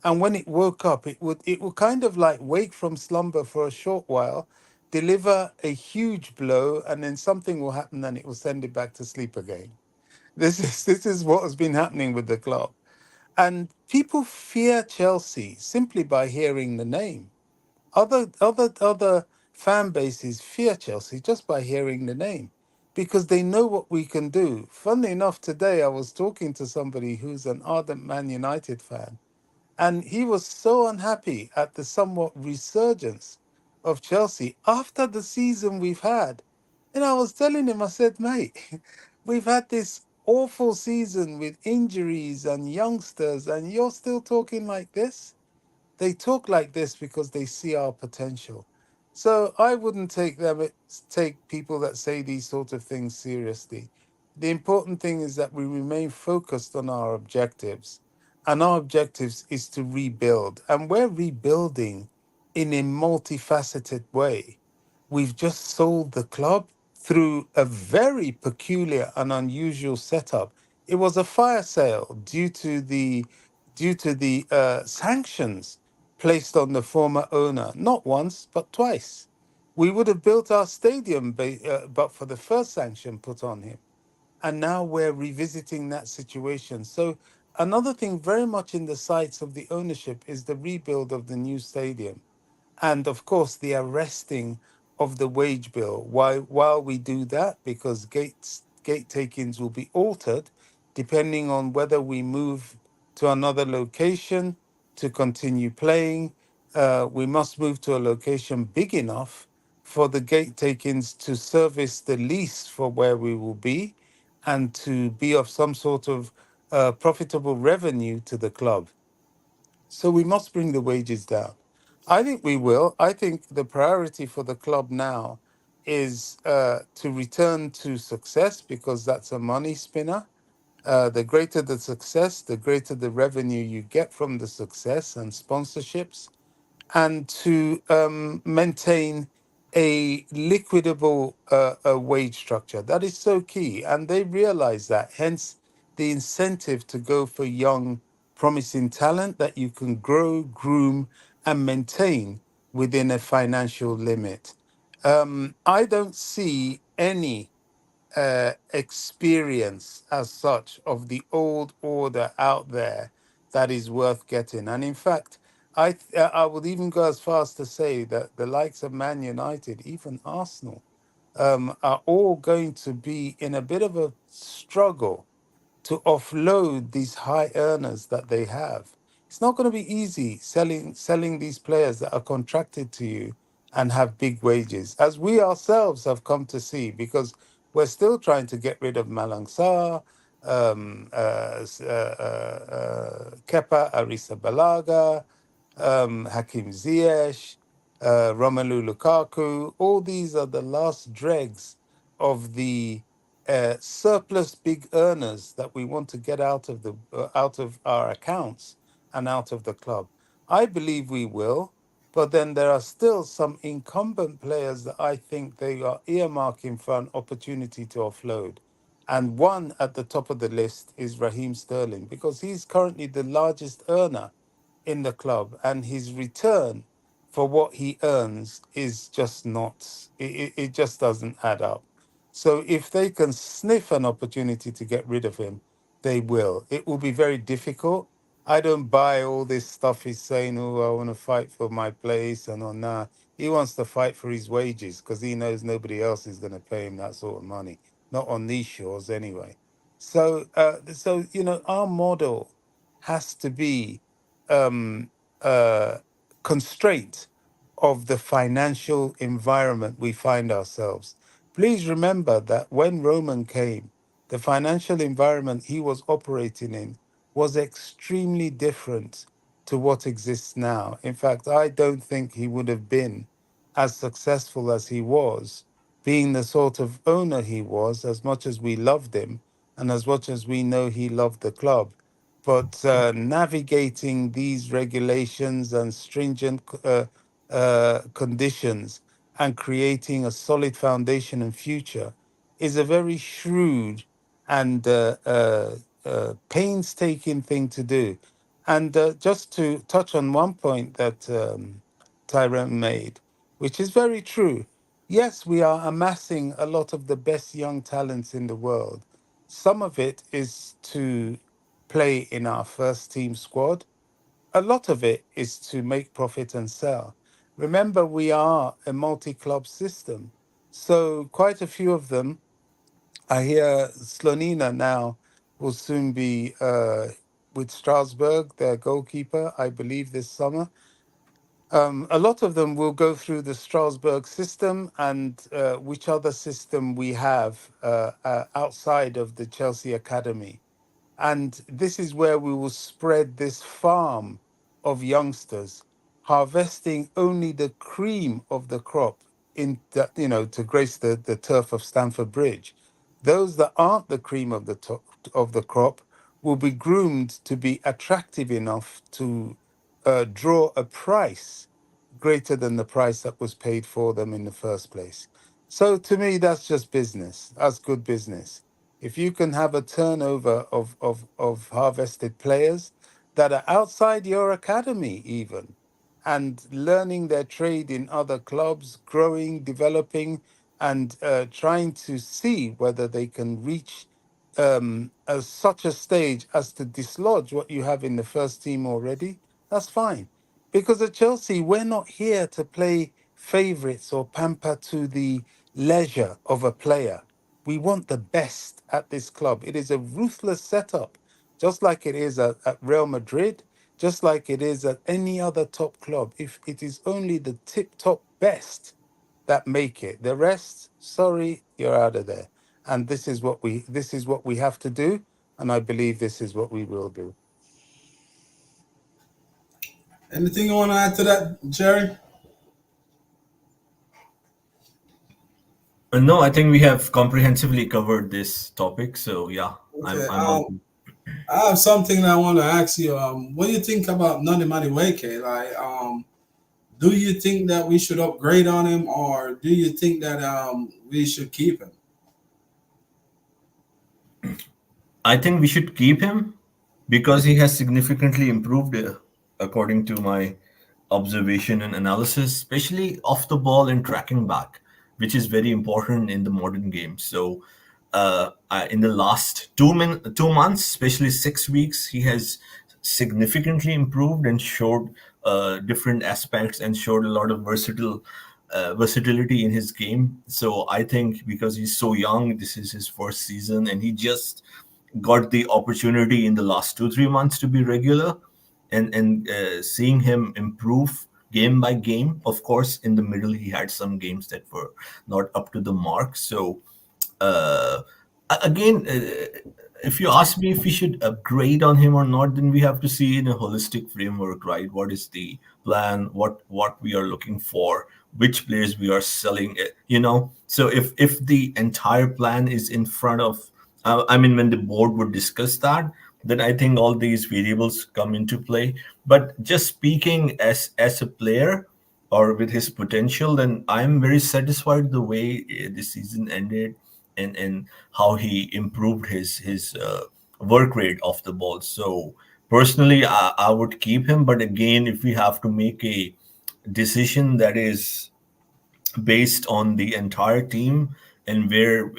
And when it woke up, it would kind of like wake from slumber for a short while, deliver a huge blow, and then something will happen and it will send it back to sleep again. This is what has been happening with the club. And people fear Chelsea simply by hearing the name. Other fan bases fear Chelsea just by hearing the name because they know what we can do. Funnily enough, today I was talking to somebody who's an ardent Man United fan, and he was so unhappy at the somewhat resurgence of Chelsea after the season we've had. And I was telling him, I said, mate, we've had this awful season with injuries and youngsters, and you're still talking like this? They talk like this because they see our potential. So I wouldn't take people that say these sort of things seriously. The important thing is that we remain focused on our objectives. And our objectives is to rebuild. And we're rebuilding in a multifaceted way. We've just sold the club through a very peculiar and unusual setup. It was a fire sale due to the sanctions placed on the former owner, not once, but twice. We would have built our stadium, but for the first sanction put on him. And now we're revisiting that situation. So, another thing very much in the sights of the ownership is the rebuild of the new stadium and of course the arresting of the wage bill. While we do that, because gate takings will be altered depending on whether we move to another location to continue playing. We must move to a location big enough for the gate takings to service the lease for where we will be and to be of some sort of profitable revenue to the club. So we must bring the wages down. I think we will. I think the priority for the club now is to return to success because that's a money spinner. The greater the success, the greater the revenue you get from the success and sponsorships, and to maintain a liquidable wage structure. That is so key. And they realize that. Hence, the incentive to go for young, promising talent that you can grow, groom, and maintain within a financial limit. I don't see any experience as such of the old order out there that is worth getting. And in fact, I would even go as far as to say that the likes of Man United, even Arsenal, are all going to be in a bit of a struggle to offload these high earners that they have. It's not going to be easy selling these players that are contracted to you and have big wages, as we ourselves have come to see, because we're still trying to get rid of Malang Sarr, Kepa Arrizabalaga, Hakim Ziyech, Romelu Lukaku. All these are the last dregs of the surplus big earners that we want to get out of our accounts and out of the club. I believe we will, but then there are still some incumbent players that I think they are earmarking for an opportunity to offload. And one at the top of the list is Raheem Sterling, because he's currently the largest earner in the club, and his return for what he earns is just not, it just doesn't add up. So if they can sniff an opportunity to get rid of him, they will. It will be very difficult. I don't buy all this stuff he's saying, oh, I want to fight for my place and all. Nah, he wants to fight for his wages because he knows nobody else is going to pay him that sort of money, not on these shores anyway. So our model has to be um, uh, constraint of the financial environment we find ourselves. Please remember that when Roman came, the financial environment he was operating in was extremely different to what exists now. In fact, I don't think he would have been as successful as he was, being the sort of owner he was, as much as we loved him and as much as we know he loved the club. But navigating these regulations and stringent conditions and creating a solid foundation and future is a very shrewd and painstaking thing to do. And just to touch on one point that Tyrone made, which is very true. Yes, we are amassing a lot of the best young talents in the world. Some of it is to play in our first team squad. A lot of it is to make profit and sell. Remember, we are a multi club system. So, quite a few of them, I hear Slonina now will soon be with Strasbourg, their goalkeeper, I believe, this summer. A lot of them will go through the Strasbourg system and which other system we have outside of the Chelsea Academy. And this is where we will spread this farm of youngsters, harvesting only the cream of the crop in that, to grace the turf of Stamford Bridge. Those that aren't the cream of of the crop will be groomed to be attractive enough to draw a price greater than the price that was paid for them in the first place. So to me, that's just business. That's good business. If you can have a turnover of harvested players that are outside your academy, even, and learning their trade in other clubs, growing, developing, and trying to see whether they can reach such a stage as to dislodge what you have in the first team already, that's fine. Because at Chelsea, we're not here to play favorites or pamper to the leisure of a player. We want the best at this club. It is a ruthless setup, just like it is at Real Madrid, just like it is at any other top club. If it is only the tip top best that make it, the rest, sorry, you're out of there. And this is what we have to do, and I believe this is what we will do. Anything you want to add to that, Jerry? No, I think we have comprehensively covered this topic. So yeah, Okay. I'm all. I have something that I want to ask you. What do you think about Nani Madueke? Like, do you think that we should upgrade on him, or do you think that we should keep him? I think we should keep him because he has significantly improved, according to my observation and analysis, especially off the ball and tracking back, which is very important in the modern game. So, in the last 2 months, especially 6 weeks, he has significantly improved and showed different aspects and showed a lot of versatility in his game. So I think because he's so young, this is his first season, and he just got the opportunity in the last 2 3 months to be regular, and seeing him improve game by game. Of course, in the middle he had some games that were not up to the mark. So uh, again, if you ask me if we should upgrade on him or not, then we have to see in a holistic framework, right? What is the plan? What we are looking for? Which players we are selling? So if the entire plan is in front of, I mean, when the board would discuss that, then I think all these variables come into play. But just speaking as a player or with his potential, then I'm very satisfied the way the season ended, and how he improved his work rate off the ball. So personally, I would keep him. But again, if we have to make a decision that is based on the entire team and where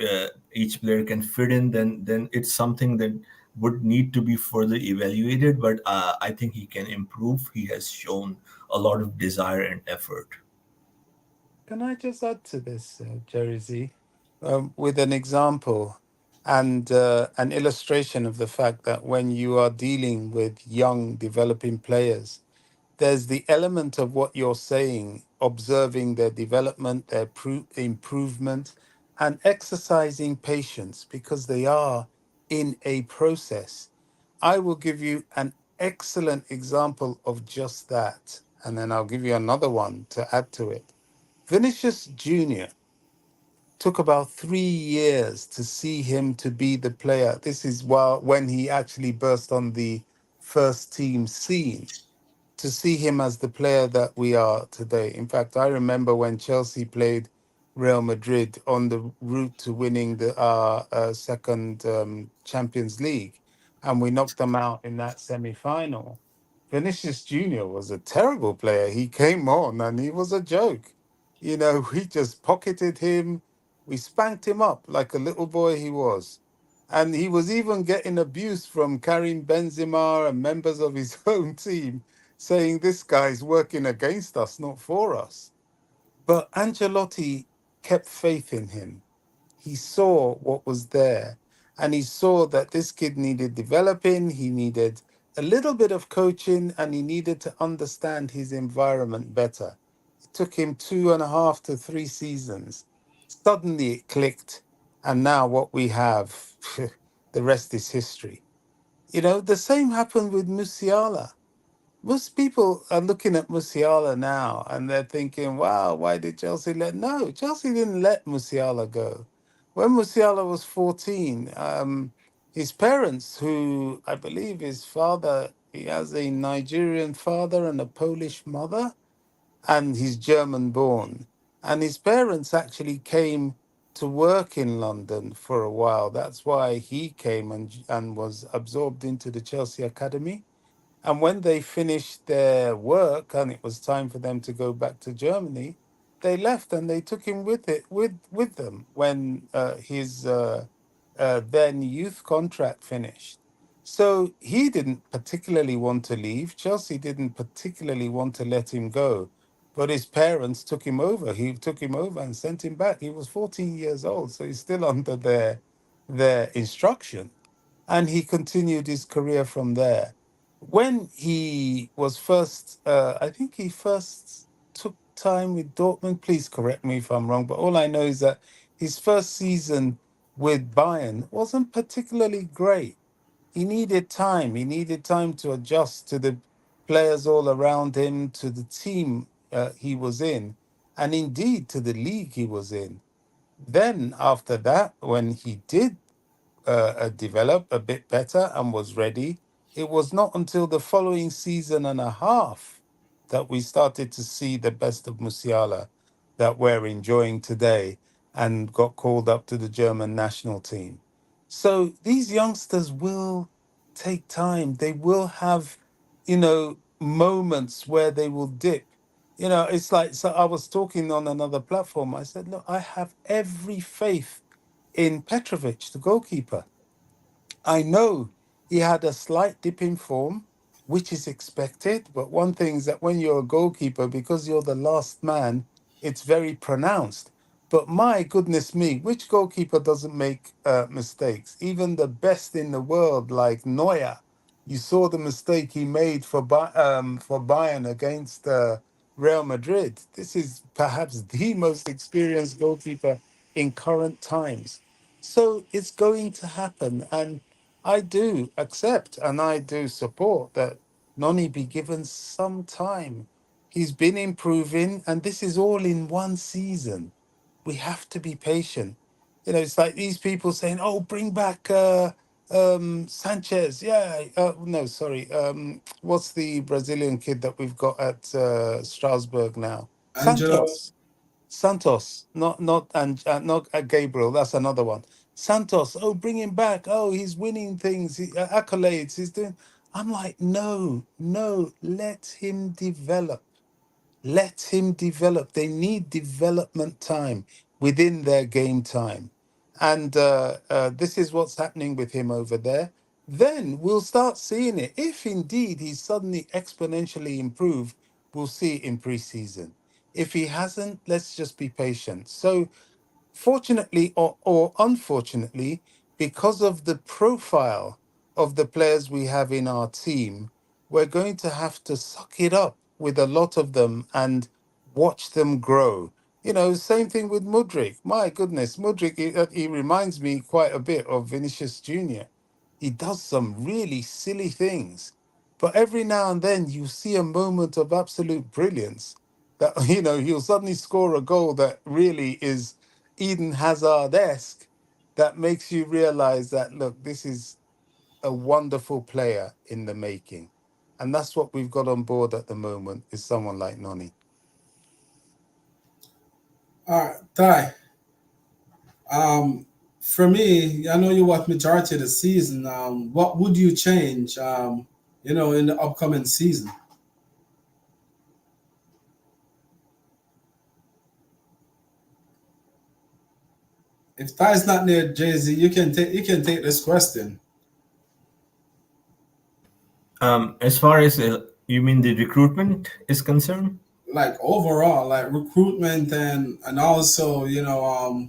each player can fit in, then it's something that would need to be further evaluated. But I think he can improve. He has shown a lot of desire and effort. Can I just add to this, Jerry Z, with an example and an illustration of the fact that when you are dealing with young developing players, there's the element of what you're saying, observing their development, their improvement, and exercising patience because they are in a process. I will give you an excellent example of just that. And then I'll give you another one to add to it. Vinicius Jr. took about 3 years to see him to be the player. This is when he actually burst on the first team scene, to see him as the player that we are today. In fact, I remember when Chelsea played Real Madrid on the route to winning the second Champions League, and we knocked them out in that semi-final. Vinicius Junior was a terrible player. He came on and he was a joke. You know, we just pocketed him. We spanked him up like a little boy he was. And he was even getting abuse from Karim Benzema and members of his own team, saying this guy's working against us, not for us. But Ancelotti kept faith in him. He saw what was there, and he saw that this kid needed developing, he needed a little bit of coaching, and he needed to understand his environment better. It took him 2.5 to 3 seasons. Suddenly it clicked, and now what we have, the rest is history. You know, the same happened with Musiala. Most people are looking at Musiala now and they're thinking, wow, why did Chelsea let? No, Chelsea didn't let Musiala go. When Musiala was 14, his parents, who I believe his father, he has a Nigerian father and a Polish mother, and he's German born. And his parents actually came to work in London for a while. That's why he came and was absorbed into the Chelsea Academy. And when they finished their work and it was time for them to go back to Germany, they left and they took him with them when his then youth contract finished. So he didn't particularly want to leave. Chelsea didn't particularly want to let him go, but his parents took him over. He took him over and sent him back. He was 14 years old, so he's still under their instruction, and he continued his career from there. When he was first, I think he first took time with Dortmund. Please correct me if I'm wrong, but all I know is that his first season with Bayern wasn't particularly great. He needed time. He needed time to adjust to the players all around him, to the team he was in, and indeed to the league he was in. Then, after that, when he did develop a bit better and was ready, it was not until the following season and a half that we started to see the best of Musiala that we're enjoying today and got called up to the German national team. So these youngsters will take time. They will have, moments where they will dip. It's like, so I was talking on another platform. I said, look, I have every faith in Petrovic, the goalkeeper. I know he had a slight dip in form, which is expected. But one thing is that when you're a goalkeeper, because you're the last man, it's very pronounced. But my goodness me, which goalkeeper doesn't make mistakes? Even the best in the world, like Neuer, you saw the mistake he made for Bayern against Real Madrid. This is perhaps the most experienced goalkeeper in current times. So it's going to happen. And I do accept and I do support that Noni be given some time. He's been improving, and this is all in one season. We have to be patient. It's like these people saying, "Oh, bring back Sanchez." Yeah, no, sorry. What's the Brazilian kid that we've got at Strasbourg now? Angelo. Santos, not Gabriel. That's another one. Santos. Oh, bring him back. Oh, he's winning things, accolades. He's doing. I'm like, no, no. Let him develop. Let him develop. They need development time within their game time. And this is what's happening with him over there. Then we'll start seeing it. If indeed he's suddenly exponentially improved, we'll see it in preseason. If he hasn't, let's just be patient. So fortunately or unfortunately, because of the profile of the players we have in our team, we're going to have to suck it up with a lot of them and watch them grow. Same thing with Mudrik. My goodness, Mudrik, he reminds me quite a bit of Vinicius Jr. He does some really silly things, but every now and then you see a moment of absolute brilliance that, he'll suddenly score a goal that really is Eden Hazard-esque, that makes you realize that, look, this is a wonderful player in the making. And that's what we've got on board at the moment, is someone like Noni. All right, Ty. Um, for me, I know you watch majority of the season. What would you change? In the upcoming season. If Ty's not near Jay Z, you can take this question. As far as you mean the recruitment is concerned. Like overall, like recruitment and also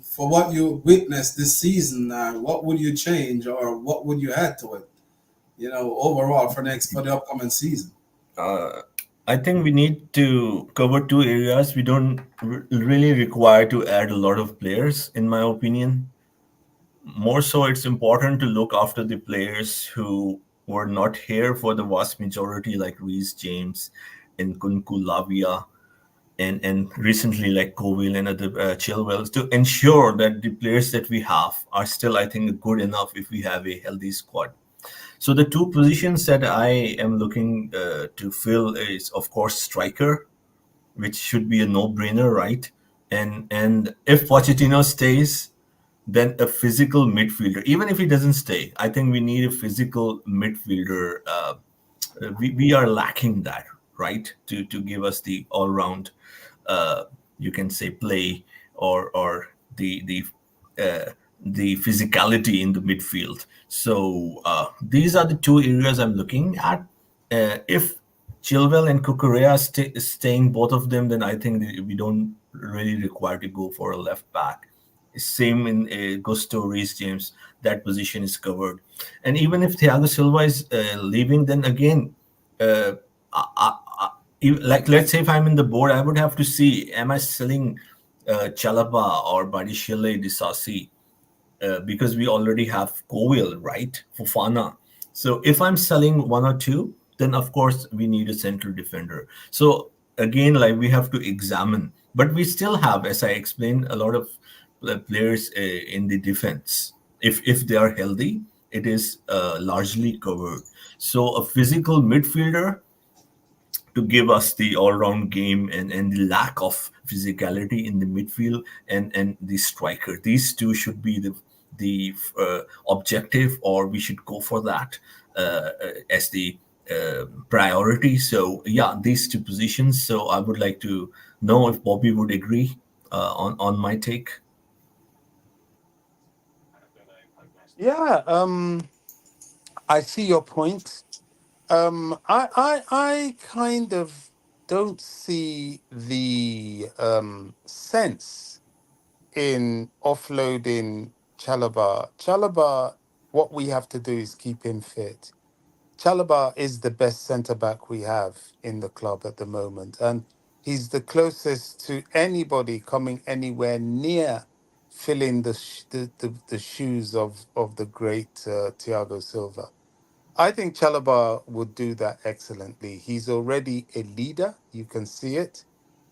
for what you witnessed this season, what would you change or what would you add to it? Overall for the upcoming season. uh, I think we need to cover two areas. We don't really require to add a lot of players, in my opinion. More so, it's important to look after the players who were not here for the vast majority, like Reece James and Kunku Lavia, and recently like Coville and other Chilwells, to ensure that the players that we have are still, I think, good enough if we have a healthy squad. So the two positions that I am looking to fill is, of course, striker, which should be a no-brainer, right? And if Pochettino stays, then a physical midfielder. Even if he doesn't stay, I think we need a physical midfielder. We are lacking that, right? To give us the all-round, uh, you can say, play or the physicality in the midfield. So these are the two areas I'm looking at. If Chilwell and Kukurea staying both of them, then I think that we don't really require to go for a left back. Same in Gusto Reece James, that position is covered. And even if Thiago Silva is leaving, then again, uh, like let's say if I'm in the board, I would have to see, am I selling Chalaba or Barishile Disasi, because we already have Coville, right? Fofana. So if I'm selling one or two, then of course we need a central defender. So again, like we have to examine, but we still have, as I explained, a lot of players in the defense. If they are healthy, it is largely covered. So a physical midfielder to give us the all-round game, and the lack of physicality in the midfield, and the striker. These two should be the objective, or we should go for that as the priority. So yeah, these two positions. So I would like to know if Bobby would agree on my take. Yeah, I see your point. I kind of don't see the sense in offloading Chalobah. Chalobah, what we have to do is keep him fit. Chalobah is the best centre back we have in the club at the moment, and he's the closest to anybody coming anywhere near filling the shoes of the great Thiago Silva. I think Chalobah would do that excellently. He's already a leader. You can see it.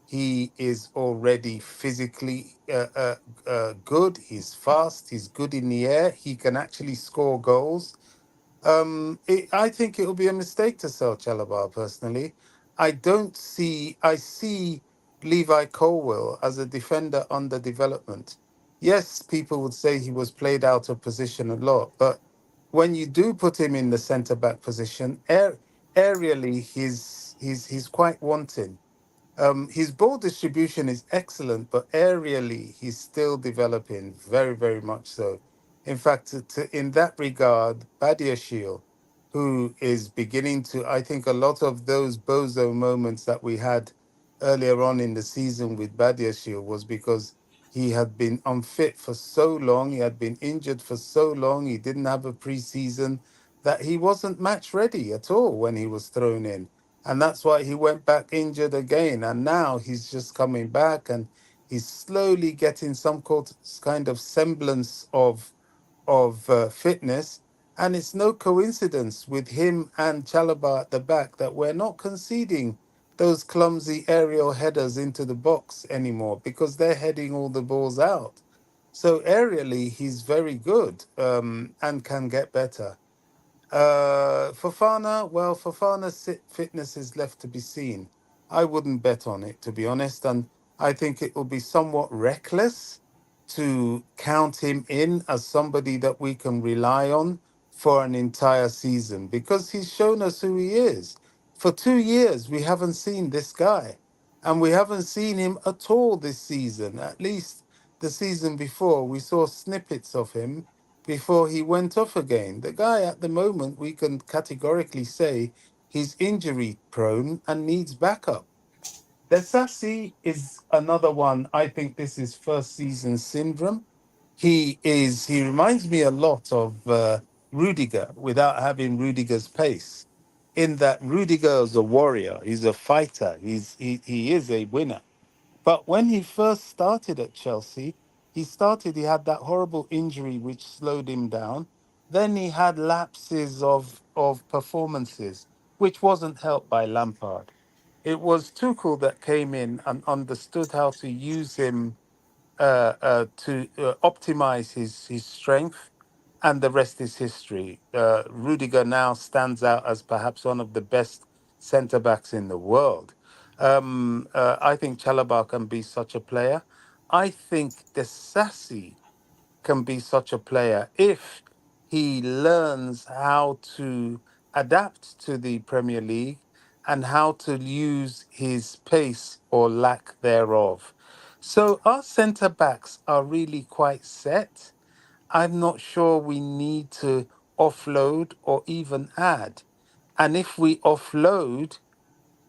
He is already physically good. He's fast. He's good in the air. He can actually score goals. I think it will be a mistake to sell Chalabar personally. I don't see. I see Levi Colwill as a defender under development. Yes, people would say he was played out of position a lot, but when you do put him in the centre back position, aerially he's quite wanting. His ball distribution is excellent, but aerially, he's still developing very, very much so. In fact, in that regard, Badiashile, who is beginning to, I think a lot of those bozo moments that we had earlier on in the season with Badiashile was because he had been unfit for so long, he had been injured for so long, he didn't have a preseason, that he wasn't match ready at all when he was thrown in, and that's why he went back injured again. And now he's just coming back and He's slowly getting some kind of semblance of fitness, and it's no coincidence with him and Chalobah at the back that we're not conceding those clumsy aerial headers into the box anymore because they're heading all the balls out. So aerially, he's very good and can get better. Fofana, well, Fofana's fitness is left to be seen. I wouldn't bet on it, to be honest, and I think it will be somewhat reckless to count him in as somebody that we can rely on for an entire season because he's shown us who he is. For 2 years, we haven't seen this guy, and we haven't seen him at all this season. At least the season before, we saw snippets of him before he went off again. The guy at the moment, we can categorically say he's injury prone and needs backup. Desassi is another one. I think this is first season syndrome. He reminds me a lot of Rudiger without having Rudiger's pace. In that Rudiger is a warrior, he's a fighter, he is a winner. But when he first started at Chelsea, he had that horrible injury which slowed him down. Then he had lapses of performances, which wasn't helped by Lampard. It was Tuchel that came in and understood how to use him to optimize his strength, and the rest is history. Rudiger now stands out as perhaps one of the best centre backs in the world. I think Chalobah can be such a player. I think Desassi can be such a player if he learns how to adapt to the Premier League and how to use his pace or lack thereof. So our centre backs are really quite set. I'm not sure we need to offload or even add. And if we offload,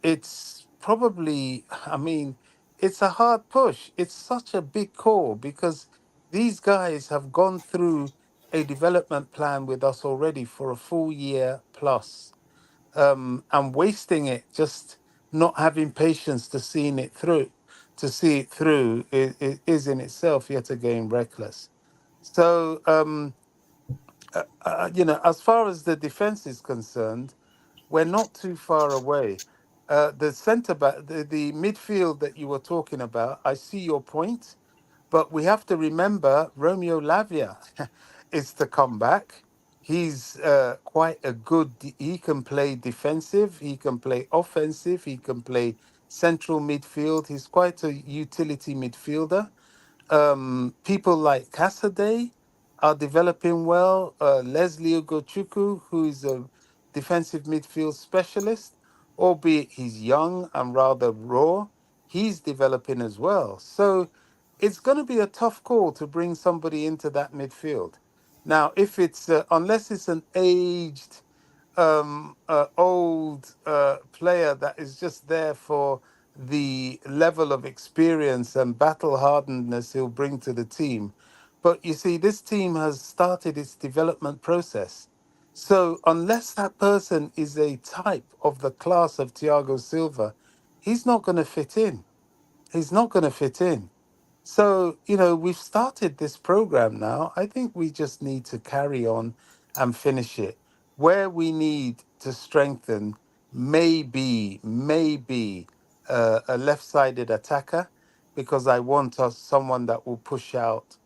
it's probably, I mean, it's a hard push. It's such a big call because these guys have gone through a development plan with us already for a full year plus, and wasting it, just not having patience to seeing it through, to see it through is in itself yet again reckless. So, as far as the defense is concerned, we're not too far away. The centre back, the midfield that you were talking about, I see your point, but we have to remember Romeo Lavia is to come back. He's quite a good. He can play defensive. He can play offensive. He can play central midfield. He's quite a utility midfielder. People like Casaday are developing well. Leslie Ugochukwu, who is a defensive midfield specialist, albeit he's young and rather raw, he's developing as well. So it's going to be a tough call to bring somebody into that midfield. Now, if it's unless it's an aged old player that is just there for the level of experience and battle hardenedness he'll bring to the team. But you see, this team has started its development process. So unless that person is a type of the class of Thiago Silva, he's not going to fit in. He's not going to fit in. So, we've started this program now. I think we just need to carry on and finish it. Where we need to strengthen, maybe a left-sided attacker, because I want us someone that will push out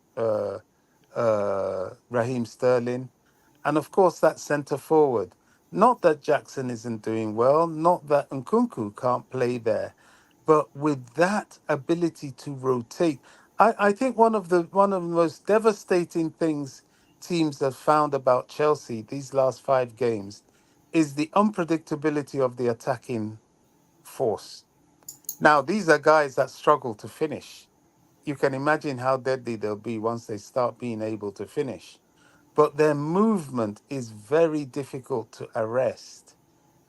Raheem Sterling, and of course that centre forward. Not that Jackson isn't doing well, not that Nkunku can't play there, but with that ability to rotate, I think one of the most devastating things teams have found about Chelsea these last 5 games is the unpredictability of the attacking force. Now, these are guys that struggle to finish. You can imagine how deadly they'll be once they start being able to finish. But their movement is very difficult to arrest.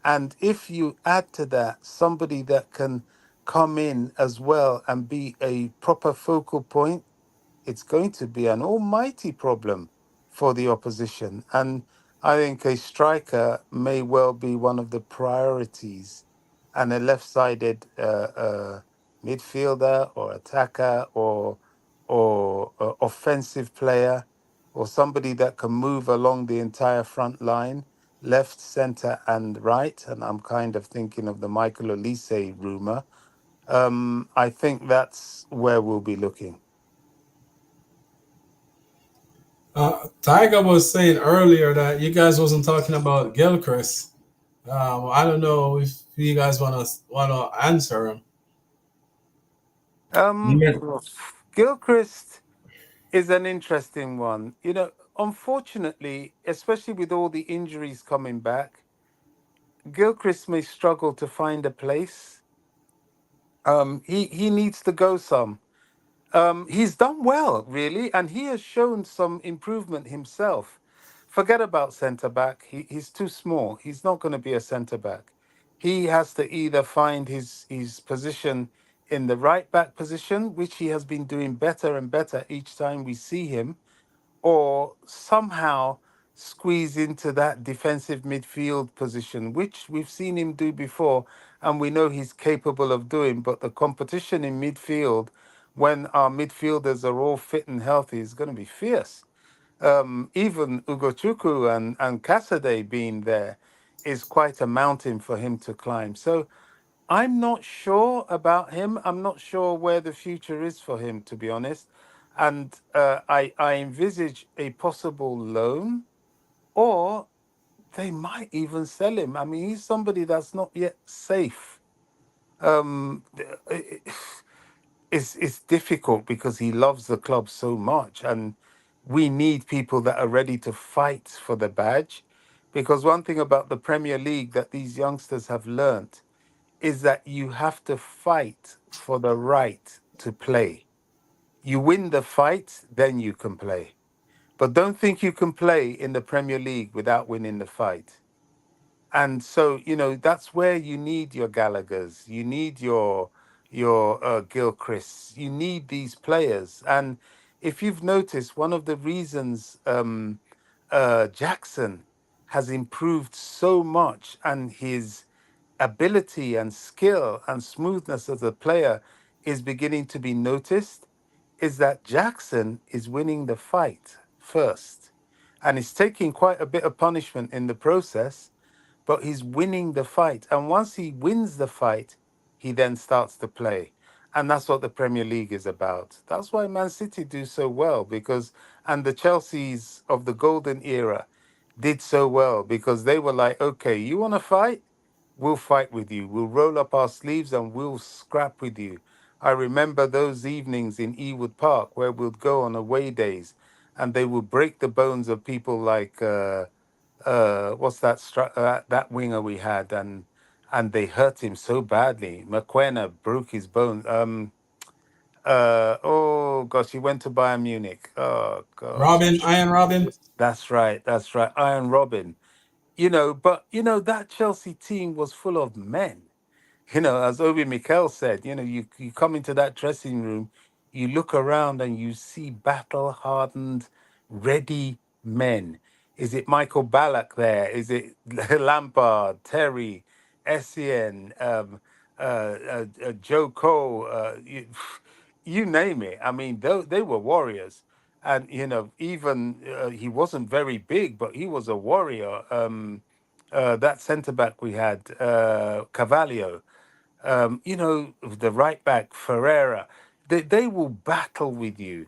And if you add to that somebody that can come in as well and be a proper focal point, it's going to be an almighty problem for the opposition. And I think a striker may well be one of the priorities, and a left-sided midfielder or attacker or offensive player or somebody that can move along the entire front line, left, center, and right. And I'm kind of thinking of the Michael Olise rumor. I think that's where we'll be looking. Tiger was saying earlier that you guys wasn't talking about Gilchrist. I don't know if you guys wanna answer him. Yeah. Gilchrist is an interesting one. You know, unfortunately, especially with all the injuries coming back, Gilchrist may struggle to find a place. He needs to go some. He's done well, really, and he has shown some improvement himself. Forget about centre back. He's too small. He's not going to be a centre back. He has to either find his position in the right back position, which he has been doing better and better each time we see him, or somehow squeeze into that defensive midfield position, which we've seen him do before and we know he's capable of doing. But the competition in midfield, when our midfielders are all fit and healthy, is going to be fierce. Even Ugochukwu and Kasade being there is quite a mountain for him to climb. So I'm not sure about him. I'm not sure where the future is for him, to be honest. And I envisage a possible loan, or they might even sell him. I mean, he's somebody that's not yet safe. It's difficult because he loves the club so much, and we need people that are ready to fight for the badge. Because one thing about the Premier League that these youngsters have learnt is that you have to fight for the right to play. You win the fight, then you can play. But don't think you can play in the Premier League without winning the fight. And so, you know, that's where you need your Gallaghers, you need your Gilchrists, you need these players. And if you've noticed, one of the reasons Jackson has improved so much and his ability and skill and smoothness as a player is beginning to be noticed is that Jackson is winning the fight first. And he's taking quite a bit of punishment in the process, but he's winning the fight. And once he wins the fight, he then starts to play. And that's what the Premier League is about. That's why Man City do so well because, and the Chelseas of the golden era did so well because they were like, okay, you want to fight? We'll fight with you. We'll roll up our sleeves and we'll scrap with you. I remember those evenings in Ewood Park where we'd go on away days and they would break the bones of people like what's that that winger we had, and they hurt him so badly. McQuena broke his bone. Oh gosh, he went to Bayern Munich. Oh gosh, Robin, Iron Robin. that's right, that's right. Iron Robin. You know, but you know that Chelsea team was full of men. You know, as Obi Mikel said, you know, you come into that dressing room, you look around and you see battle hardened, ready men. Is it Michael Ballack there? Is it Lampard, Terry, Essien, Joe Cole? You name it. I mean, they were warriors. And, you know, even he wasn't very big, but he was a warrior. That centre back we had, Cavallo, you know, the right back, Ferreira, they will battle with you.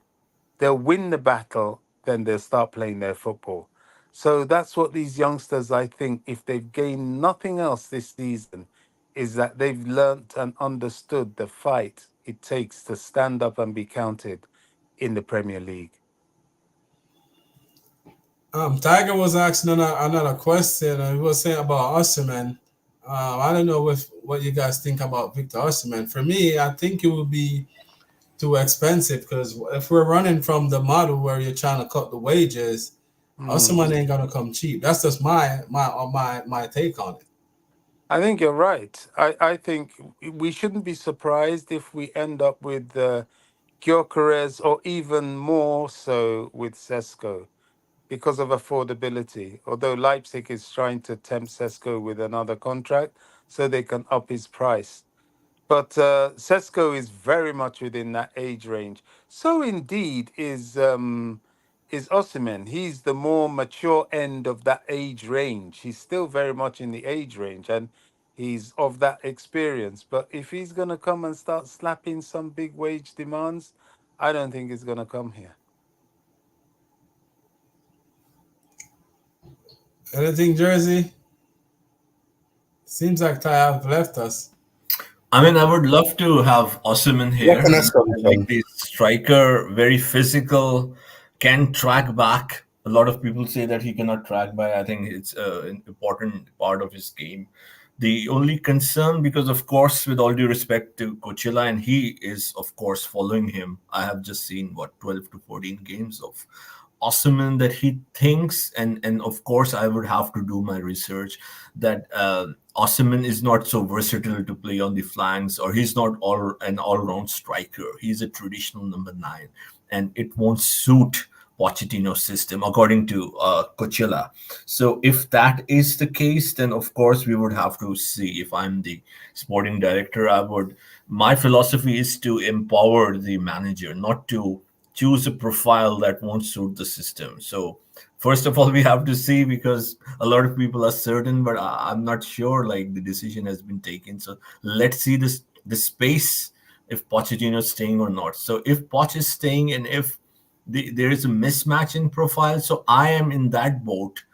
They'll win the battle, then they'll start playing their football. So that's what these youngsters, I think, if they've gained nothing else this season, is that they've learnt and understood the fight it takes to stand up and be counted in the Premier League. Tiger was asking another question. He was saying about Osimhen. I don't know what you guys think about Victor Osimhen. For me, I think it would be too expensive because if we're running from the model where you're trying to cut the wages, Osimhen ain't gonna come cheap. That's just my take on it. I think you're right. I think we shouldn't be surprised if we end up with Gyökeres or even more so with Sesko because of affordability. Although Leipzig is trying to tempt Sesko with another contract so they can up his price. But Sesko is very much within that age range. So indeed is Osimhen. He's the more mature end of that age range. He's still very much in the age range, and he's of that experience. But if he's gonna come and start slapping some big wage demands, I don't think he's gonna come here. Anything, Jersey? Seems like Ty have left us. I mean, I would love to have Osimhen Where here. can I come Like from? the striker, very physical, can track back. A lot of people say that he cannot track back. I think it's an important part of his game. The only concern, because of course, with all due respect to Coachella, and he is of course following him. I have just seen what 12 to 14 games of Osimhen that he thinks, and of course, I would have to do my research that Osimhen is not so versatile to play on the flanks, or he's not an all-round striker. He's a traditional number 9, and it won't suit Pochettino's system, according to Coachella. So if that is the case, then of course we would have to see. If I'm the sporting director, my philosophy is to empower the manager, not to choose a profile that won't suit the system. So first of all, we have to see, because a lot of people are certain, but I'm not sure like the decision has been taken. So let's see the space, if Pochettino is staying or not. So if Poch is staying, and if there is a mismatch in profile, so I am in that boat,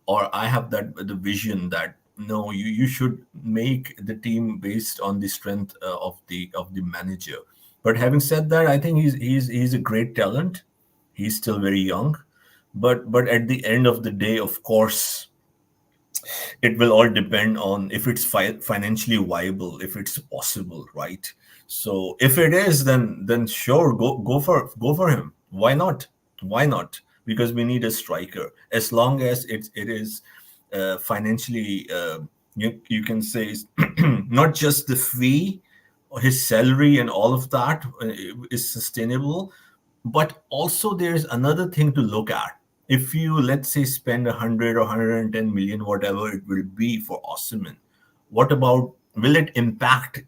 or I have the vision that no, you should make the team based on the strength of the manager. But having said that, I think he's a great talent. He's still very young, but at the end of the day, of course, it will all depend on if it's financially viable, if it's possible, right? So if it is, then sure, go for him. Why not? Why not? Because we need a striker. As long as it is financially, you can say not just the fee, or his salary and all of that is sustainable, but also there's another thing to look at. If you, let's say, spend 100 or 110 million, whatever it will be for Osimhen, what about, will it impact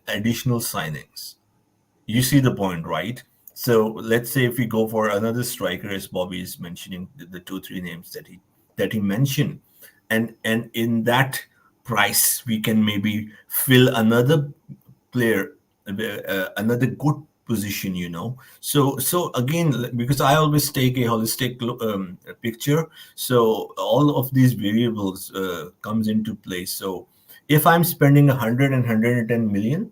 additional signings? You see the point, right? So let's say if we go for another striker, as Bobby is mentioning, the 2 3 names that he mentioned, and in that price we can maybe fill another player, another good position, so again, because I always take a holistic picture, so all of these variables comes into play. So if I'm spending 100 and 110 million,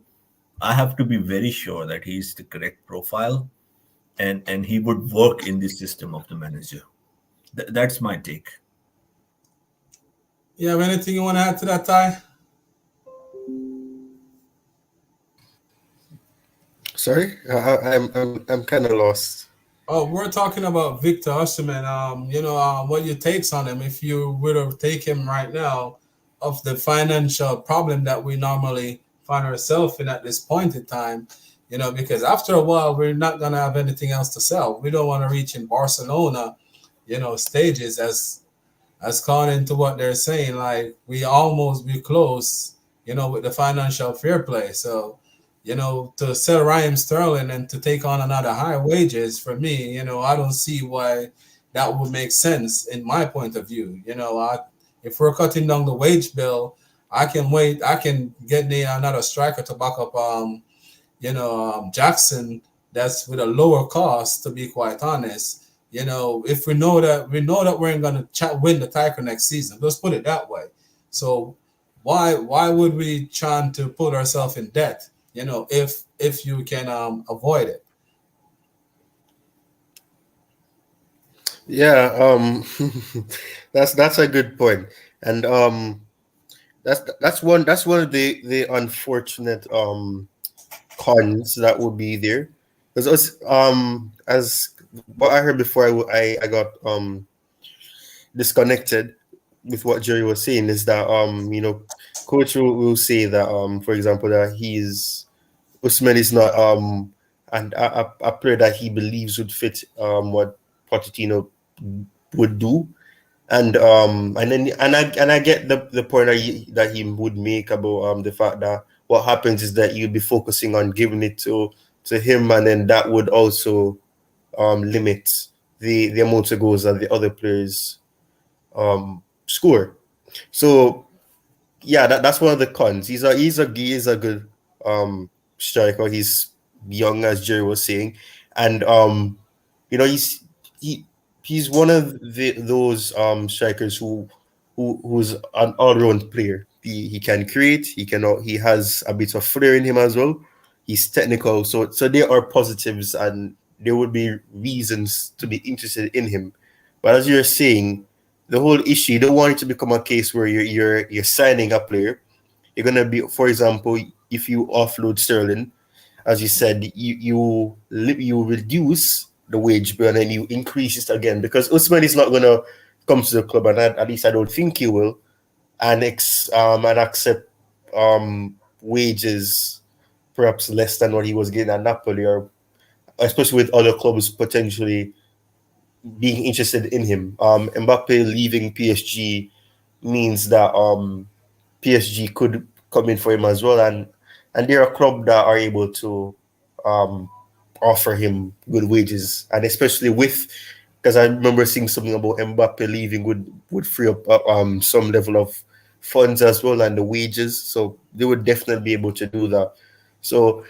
I have to be very sure that he's the correct profile, and he would work in the system of the manager. That's my take. You have anything you want to add to that, Ty? Sorry, I'm kind of lost. Oh, we're talking about Victor Osimhen. What your takes on him if you were to take him right now, of the financial problem that we normally find ourselves in at this point in time. Because after a while we're not gonna have anything else to sell. We don't want to reach in Barcelona, stages as according to what they're saying, like we almost be close, with the financial fair play. So to sell Raheem Sterling and to take on another high wages, for me, I don't see why that would make sense in my point of view. If we're cutting down the wage bill, I can wait. I can get me another striker to back up, Jackson. That's with a lower cost, to be quite honest. If we know that we're going to win the title next season, let's put it that way. So why would we try to put ourselves in debt? If you can avoid it. Yeah, that's a good point, and that's one of the unfortunate cons that would be there, because as what I heard before I got disconnected with what Jerry was saying, is that coach will say that for example, that Usman is not and a player that he believes would fit what Pochettino would do, and then I get the point that he would make about the fact that what happens is that you'd be focusing on giving it to him, and then that would also limit the amount of goals that the other players score. So yeah, that's one of the cons. He's a good striker. He's young, as Jerry was saying, and he he's one of those strikers who's an all-round player. He can create. He has a bit of flair in him as well. He's technical, so there are positives, and there would be reasons to be interested in him. But as you're saying, the whole issue, you don't want it to become a case where you're signing a player. You're gonna be, for example, if you offload Sterling, as you said, you reduce the wage bill and then you increase it again, because Usman is not gonna come to the club, and at least I don't think he will, and accept wages perhaps less than what he was getting at Napoli, or especially with other clubs potentially being interested in him. Mbappe leaving PSG means that PSG could come in for him as well, and they're a club that are able to um, offer him good wages, and especially with, because I remember seeing something about Mbappe leaving would free up some level of funds as well, and the wages, so they would definitely be able to do that. So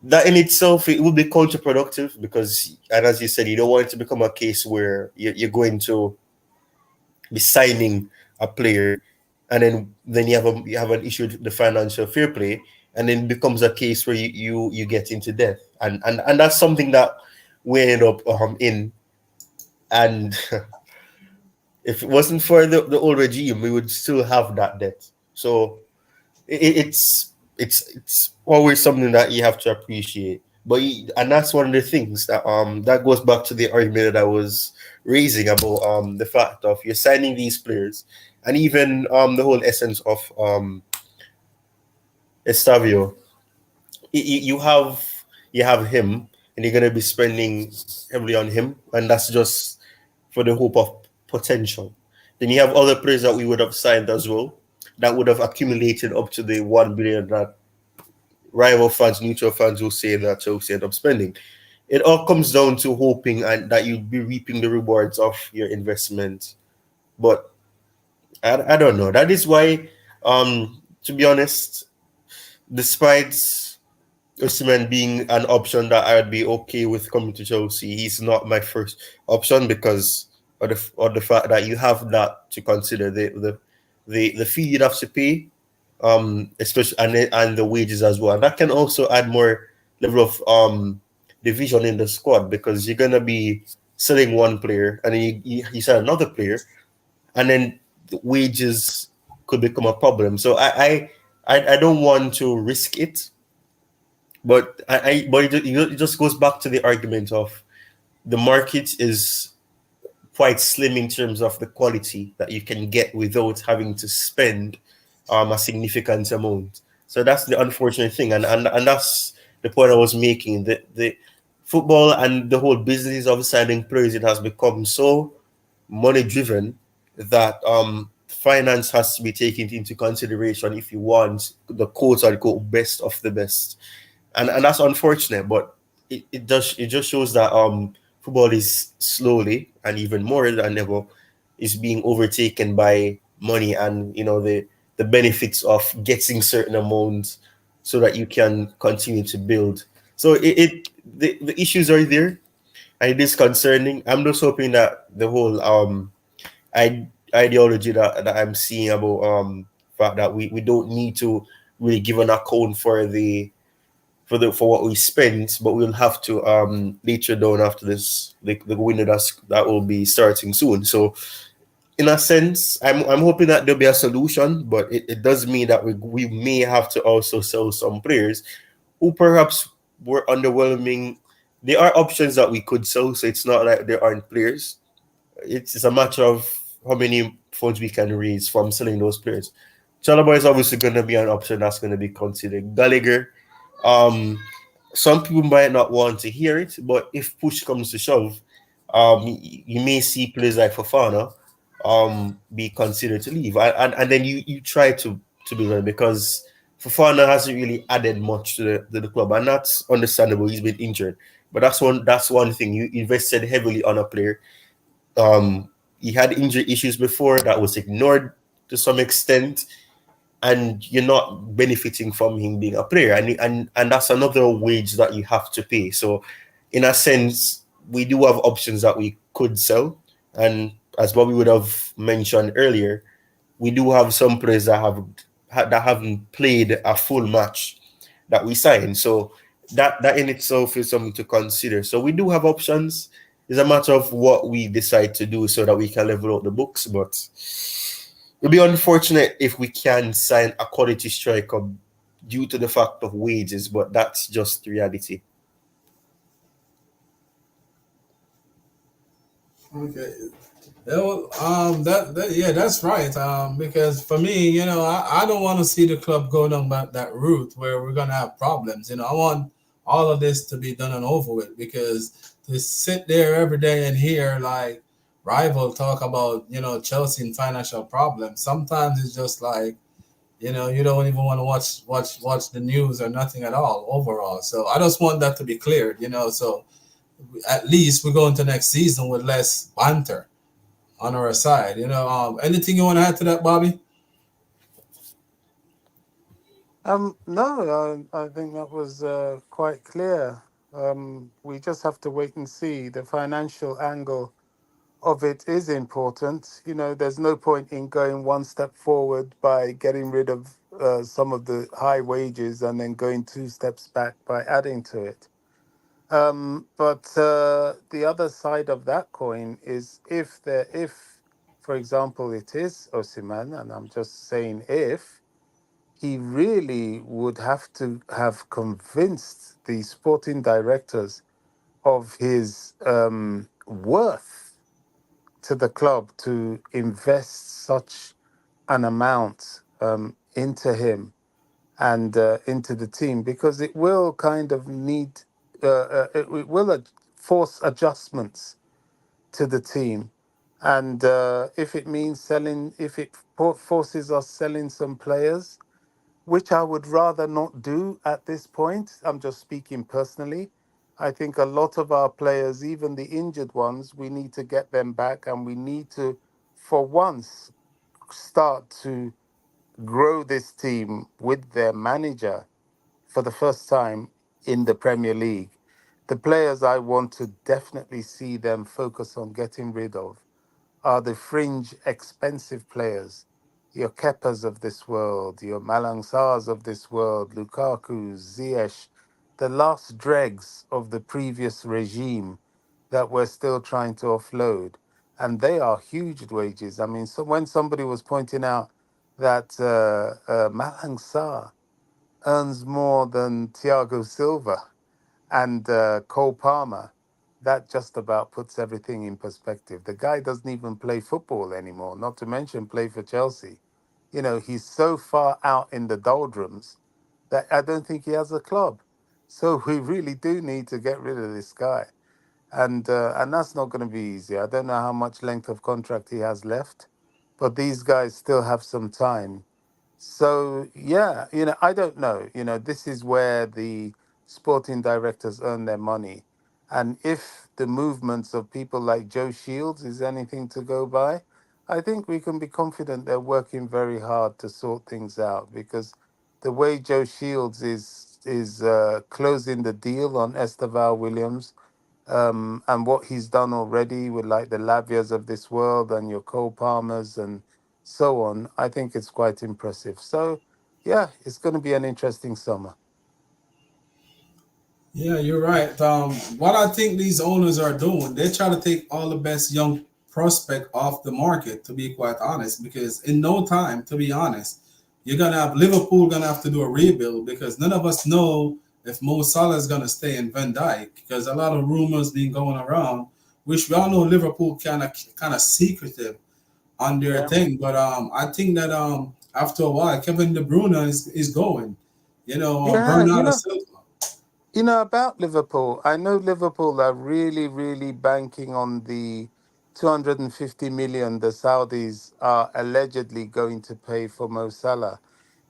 that in itself, it would be counterproductive, because, and as you said, you don't want it to become a case where you're going to be signing a player, and then you have an issue with the financial fair play, and then it becomes a case where you get into debt, and that's something that we end up in. And if it wasn't for the old regime, we would still have that debt. So it's always something that you have to appreciate. But and that's one of the things that goes back to the argument that I was raising about the fact of you're signing these players, and even the whole essence of Estavio. You have him, and you're gonna be spending heavily on him, and that's just for the hope of potential. Then you have other players that we would have signed as well, that would have accumulated up to the 1 billion that rival fans, neutral fans will say that Chelsea end up spending. It all comes down to hoping and that you'll be reaping the rewards of your investment. But I don't know. That is why, to be honest, despite Osimhen being an option that I would be okay with coming to Chelsea, he's not my first option, because of the fact that you have that to consider, the fee you'd have to pay, especially, and the wages as well. And that can also add more level of division in the squad, because you're gonna be selling one player and then you sell another player, and then the wages could become a problem. So I don't want to risk it, but it just goes back to the argument of the market is quite slim in terms of the quality that you can get without having to spend a significant amount. So that's the unfortunate thing, and that's the point I was making. The football and the whole business of signing players, it has become so money driven that finance has to be taken into consideration if you want the quote unquote best of the best, and that's unfortunate. But it just shows that football is slowly and even more than ever is being overtaken by money, and the benefits of getting certain amounts so that you can continue to build. So the issues are there, and it is concerning. I'm just hoping that the whole ideology that I'm seeing about fact that we don't need to really give an account for what we spent, but we'll have to later down after this the window that will be starting soon. So in a sense, I'm hoping that there'll be a solution, but it does mean that we may have to also sell some players who perhaps were underwhelming. There are options that we could sell, so it's not like there aren't players. It's a matter of how many funds we can raise from selling those players. Chalobah is obviously going to be an option that's going to be considered. Gallagher, some people might not want to hear it, but if push comes to shove, you may see players like Fofana be considered to leave, and then you try to be there, because Fofana hasn't really added much to the club, and that's understandable. He's been injured, but that's one thing. You invested heavily on a player. He had injury issues before that was ignored to some extent, and you're not benefiting from him being a player, and that's another wage that you have to pay. So, in a sense, we do have options that we could sell, and as Bobby would have mentioned earlier, we do have some players that haven't played a full match that we signed. So that in itself is something to consider. So we do have options. It's a matter of what we decide to do so that we can level out the books. But it'll be unfortunate if we can sign a quality striker due to the fact of wages, but that's just reality. Okay. Well, yeah, that's right. Because for me, I don't want to see the club go down that route where we're gonna have problems. I want all of this to be done and over with because to sit there every day and hear like rival talk about Chelsea and financial problems, sometimes it's just like you don't even want to watch the news or nothing at all overall. So I just want that to be cleared. So at least we go into next season with less banter on our side. Anything you want to add to that, Bobby? No, I think that was quite clear. We just have to wait and see. The financial angle of it is important. There's no point in going one step forward by getting rid of some of the high wages and then going two steps back by adding to it. But the other side of that coin is if, for example, it is Osiman, and I'm just saying if, he really would have to have convinced the sporting directors of his worth to the club to invest such an amount into him, and into the team, because it will kind of need it will force adjustments to the team. And if it means selling, if it forces us selling some players, which I would rather not do at this point. I'm just speaking personally. I think a lot of our players, even the injured ones, we need to get them back, and we need to, for once, start to grow this team with their manager for the first time in the Premier League. The players I want to definitely see them focus on getting rid of are the fringe expensive players, your Kepas of this world, your Malang Sars of this world, Lukaku, Ziyech, the last dregs of the previous regime that we're still trying to offload. And they are huge wages. I mean, so when somebody was pointing out that Malang Sarr earns more than Thiago Silva and Cole Palmer, that just about puts everything in perspective. The guy doesn't even play football anymore, not to mention play for Chelsea. He's so far out in the doldrums that I don't think he has a club. So we really do need to get rid of this guy. And that's not going to be easy. I don't know how much length of contract he has left, but these guys still have some time. So yeah, I don't know. This is where the sporting directors earn their money. And if the movements of people like Joe Shields is anything to go by, I think we can be confident they're working very hard to sort things out, because the way Joe Shields is closing the deal on Esteval Williams, and what he's done already with like the Lavias of this world and your Cole Palmers and so on, I think it's quite impressive. So, yeah, it's going to be an interesting summer. Yeah, you're right. What I think these owners are doing, they try to take all the best young prospect off the market. To be quite honest, because in no time, to be honest, you're gonna have Liverpool gonna have to do a rebuild because none of us know if Mo Salah is gonna stay in Van Dijk because a lot of rumors been going around, which we all know Liverpool kind of secretive on their Yeah. thing. But I think that after a while, Kevin De Bruyne is going. Yeah, Bernardo Silva. about Liverpool, I know Liverpool are really, really banking on the 250 million the Saudis are allegedly going to pay for Mo Salah.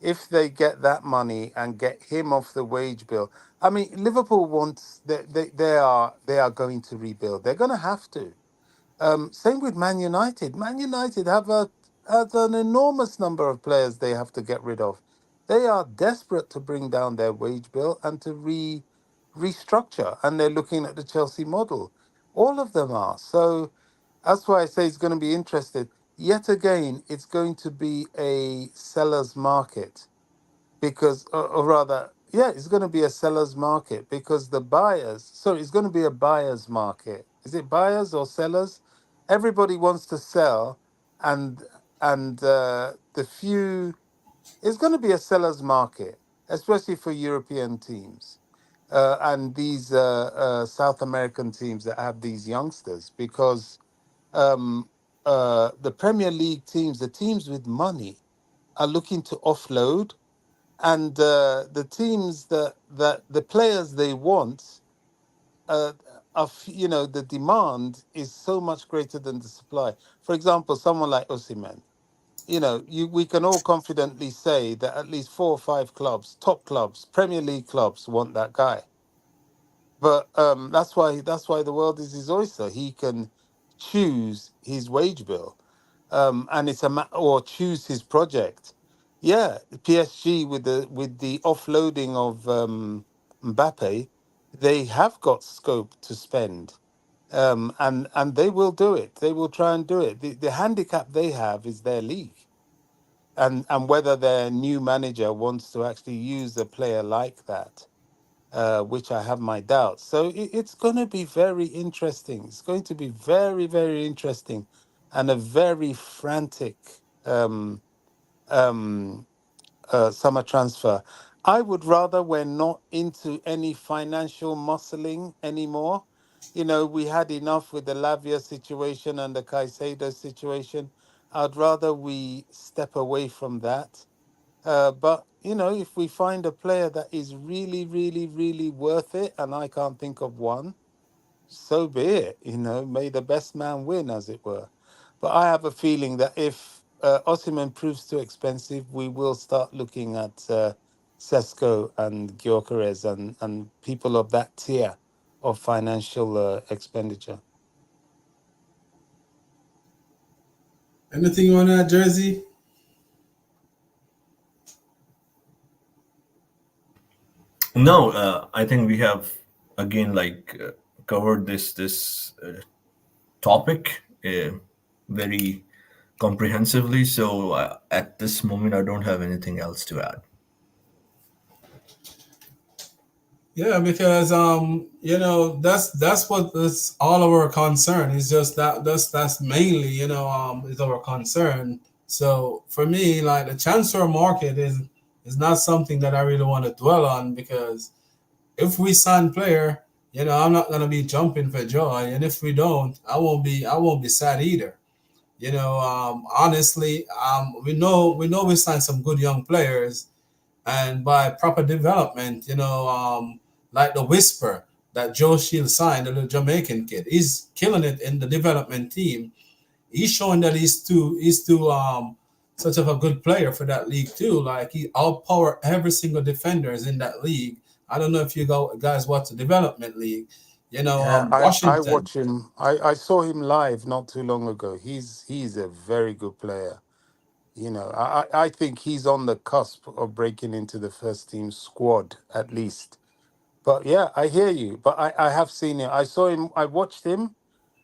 if they get that money and get him off the wage bill. I mean, Liverpool wants they are going to rebuild. They're going to have to. Same with Man United. Man United have an enormous number of players they have to get rid of. They are desperate to bring down their wage bill and to restructure, and they're looking at the Chelsea model. All of them are. So that's why I say it's going to be interested. Yet again, it's going to be a seller's market because, or rather, yeah, it's going to be a seller's market because the buyers, sorry, it's going to be a buyer's market. Is it buyers or sellers? Everybody wants to sell, and the few, it's going to be a seller's market, especially for European teams and these South American teams that have these youngsters because um, the Premier League teams, the teams with money, are looking to offload, and the teams that the players they want, uh, the demand is so much greater than the supply. For example, someone like Osimhen, we can all confidently say that at least 4 or 5 clubs, top clubs, Premier League clubs, want that guy. But that's why the world is his oyster. He can choose his wage bill, and or choose his project. Yeah, PSG with the offloading of Mbappe, they have got scope to spend, and they will do it. They will try and do it. The handicap they have is their league, and whether their new manager wants to actually use a player like that, which I have my doubts. So it's going to be very interesting. It's going to be very, very interesting and a very frantic um, um, summer transfer. I would rather we're not into any financial muscling anymore. We had enough with the Lavia situation and the Caicedo situation. I'd rather we step away from that, but if we find a player that is really, really, really worth it, and I can't think of one, so be it. May the best man win, as it were. But I have a feeling that if Osimhen proves too expensive, we will start looking at Sesko and Gyökeres and people of that tier of financial expenditure. Anything on that Jersey? No, I think we have again covered this topic very comprehensively. So at this moment, I don't have anything else to add. Yeah, because that's what is all of our concern. Is just that's mainly is our concern. So for me, like the transfer market is not something that I really want to dwell on because if we sign player, I'm not gonna be jumping for joy, and if we don't, I won't be sad either. Honestly, we know we signed some good young players, and by proper development, like the Whisper that Joe Shield signed, the little Jamaican kid, he's killing it in the development team. He's showing that he's too such of a good player for that league too. Like he outpower every single defenders in that league. I don't know if you guys watch the development league. Yeah, I Washington. watch him. I saw him live not too long ago. He's a very good player. I think he's on the cusp of breaking into the first team squad at least. But yeah, I hear you. But I have seen him. I saw him. I watched him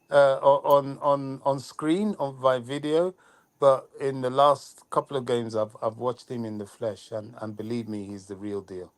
on screen on my video. But in the last couple of games, I've watched him in the flesh, and believe me, he's the real deal.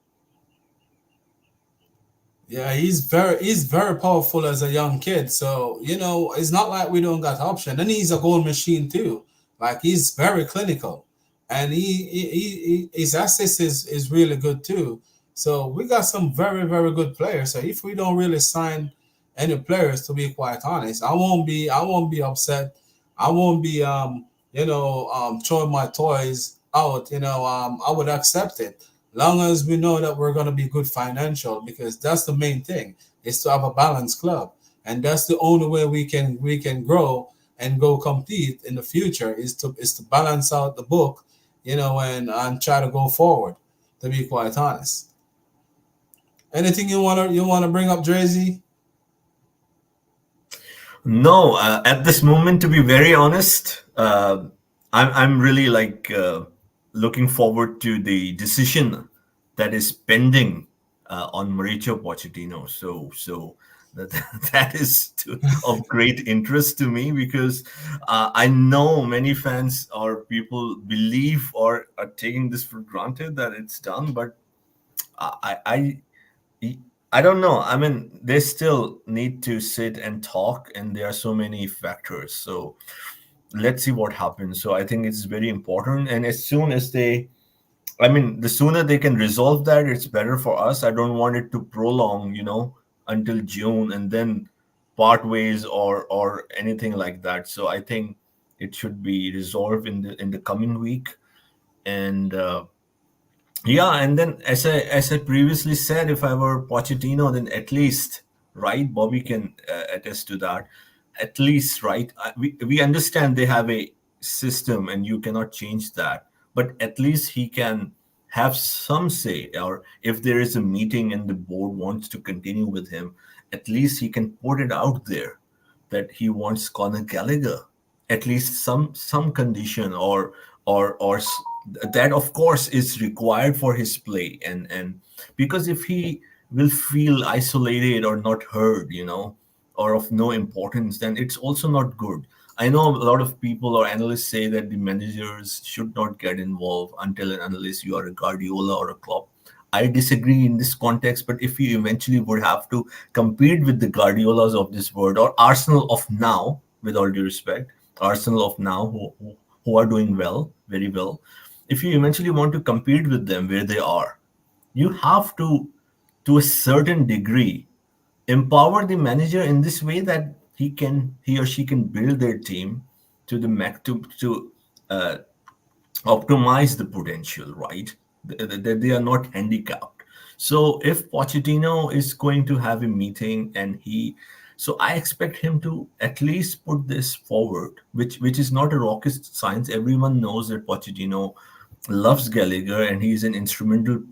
Yeah, he's very powerful as a young kid. So it's not like we don't got option. And he's a goal machine too. Like he's very clinical, and his assist is really good too. So we got some very very good players. So if we don't really sign any players, to be quite honest, I won't be upset. I won't be throwing my toys out. I would accept it long as we know that we're going to be good financial because that's the main thing is to have a balanced club, and that's the only way we can grow and go compete in the future is to balance out the book and try to go forward. To be quite honest, anything you wanna bring up, Drazy? No, at this moment, to be very honest, I'm really like looking forward to the decision that is pending on Mauricio Pochettino. So that, that is of great interest to me because I know many fans or people believe or are taking this for granted that it's done, but I I don't know. I mean, they still need to sit and talk, and there are so many factors. So let's see what happens. So I think it's very important. And as soon as they, I mean, the sooner they can resolve that, it's better for us. I don't want it to prolong, until June and then part ways or anything like that. So I think it should be resolved in the coming week. And yeah, and then as I previously said, if I were Pochettino, then at least, right, Bobby can attest to that. At least, right, we understand they have a system and you cannot change that, but at least he can have some say, or if there is a meeting and the board wants to continue with him, at least he can put it out there that he wants Conor Gallagher, at least some condition or that of course is required for his play, and because if he will feel isolated or not heard, or of no importance, then it's also not good. I know a lot of people or analysts say that the managers should not get involved until and unless you are a Guardiola or a Klopp. I disagree in this context, but if you eventually would have to compete with the Guardiolas of this world or Arsenal of now, with all due respect, Arsenal of now who are doing well, very well, if you eventually want to compete with them where they are, you have to a certain degree, empower the manager in this way that he or she can build their team to the max to uh, optimize the potential, right? That they are not handicapped. So if Pochettino is going to have a meeting so I expect him to at least put this forward, which is not a rocket science. Everyone knows that Pochettino loves Gallagher and he's an instrumental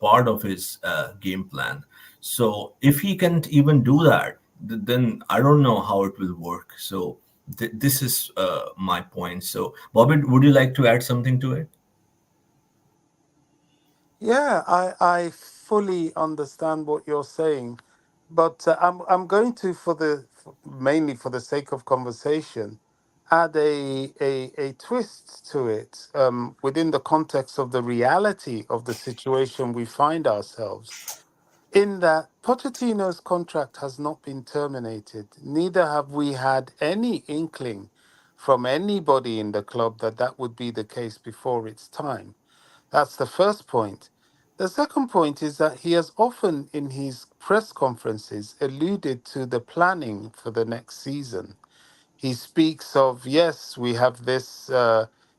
part of his game plan. So if he can't even do that, then I don't know how it will work. So this is my point. So, Bobby, would you like to add something to it? Yeah, I fully understand what you're saying, but I'm going to, mainly for the sake of conversation, add a twist to it, within the context of the reality of the situation we find ourselves. In that Pochettino's contract has not been terminated, neither have we had any inkling from anybody in the club that that would be the case before its time. That's the first point. The second point is that he has often, in his press conferences, alluded to the planning for the next season. He speaks of, yes, we have this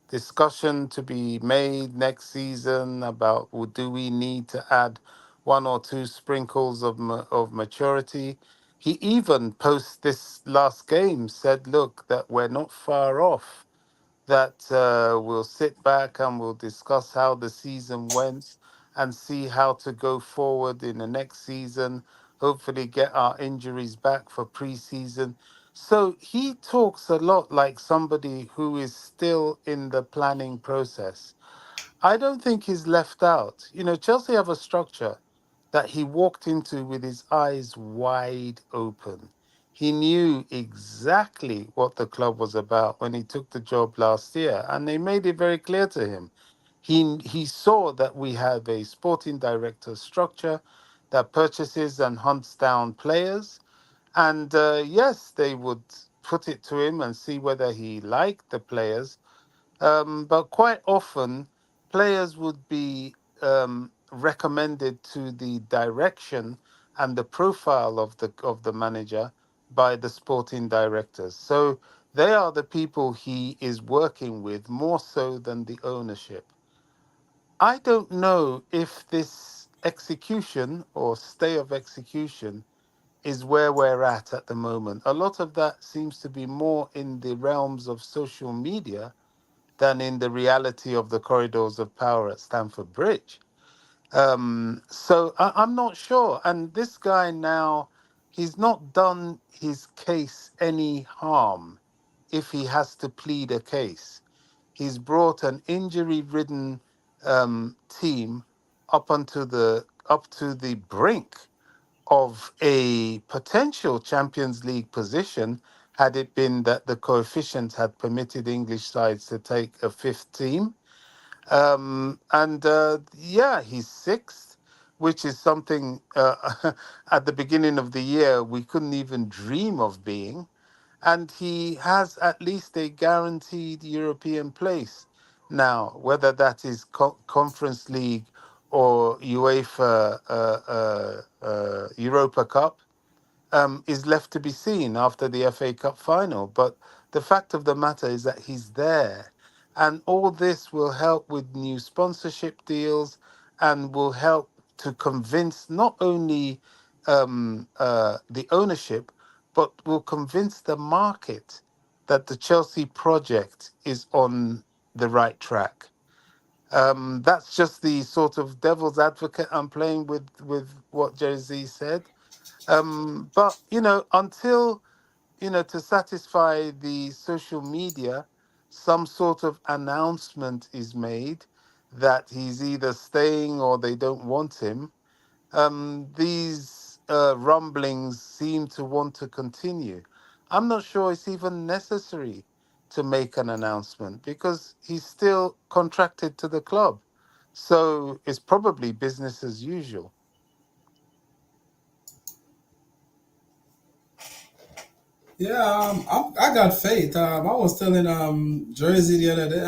discussion to be made next season about do we need to add one or two sprinkles of maturity. He even, post this last game, said, look, that we're not far off, that we'll sit back and we'll discuss how the season went and see how to go forward in the next season, hopefully get our injuries back for preseason. So he talks a lot like somebody who is still in the planning process. I don't think he's left out. Chelsea have a structure that he walked into with his eyes wide open. He knew exactly what the club was about when he took the job last year, and they made it very clear to him. He saw that we have a sporting director structure that purchases and hunts down players, and yes, they would put it to him and see whether he liked the players, but quite often, players would be recommended to the direction and the profile of the manager by the sporting directors. So they are the people he is working with more so than the ownership. I don't know if this execution or stay of execution is where we're at the moment. A lot of that seems to be more in the realms of social media than in the reality of the corridors of power at Stamford Bridge. So I'm not sure. And this guy now, he's not done his case any harm if he has to plead a case. He's brought an injury-ridden team up to the brink of a potential Champions League position had it been that the coefficient had permitted English sides to take a fifth team. And yeah, he's sixth, which is something at the beginning of the year we couldn't even dream of being. And he has at least a guaranteed European place now, whether that is Conference League or UEFA Europa Cup is left to be seen after the FA Cup final. But the fact of the matter is that he's there. And all this will help with new sponsorship deals and will help to convince not only the ownership, but will convince the market that the Chelsea project is on the right track. That's just the sort of devil's advocate I'm playing with what Jay-Z said. But until to satisfy the social media, some sort of announcement is made that he's either staying or they don't want him. These rumblings seem to want to continue. I'm not sure it's even necessary to make an announcement because he's still contracted to the club. So it's probably business as usual. Yeah, I got faith. I was telling Jersey the other day,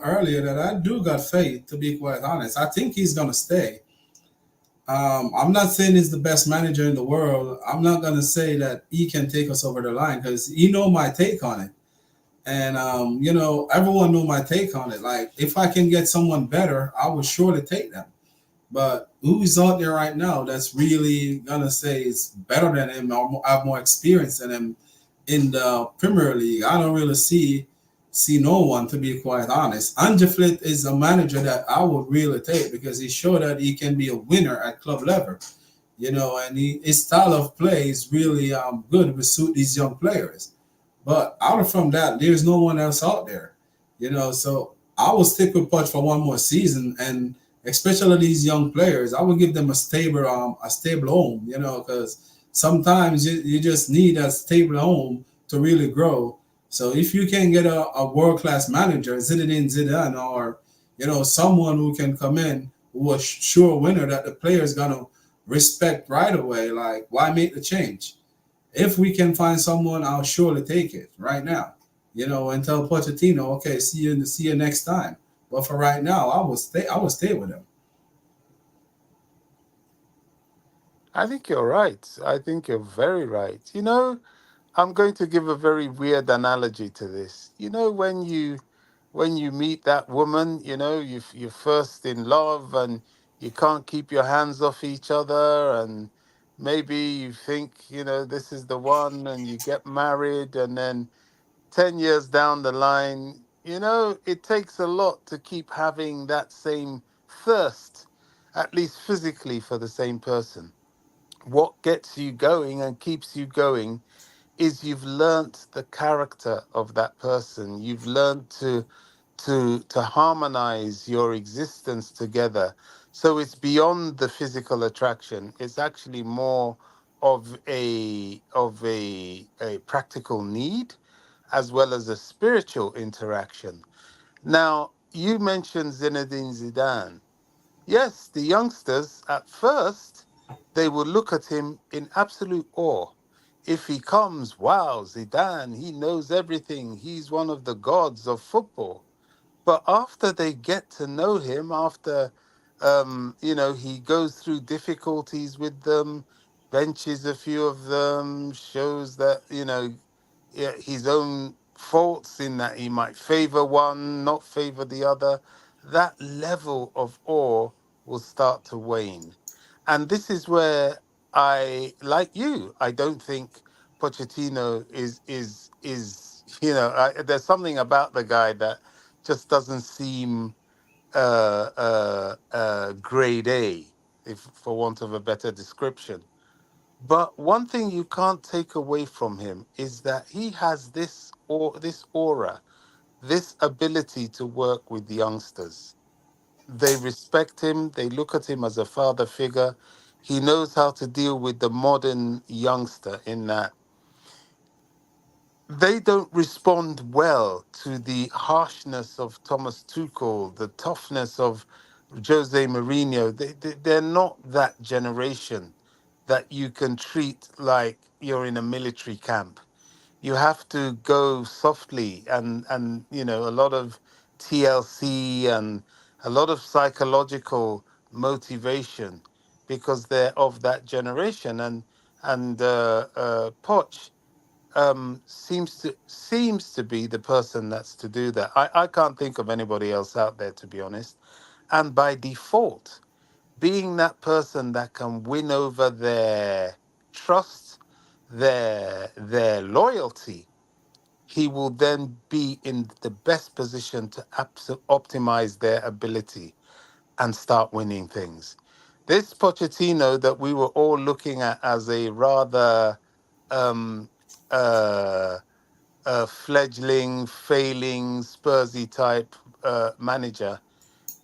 earlier that I do got faith. To be quite honest, I think he's gonna stay. I'm not saying he's the best manager in the world. I'm not gonna say that he can take us over the line because you know my take on it, and everyone know my take on it. Like if I can get someone better, I would surely take them. But who's out there right now that's really gonna say it's better than him or have more experience than him in the Premier League? I don't really see no one, to be quite honest. Anja Flick is a manager that I would really take because he showed that he can be a winner at club level, and his style of play is really good to suit these young players. But out from that, there's no one else out there, So I will stick with Poch for one more season, and especially these young players, I will give them a stable home, because sometimes you just need a stable home to really grow. So if you can get a world class manager, Zinedine Zidane, or someone who can come in who a sure winner that the player's gonna respect right away, like why make the change? If we can find someone, I'll surely take it right now. And tell Pochettino, okay, see you next time. But for right now, I will stay with him. I think you're right. I think you're very right. I'm going to give a very weird analogy to this. When you meet that woman, you're first in love and you can't keep your hands off each other, and maybe you think, this is the one, and you get married, and then 10 years down the line, it takes a lot to keep having that same thirst, at least physically, for the same person. What gets you going and keeps you going is you've learnt the character of that person. You've learnt to harmonize your existence together. So it's beyond the physical attraction. It's actually more of a practical need as well as a spiritual interaction. Now, you mentioned Zinedine Zidane. Yes, the youngsters, at first, they will look at him in absolute awe. If he comes, wow, Zidane, he knows everything. He's one of the gods of football. But after they get to know him, after he goes through difficulties with them, benches a few of them, shows that yeah, his own faults in that he might favor one, not favor the other. That level of awe will start to wane, and this is where like you, I don't think Pochettino is there's something about the guy that just doesn't seem grade A, if for want of a better description. But one thing you can't take away from him is that he has this aura, this ability to work with youngsters. They respect him, they look at him as a father figure. He knows how to deal with the modern youngster in that they don't respond well to the harshness of Thomas Tuchel, the toughness of Jose Mourinho. They're not that generation that you can treat like you're in a military camp. You have to go softly, and a lot of TLC and a lot of psychological motivation because they're of that generation. And Poch seems to be the person that's to do that. I can't think of anybody else out there, to be honest. And by default, being that person that can win over their trust, their loyalty, he will then be in the best position to optimize their ability and start winning things. This Pochettino that we were all looking at as a rather um, uh, fledgling, failing, Spursy type manager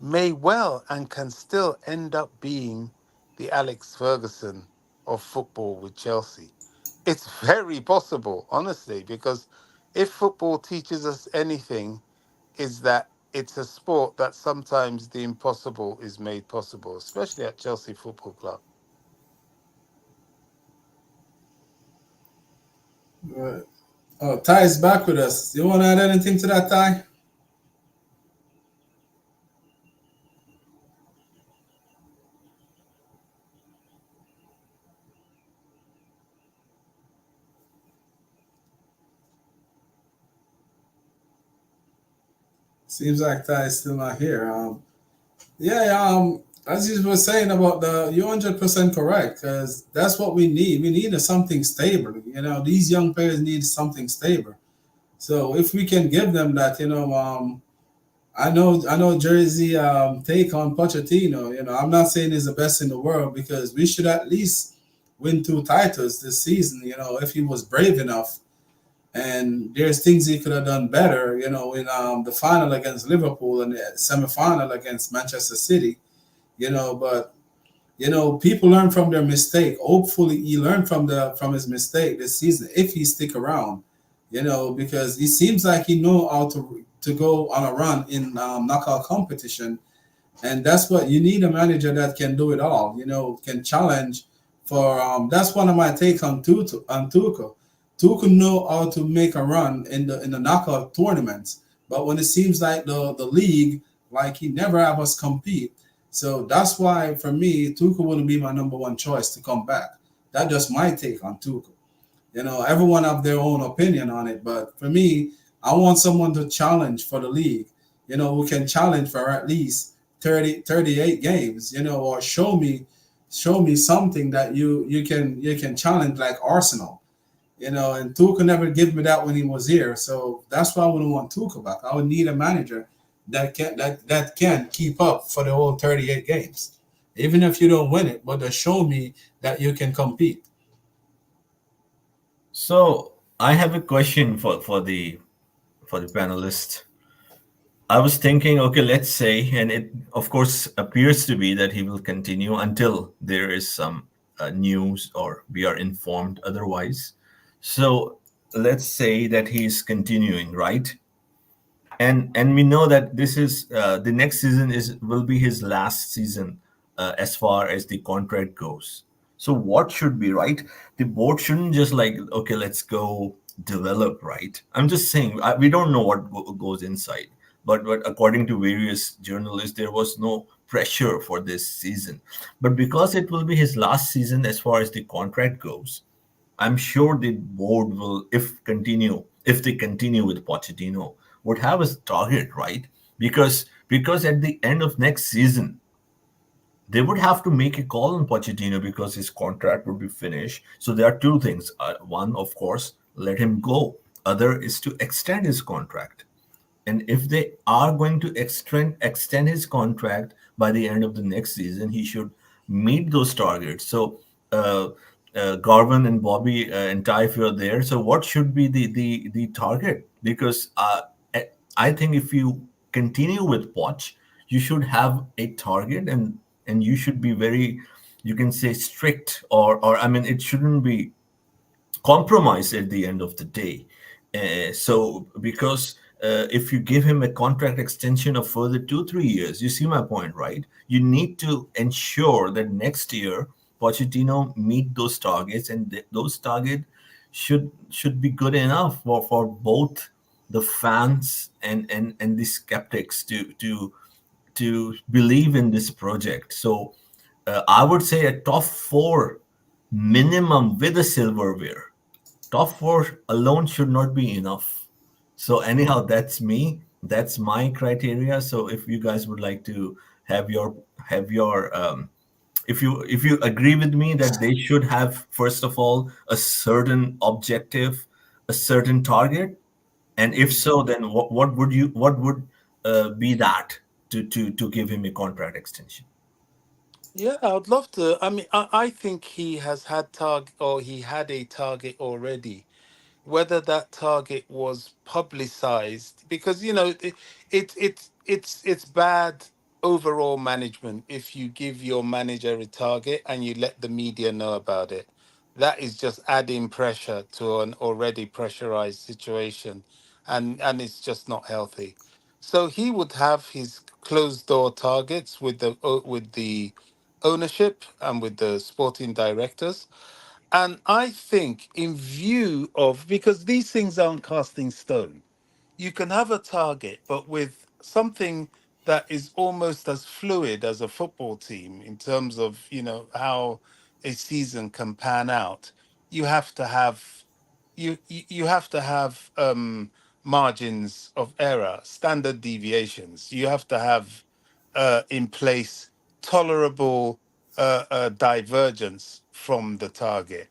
may well and can still end up being the Alex Ferguson of football with Chelsea. It's very possible, honestly, because if football teaches us anything, is that it's a sport that sometimes the impossible is made possible, especially at Chelsea Football Club. Right. Oh, Ty is back with us. You want to add anything to that, Ty? Seems like Ty is still not here. Yeah, as you were saying about you're 100% correct because that's what we need. We need something stable. These young players need something stable. So if we can give them that, I know Jersey take on Pochettino. I'm not saying he's the best in the world because we should at least win 2 titles this season. If he was brave enough, and there's things he could have done better. In the final against Liverpool and the semifinal against Manchester City. But people learn from their mistake. Hopefully, he learned from his mistake this season if he stick around. Because it seems like he know how to go on a run in knockout competition, and that's what you need, a manager that can do it all. Can challenge for. That's one of my take on Tuchel. Tuchel know how to make a run in the knockout tournaments, but when it seems like the league, like he never have us compete. So that's why for me, Tuchel wouldn't be my number one choice to come back. That's just my take on Tuchel. Everyone have their own opinion on it, but for me, I want someone to challenge for the league. Who can challenge for at least 38 games. Or show me something that you can challenge like Arsenal. And Tuchel never gave me that when he was here, so that's why I wouldn't want Tuchel back. I would need a manager that can keep up for the whole 38 games, even if you don't win it, but to show me that you can compete. So I have a question for the panelist. I was thinking, okay, let's say, and it of course appears to be that he will continue until there is some news or we are informed otherwise. So let's say that he's continuing, right? And we know that this is the next season will be his last season as far as the contract goes. So what should be, right? The board shouldn't just like, okay, let's go develop, right? I'm just saying we don't know what goes inside, but according to various journalists, there was no pressure for this season. But because it will be his last season as far as the contract goes, I'm sure the board will, if they continue with Pochettino, would have a target, right? Because at the end of next season, they would have to make a call on Pochettino because his contract would be finished. So there are two things. One, of course, let him go. Other is to extend his contract. And if they are going to extend his contract by the end of the next season, he should meet those targets. So, uh, Garvin and Bobby and Ty, if you're there, so what should be the target? Because I I think if you continue with Poch, you should have a target, and you should be very, you can say, strict, or I mean, it shouldn't be compromise at the end of the day. So because if you give him a contract extension of further 2 3 years, you see my point, right? You need to ensure that next year Pochettino meet those targets, and those targets should be good enough for both the fans and the skeptics to believe in this project. So I would say a top four minimum with a silverware. Top four alone should not be enough. So anyhow, that's me. That's my criteria. So if you guys would like to have your if you agree with me that they should have, first of all, a certain objective, a certain target, and if so, then what would be that to give him a contract extension? Yeah, I would love to. I mean, I think he has had target, or he had a target already. Whether that target was publicized, because it's bad overall management if you give your manager a target and you let the media know about it. That is just adding pressure to an already pressurized situation, and it's just not healthy. So he would have his closed door targets with the ownership and with the sporting directors. And I think, in view of, because these things aren't cast in stone, you can have a target, but with something that is almost as fluid as a football team in terms of, how a season can pan out. You have to have you have to have margins of error, standard deviations. You have to have in place tolerable divergence from the target.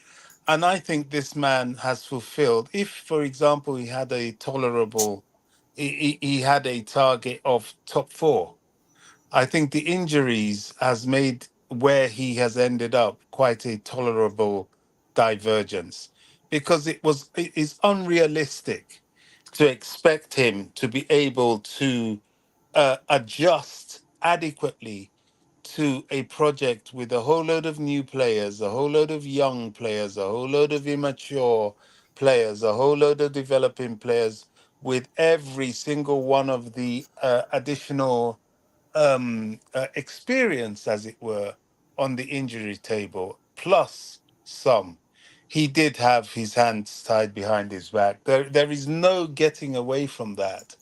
And I think this man has fulfilled. If, for example, he had a tolerable, he had a target of top four, I think the injuries has made where he has ended up quite a tolerable divergence, because it is unrealistic to expect him to be able to adjust adequately to a project with a whole load of new players, a whole load of young players, a whole load of immature players, a whole load of developing players, with every single one of the additional experience, as it were, on the injury table, plus some. He did have his hands tied behind his back. There is no getting away from that.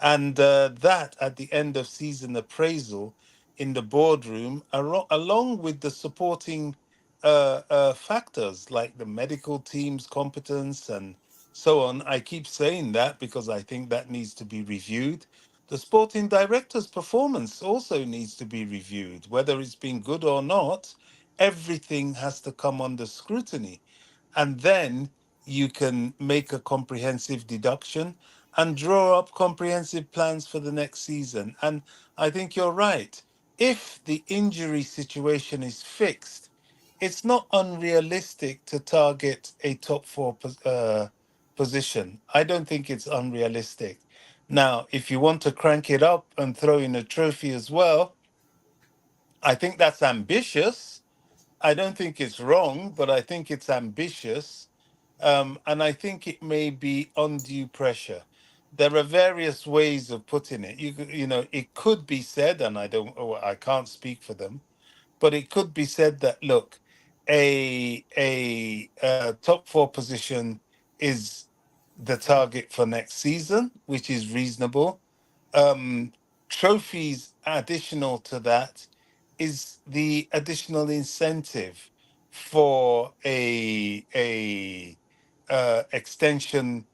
And that, at the end of season appraisal in the boardroom, along with the supporting factors like the medical team's competence and so on. I keep saying that because I think that needs to be reviewed. The sporting director's performance also needs to be reviewed. Whether it's been good or not, everything has to come under scrutiny. And then you can make a comprehensive deduction and draw up comprehensive plans for the next season. And I think you're right. If the injury situation is fixed, it's not unrealistic to target a top four position. I don't think it's unrealistic. Now, if you want to crank it up and throw in a trophy as well, I think that's ambitious. I don't think it's wrong, but I think it's ambitious. And I think it may be undue pressure. There are various ways of putting it. It could be said, and I can't speak for them, but it could be said that, look, a top four position is the target for next season, which is reasonable. um, Trophies additional to that is the additional incentive for a extension,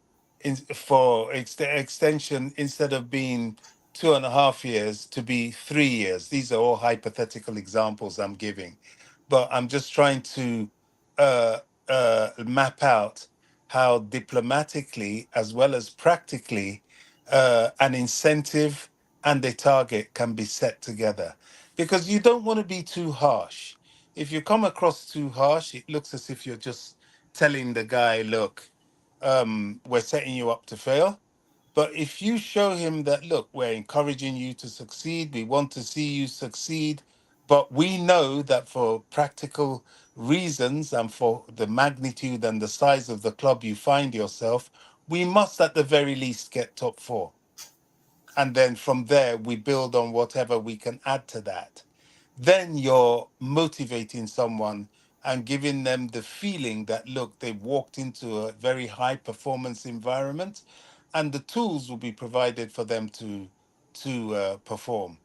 extension, instead of being 2.5 years to be 3 years. These are all hypothetical examples I'm giving, but I'm just trying to uh, map out how diplomatically as well as practically an incentive and a target can be set together, because you don't want to be too harsh. If you come across too harsh, it looks as if you're just telling the guy, look, we're setting you up to fail. But if you show him that, look, we're encouraging you to succeed, we want to see you succeed, but we know that for practical reasons and for the magnitude and the size of the club you find yourself, we must at the very least get top four. And then from there, we build on whatever we can add to that. Then you're motivating someone and giving them the feeling that, look, they've walked into a very high performance environment, and the tools will be provided for them to perform.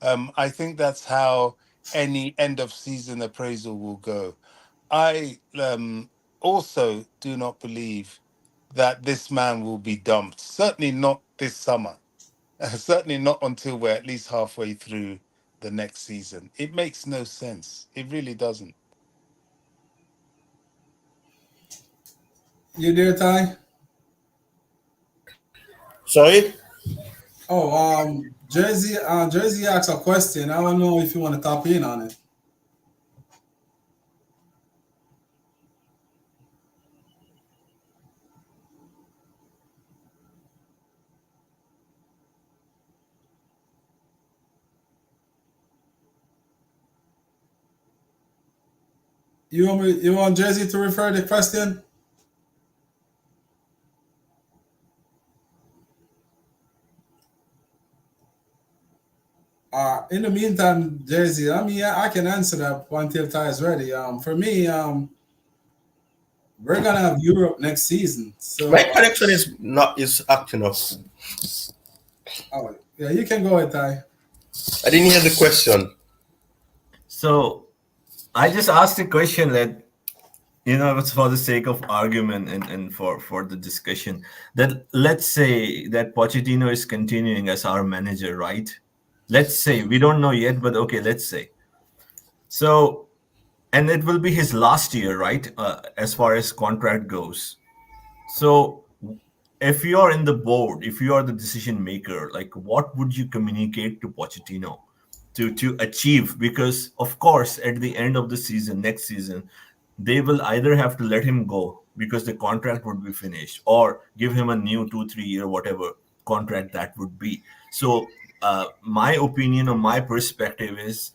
I think that's how any end of season appraisal will go. I also do not believe that this man will be dumped. Certainly not this summer. Certainly not until we're at least halfway through the next season. It makes no sense. It really doesn't. You there, Ty? Sorry. Oh, Jersey asked a question. I don't know if you want to tap in on it. You want Jersey to refer the question? In the meantime, Jersey, I mean, I can answer that until Ty is ready. For me, we're gonna have Europe next season. So, My connection is acting up. oh, yeah, you can go ahead, Ty. I didn't hear the question. So I just asked a question that, it's for the sake of argument and for the discussion, that let's say that Pochettino is continuing as our manager, right? Let's say, we don't know yet, but okay, let's say. So, and it will be his last year, right? As far as contract goes. So if you are in the board, if you are the decision maker, like what would you communicate to Pochettino to achieve? Because of course, at the end of the season, next season, they will either have to let him go because the contract would be finished, or give him a new 2-3 year whatever contract that would be. So my opinion or my perspective is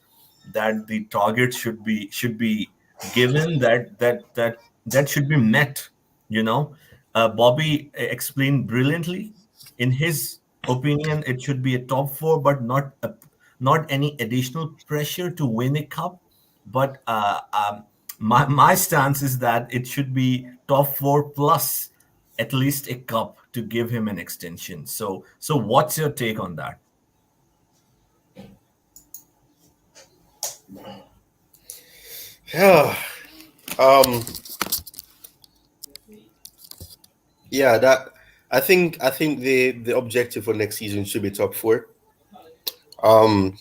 that the target should be given, that should be met. Bobby explained brilliantly. In his opinion, it should be a top four, but not any additional pressure to win a cup. But my stance is that it should be top four plus at least a cup to give him an extension. So what's your take on that? Yeah. Yeah, that I think the objective for next season should be top four. Um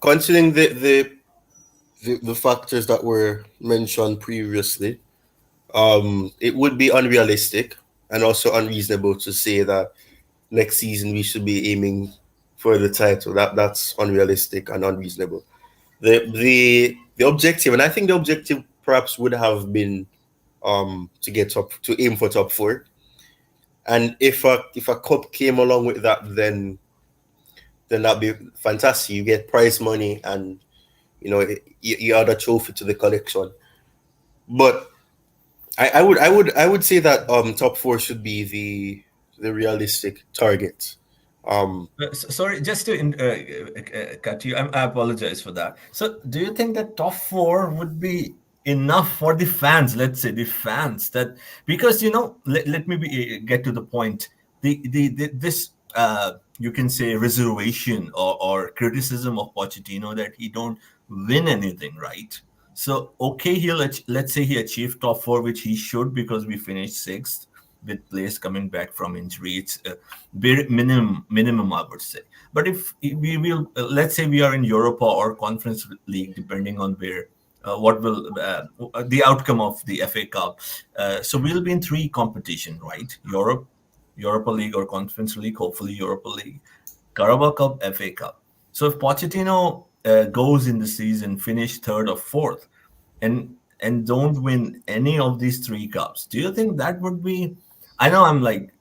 Considering the factors that were mentioned previously, it would be unrealistic and also unreasonable to say that next season we should be aiming for the title. That's unrealistic and unreasonable. The objective, and I think the objective perhaps would have been to aim for top four. And if a cup came along with that, then that'd be fantastic. You get prize money, and you add a trophy to the collection. But I would say that top four should be the realistic target. Sorry, just to cut you, I apologize for that. So, do you think that top four would be enough for the fans? Let's say the fans, that because let me get to the point. This you can say reservation or criticism of Pochettino that he don't win anything, right? So okay, let's say he achieved top four, which he should, because we finished sixth with players coming back from injury. It's very minimum, I would say. But if we will, let's say we are in Europa or Conference League, depending on where, what will the outcome of the FA Cup. So we'll be in three competition, right? Europe, Europa League or Conference League, hopefully Europa League, Carabao Cup, FA Cup. So if Pochettino goes in the season, finish third or fourth, and don't win any of these three cups, do you think that would be? I know I'm like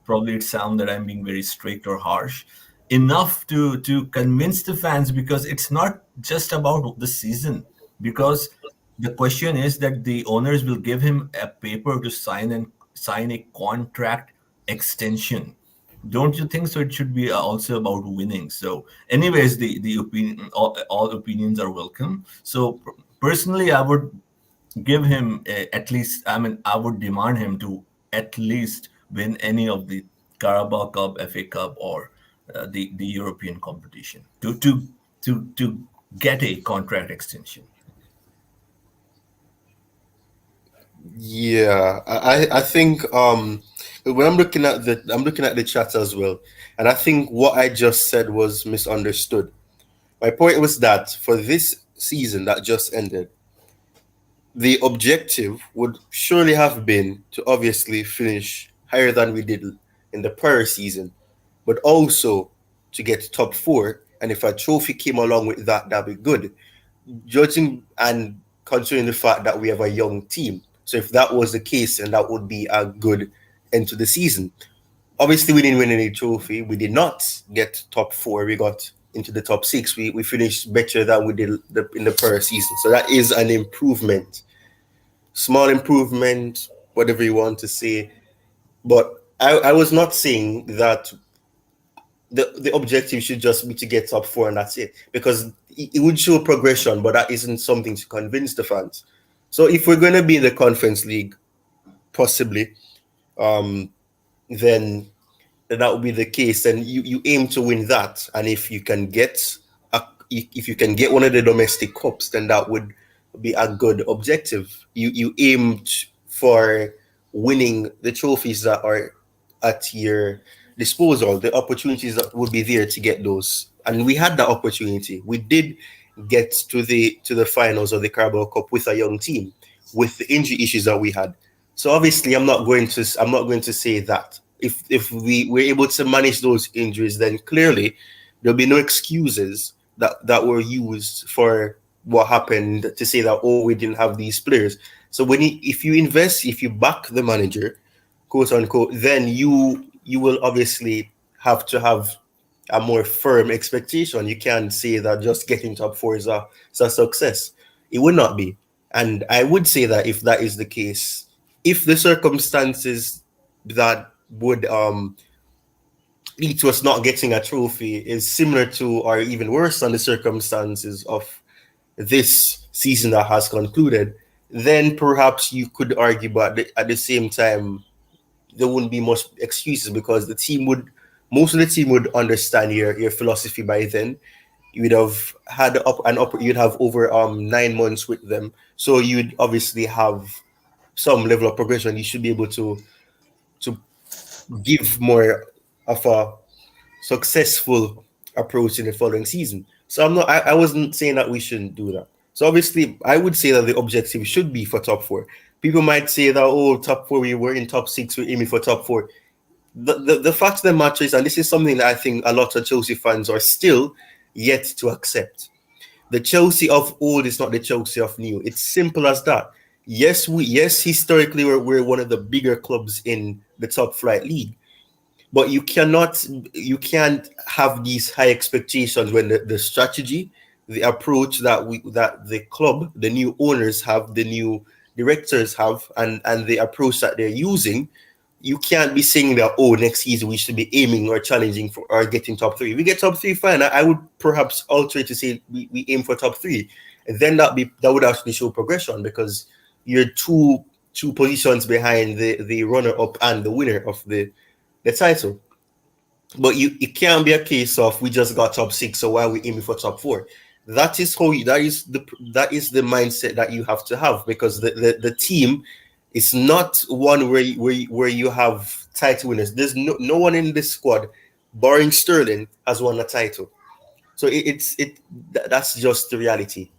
probably it sounds that I'm being very strict or harsh, enough to convince the fans, because it's not just about the season. Because the question is that the owners will give him a paper to sign and sign a contract extension. Don't you think so? It should be also about winning. So, anyways, the opinion, all opinions are welcome. So, personally, I would give him at least. I mean, I would demand him to at least win any of the Carabao Cup, FA Cup, or the European competition to get a contract extension. Yeah, I think when I'm looking at the chat as well, and I think what I just said was misunderstood. My point was that for this season that just ended, the objective would surely have been to obviously finish higher than we did in the prior season, but also to get top four. And if a trophy came along with that, that'd be good. Judging and considering the fact that we have a young team. So if that was the case, then that would be a good end to the season. Obviously, we didn't win any trophy. We did not get top four. We got into the top six. We finished better than we did in the prior season. So that is an improvement. Small improvement, whatever you want to say. But I was not saying that the objective should just be to get top four and that's it, because it would show progression, but that isn't something to convince the fans. So if we're going to be in the Conference League, possibly, then that would be the case. And you aim to win that, and if you can get one of the domestic cups, then that would be a good objective. You aimed for winning the trophies that are at your disposal, the opportunities that would be there to get those, and we had that opportunity. We did get to the finals of the Carabao Cup with a young team, with the injury issues that we had. So obviously, I'm not going to say that if we were able to manage those injuries, then clearly there'll be no excuses that were used for what happened to say that, oh, we didn't have these players. So if you back the manager, quote unquote, then you will obviously have to have a more firm expectation. You can't say that just getting top four is a success. It would not be. And I would say that if that is the case, if the circumstances that would lead to us not getting a trophy is similar to or even worse than the circumstances of this season that has concluded, then perhaps you could argue, but at the same time, there wouldn't be much excuses, because most of the team would understand your philosophy by then. You would have had you'd have over 9 months with them, so you'd obviously have some level of progression. You should be able to give more of a successful approach in the following season. So I wasn't saying that we shouldn't do that. So obviously, I would say that the objective should be for top four. People might say that, oh, top four, we were in top six, we're aiming for top four. The fact of the matter is, and this is something that I think a lot of Chelsea fans are still yet to accept. The Chelsea of old is not the Chelsea of new. It's simple as that. Yes, historically we're one of the bigger clubs in the top flight league, but you can't have these high expectations when the strategy, the approach that the club, the new owners have, the new directors have, and the approach that they're using. You can't be saying that, oh, next season we should be aiming or challenging for or getting top three. We get top three, fine. I would perhaps alter it to say we aim for top three, and then that would actually show progression, because you're two positions behind the runner up and the winner of the title. But it can't be a case of we just got top six, so why are we aiming for top four? That is the mindset that you have to have, because the team is not one where you have title winners. There's no one in this squad, barring Sterling, has won a title. So that's just the reality.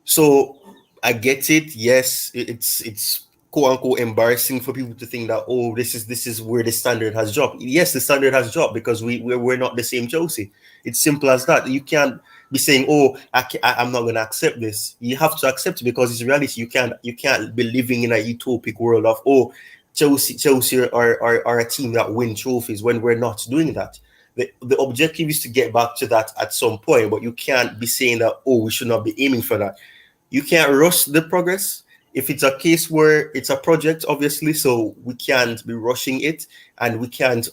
So I get it. Yes, it's quote unquote embarrassing for people to think that, oh, this is where the standard has dropped. Yes, the standard has dropped because we're not the same Chelsea. It's simple as that. You can't be saying, oh, I'm not going to accept this. You have to accept it because it's reality. You can't be living in a utopic world of, oh, Chelsea are a team that win trophies when we're not doing that. The objective is to get back to that at some point, but you can't be saying that, oh, we should not be aiming for that. You can't rush the progress. If it's a case where it's a project, obviously, so we can't be rushing it, and we can't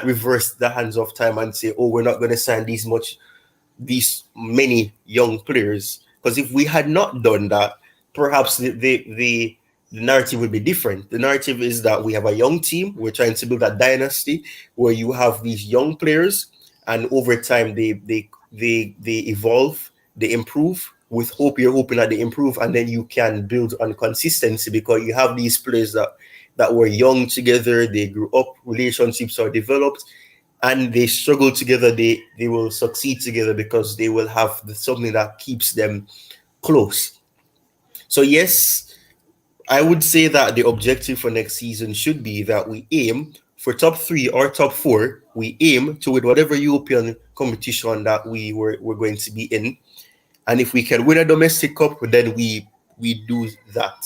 reverse the hands of time and say, oh, we're not going to sign these many young players. Because if we had not done that, perhaps the narrative would be different. The narrative is that we have a young team. We're trying to build a dynasty where you have these young players, and over time they evolve, they improve. With hope, you're hoping that they improve, and then you can build on consistency because you have these players that were young together. They grew up, relationships are developed, and they struggle together. They will succeed together because they will have something that keeps them close. So yes, I would say that the objective for next season should be that we aim for top 3 or top 4. We aim to win whatever European competition that we're going to be in. And if we can win a domestic cup, then we do that.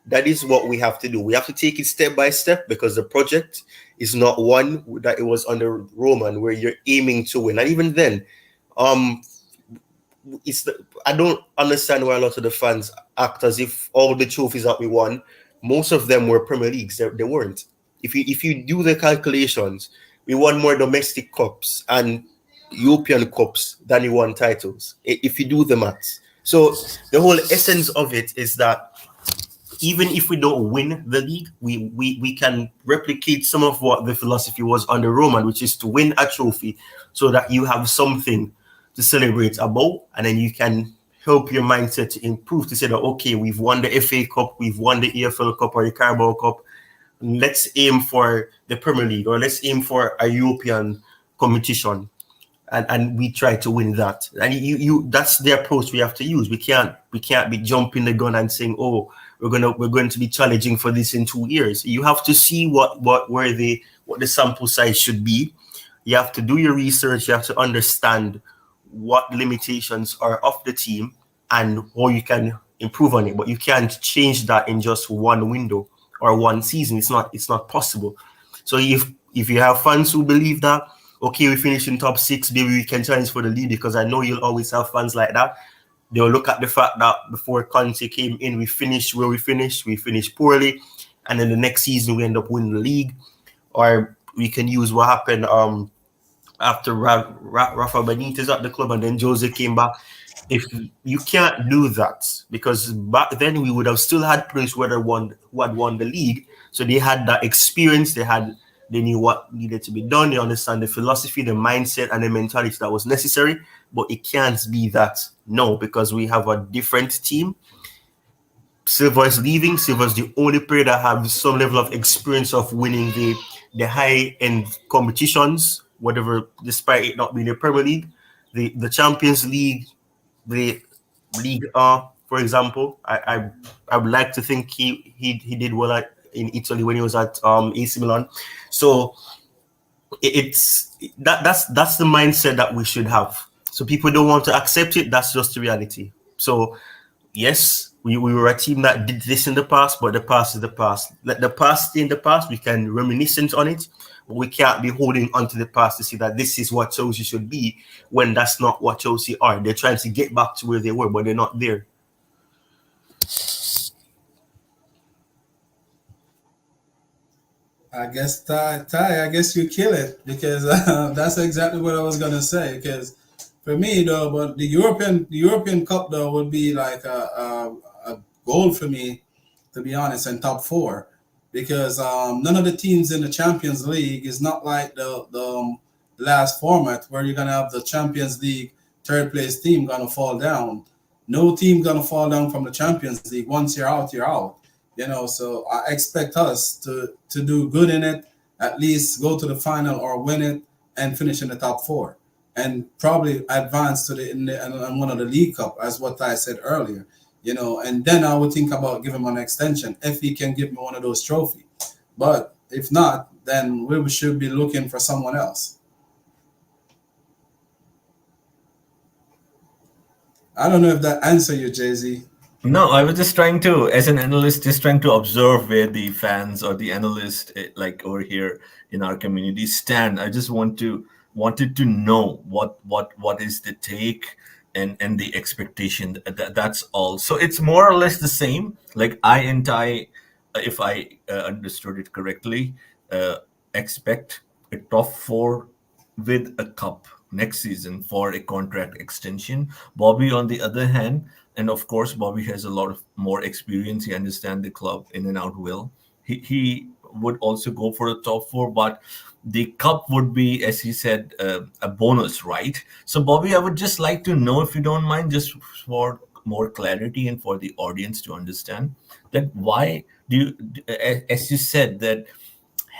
That is what we have to do. We have to take it step by step because the project is not one that it was under Roman, where you're aiming to win. And even then, I don't understand why a lot of the fans act as if all the trophies that we won, most of them were Premier Leagues. They weren't. If you do the calculations, we won more domestic cups and European cups than he won titles, if you do the maths. So the whole essence of it is that even if we don't win the league, we can replicate some of what the philosophy was under Roman, which is to win a trophy so that you have something to celebrate about, and then you can help your mindset to improve, to say that, okay, we've won the FA Cup, we've won the EFL Cup or the Carabao Cup, let's aim for the Premier League, or let's aim for a European competition. And we try to win that. And you that's the approach we have to use. We can't be jumping the gun and saying, oh, we're going to be challenging for this in 2 years. You have to see what the sample size should be. You have to do your research, you have to understand what limitations are of the team and how you can improve on it. But you can't change that in just one window or one season. It's not possible. So if you have fans who believe that, okay, we finish in top 6, maybe we can challenge for the league, because I know you'll always have fans like that. They'll look at the fact that before Conte came in, we finished where we finished poorly, and then the next season we end up winning the league. Or we can use what happened after Rafa Benitez at the club and then Jose came back. If you can't do that, because back then we would have still had players who had won the league, so they had that experience, they knew what needed to be done. They understand the philosophy, the mindset, and the mentality that was necessary. But it can't be that. No, because we have a different team. Silva is leaving. Silva is the only player that has some level of experience of winning the high-end competitions, whatever, despite it not being the Premier League. The Champions League, the League A, for example, I would like to think he did well in Italy when he was at AC Milan. So that's the mindset that we should have. So people don't want to accept it. That's just the reality. So yes, we were a team that did this in the past, but the past is the past. Let the past stay in the past. We can reminiscence on it, but we can't be holding onto the past to see that this is what Chelsea should be when that's not what Chelsea are. They're trying to get back to where they were, but they're not there. I guess Ty, I guess you kill it, because that's exactly what I was gonna say. Because for me though, but the European Cup though would be like a goal for me, to be honest, in top 4, because none of the teams in the Champions League is not like the last format where you're gonna have the Champions League third place team gonna fall down. No team gonna fall down from the Champions League. Once you're out, you're out. So I expect us to do good in it, at least go to the final or win it and finish in the top 4, and probably advance to in one of the League Cup, as what I said earlier. and then I would think about giving him an extension if he can give me one of those trophies. But if not, then we should be looking for someone else. I don't know if that answer you, Jay Z. No, I was just trying to, as an analyst, just trying to observe where the fans or the analyst, like over here in our community, stand. I just wanted to know what is the take and the expectation. That's all. So it's more or less the same. Like I and Ty, if I understood it correctly, uh, expect a top four with a cup next season for a contract extension. Bobby, on the other hand, and of course, Bobby has a lot of more experience. He understands the club in and out well. He would also go for the top four, but the cup would be, as he said, a bonus, right? So, Bobby, I would just like to know, if you don't mind, just for more clarity and for the audience to understand, that why do you, as you said, that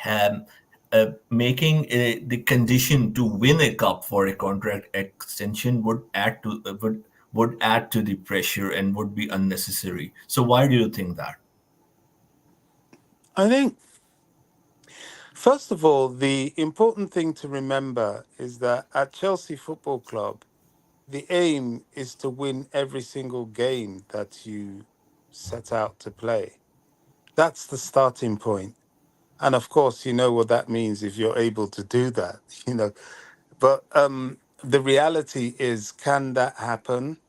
um, making the condition to win a cup for a contract extension would add to would add to the pressure and would be unnecessary. So why do you think that? I think, first of all, the important thing to remember is that at Chelsea Football Club, the aim is to win every single game that you set out to play. That's the starting point. And of course, you know what that means if you're able to do that, you know. But the reality is, can that happen?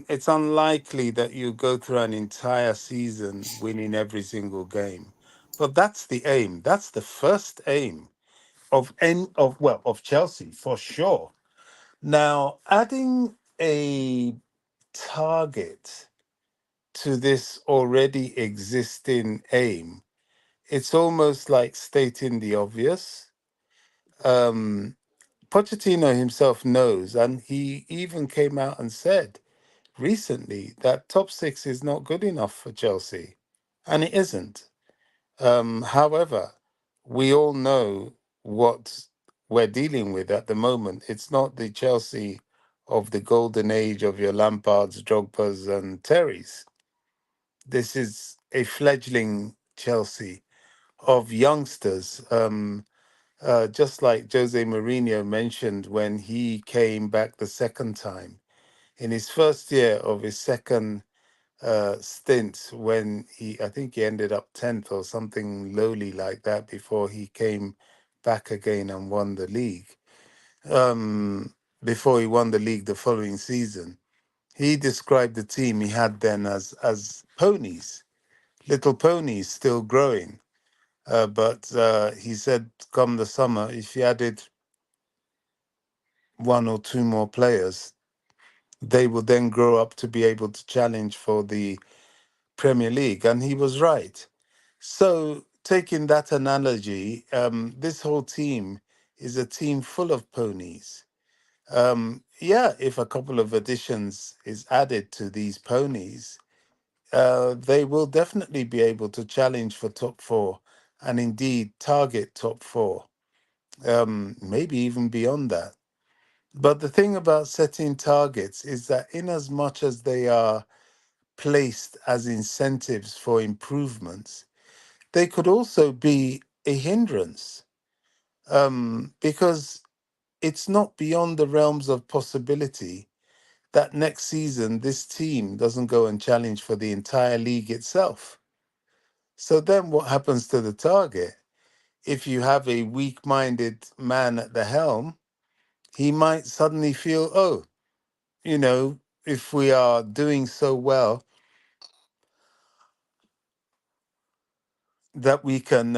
It's unlikely that you go through an entire season winning every single game. But that's the aim. That's the first aim of Chelsea for sure. Now, adding a target to this already existing aim, it's almost like stating the obvious. Um, Pochettino himself knows, and he even came out and said recently that top six is not good enough for Chelsea, and it isn't. However, we all know what we're dealing with at the moment. It's not the Chelsea of the golden age of your Lampards, Drogba's, and Terrys. This is a fledgling Chelsea of youngsters. Just like Jose Mourinho mentioned when he came back the second time in his first year of his second stint, when I think he ended up 10th or something lowly like that before he came back again and won the league. Before he won the league the following season, he described the team he had then as ponies, little ponies still growing. But he said, come the summer, if he added one or two more players, they will then grow up to be able to challenge for the Premier League. And he was right. So, taking that analogy, this whole team is a team full of ponies. Yeah, if a couple of additions is added to these ponies, they will definitely be able to challenge for top four and indeed target top four, maybe even beyond that. But the thing about setting targets is that, in as much as they are placed as incentives for improvements, they could also be a hindrance, because it's not beyond the realms of possibility that next season this team doesn't go and challenge for the entire league itself. So then what happens to the target? If you have a weak minded man at the helm, he might suddenly feel, oh, you know, if we are doing so well that we can,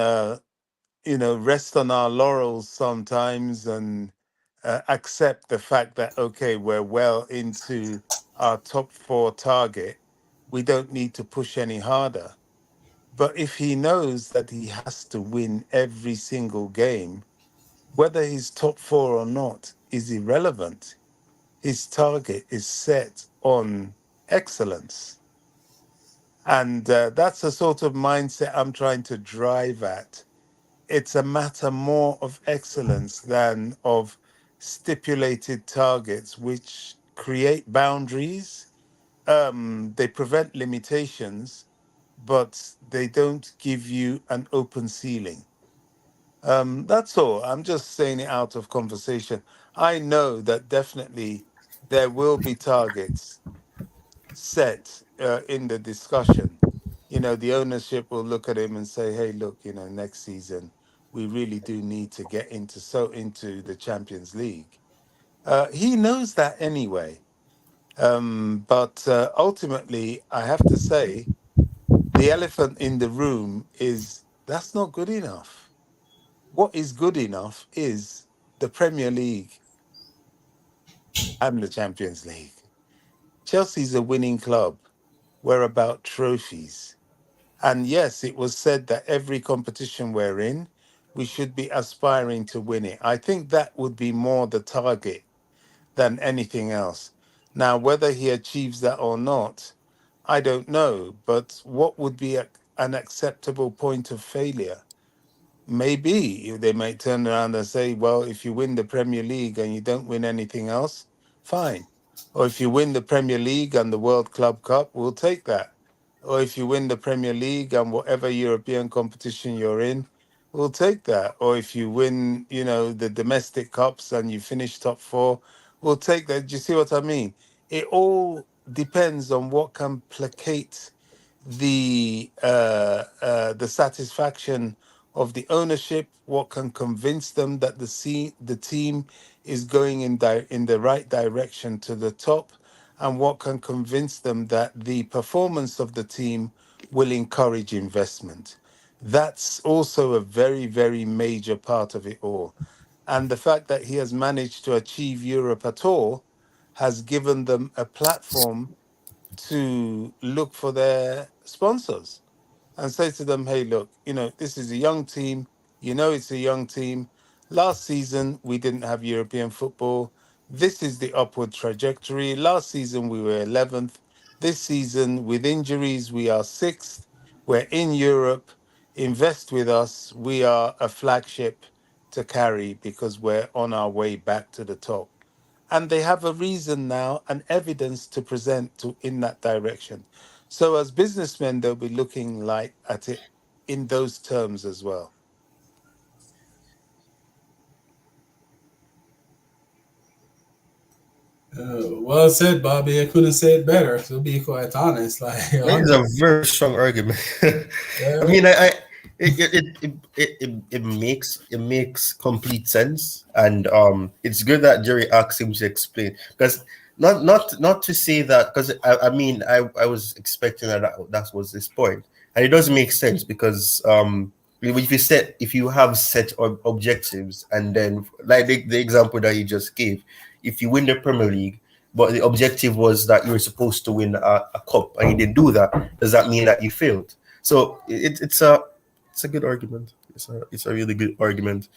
rest on our laurels sometimes and accept the fact that, okay, we're well into our top four target, we don't need to push any harder. But if he knows that he has to win every single game, whether he's top four or not is irrelevant. His target is set on excellence. And that's the sort of mindset I'm trying to drive at. It's a matter more of excellence than of stipulated targets, which create boundaries They prevent limitations, but they don't give you an open ceiling. That's all. I'm just saying it out of conversation. I know that definitely there will be targets set in the discussion. The ownership will look at him and say, "Hey, look, next season we really do need to get into the Champions League." He knows that anyway. But ultimately, I have to say, the elephant in the room is that's not good enough. What is good enough is the Premier League and the Champions League. Chelsea's a winning club. We're about trophies. And yes, it was said that every competition we're in, we should be aspiring to win it. I think that would be more the target than anything else. Now, whether he achieves that or not, I don't know. But what would be an acceptable point of failure? Maybe they might turn around and say, well, if you win the Premier League and you don't win anything else, fine. Or if you win the Premier League and the World Club Cup, we'll take that. Or if you win the Premier League and whatever European competition you're in, we'll take that. Or if you win, the domestic cups and you finish top four, we'll take that. Do you see what I mean? It all depends on what can placate the satisfaction of the ownership, what can convince them that the team is going in the right direction to the top, and what can convince them that the performance of the team will encourage investment. That's also a very, very major part of it all. And the fact that he has managed to achieve Europe at all has given them a platform to look for their sponsors and say to them, hey, look, this is a young team. It's a young team. Last season, we didn't have European football. This is the upward trajectory. Last season, we were 11th. This season, with injuries, we are 6th. We're in Europe. Invest with us. We are a flagship to carry because we're on our way back to the top. And they have a reason now and evidence to present to in that direction. So as businessmen, they'll be looking like at it in those terms as well. Well said, Bobby. I couldn't say it better. To be quite honest, like That is a very strong argument. I yeah, mean, it makes complete sense, and it's good that Jerry asked him to explain, because not to say that, because I mean I was expecting that was his point, and it does make sense because if you have set objectives, and then like the example that you just gave, if you win the Premier League, but the objective was that you were supposed to win a cup and you didn't do that, does that mean that you failed? So it's a good argument. It's a really good argument.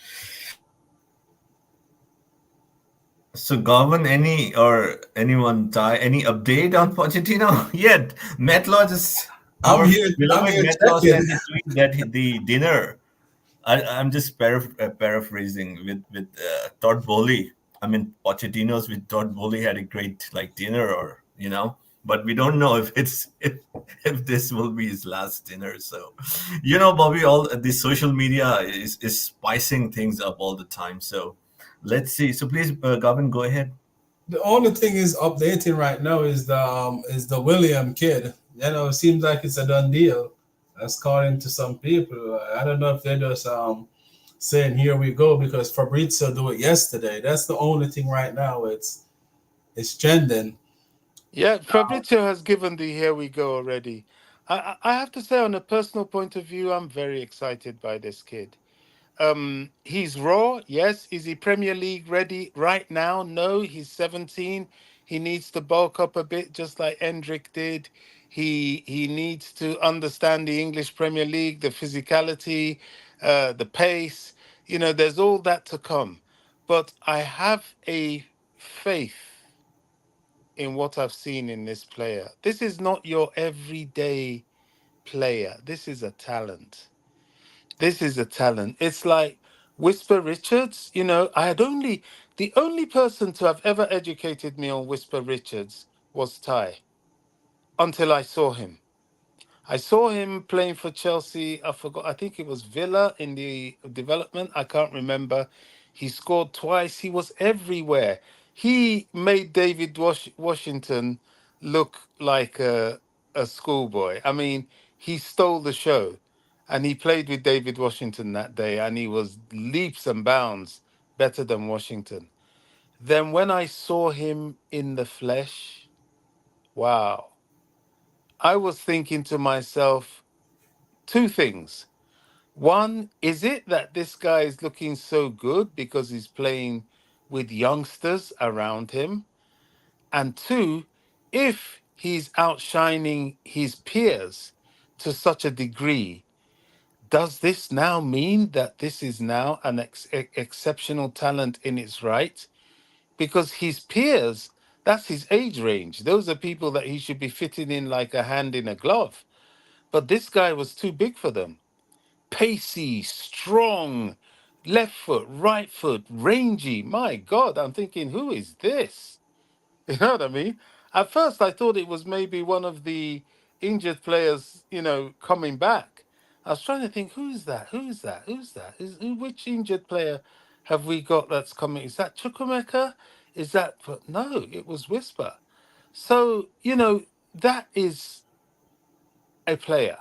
So, Govern, any or anyone tie any update on Pochettino yet? Matt Law just I'm our here. I'm beloved here Matt Law checking. sent a tweet that the dinner. I'm just paraphrasing with Todd Bowley. I mean, Pochettino's with Todd Bowley had a great dinner, or but we don't know if if this will be his last dinner. So, Bobby, all the social media is spicing things up all the time. So let's see. So please, Gavin, go ahead. The only thing is updating right now is the William kid. It seems like it's a done deal. According to some people, I don't know if they're just saying here we go because Fabrizio do it yesterday. That's the only thing right now. It's trending. Yeah, Fabrizio has given the here we go already. I have to say, on a personal point of view, I'm very excited by this kid. He's raw, yes. Is he Premier League ready right now? No, he's 17. He needs to bulk up a bit, just like Endrick did. He needs to understand the English Premier League, the physicality, the pace. There's all that to come. But I have a faith in what I've seen in this player. This is not your everyday player. This is a talent. This is a talent. It's like Whisper Richards. The only person to have ever educated me on Whisper Richards was Ty. until I saw him. I saw him playing for Chelsea. I forgot. I think it was Villa in the development. I can't remember. He scored twice. He was everywhere. He made David Washington look like a schoolboy. I mean, he stole the show, and he played with David Washington that day, and he was leaps and bounds better than Washington. Then when I saw him in the flesh, wow, I was thinking to myself two things. One, is it that this guy is looking so good because he's playing with youngsters around him? And two, if he's outshining his peers to such a degree, does this now mean that this is now an exceptional talent in its right? Because his peers, that's his age range. Those are people that he should be fitting in like a hand in a glove. But this guy was too big for them. Pacey, strong, left foot, right foot, rangy. My God, I'm thinking, who is this? You know what I mean? At first, I thought it was maybe one of the injured players, coming back. I was trying to think, who's that? Who's that? Who's that? Which injured player have we got that's coming? Is that Chukwemeka? Is that? But no, it was Whisper. So, that is a player.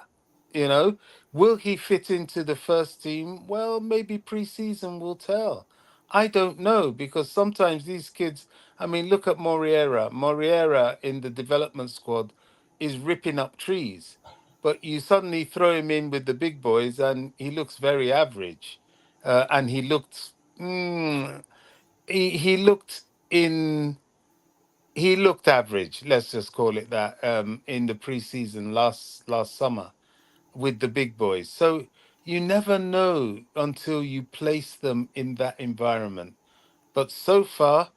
You know, will he fit into the first team? Well, maybe preseason will tell. I don't know because sometimes these kids, I mean, look at Moriera. Moriera in the development squad is ripping up trees, but you suddenly throw him in with the big boys and he looks very average. And he looked, he looked in he looked average, let's just call it that, in the preseason last summer with the big boys. So you never know until you place them in that environment. But so far,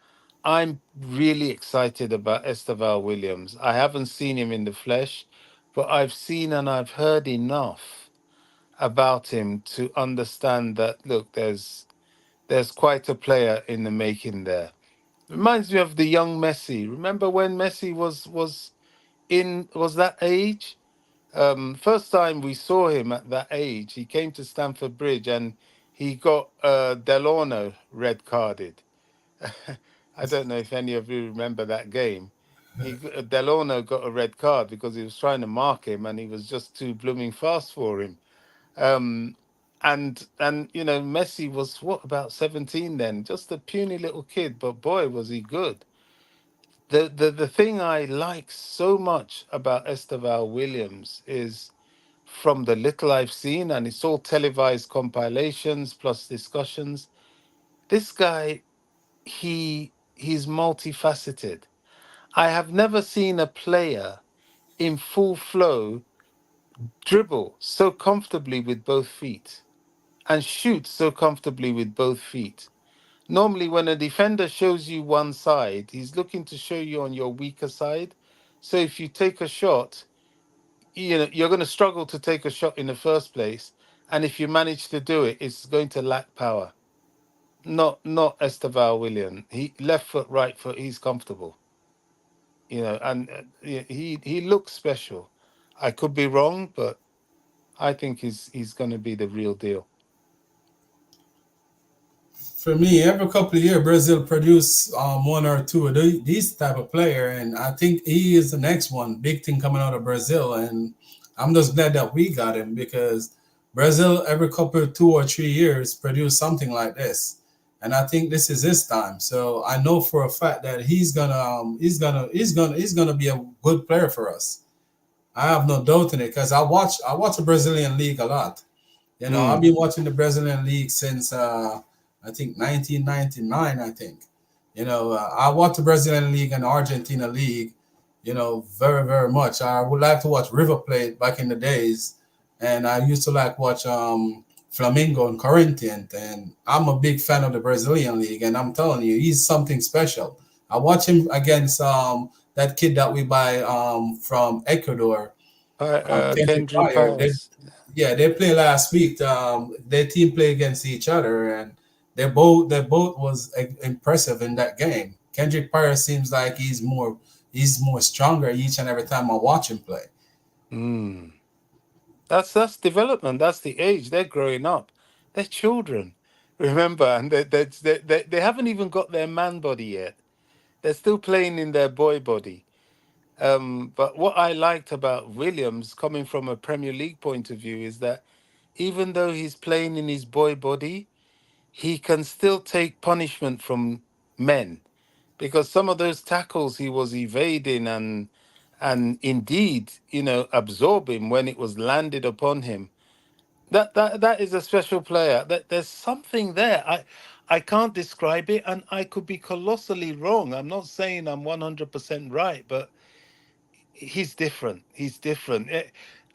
I'm really excited about Esteval Williams. I haven't seen him in the flesh, but I've seen and I've heard enough about him to understand that look, there's quite a player in the making there. Reminds me of the young Messi. Remember when Messi was that age? First time we saw him at that age, he came to Stamford Bridge and he got Delorno red carded. I don't know if any of you remember that game. Delorno got a red card because he was trying to mark him and he was just too blooming fast for him. Um, and Messi was what, about 17 then, just a puny little kid, but boy was he good. The thing I like so much about Esteval Williams is from the little I've seen, and it's all televised compilations plus discussions. This guy, he's multifaceted. I have never seen a player in full flow dribble so comfortably with both feet and shoot so comfortably with both feet. Normally, when a defender shows you one side, he's looking to show you on your weaker side. So if you take a shot, you're going to struggle to take a shot in the first place, and if you manage to do it, it's going to lack power. Not Esteval William. He left foot, right foot. He's comfortable, and he looks special. I could be wrong, but I think he's going to be the real deal. For me, every couple of years, Brazil produce one or two of these type of player, and I think he is the next one. Big thing coming out of Brazil, and I'm just glad that we got him because Brazil every couple of 2 or 3 years produce something like this, and I think this is his time. So I know for a fact that he's gonna be a good player for us. I have no doubt in it because I watch the Brazilian league a lot. I've Mm. been watching the Brazilian league since I think 1999. I think I watch the Brazilian league and the Argentina league. Very very much. I would like to watch River Plate back in the days, and I used to like watch Flamengo and Corinthians. And I'm a big fan of the Brazilian league, and I'm telling you, he's something special. I watch him against that kid that we buy from Ecuador, Kendrick Kendry Fire. Paris. Yeah, they played last week. Their team played against each other, and they both was impressive in that game. Kendrick Perez seems like he's more he's more stronger each and every time I watch him play. Mm. That's development. That's the age. They're growing up. They're children. Remember, and they haven't even got their man body yet. They're still playing in their boy body. But what I liked about Williams, coming from a Premier League point of view, is that even though he's playing in his boy body, he can still take punishment from men, because some of those tackles he was evading and indeed, absorbing when it was landed upon him. That is a special player. That there's something there. I can't describe it, and I could be colossally wrong. I'm not saying I'm 100% right, but he's different. He's different.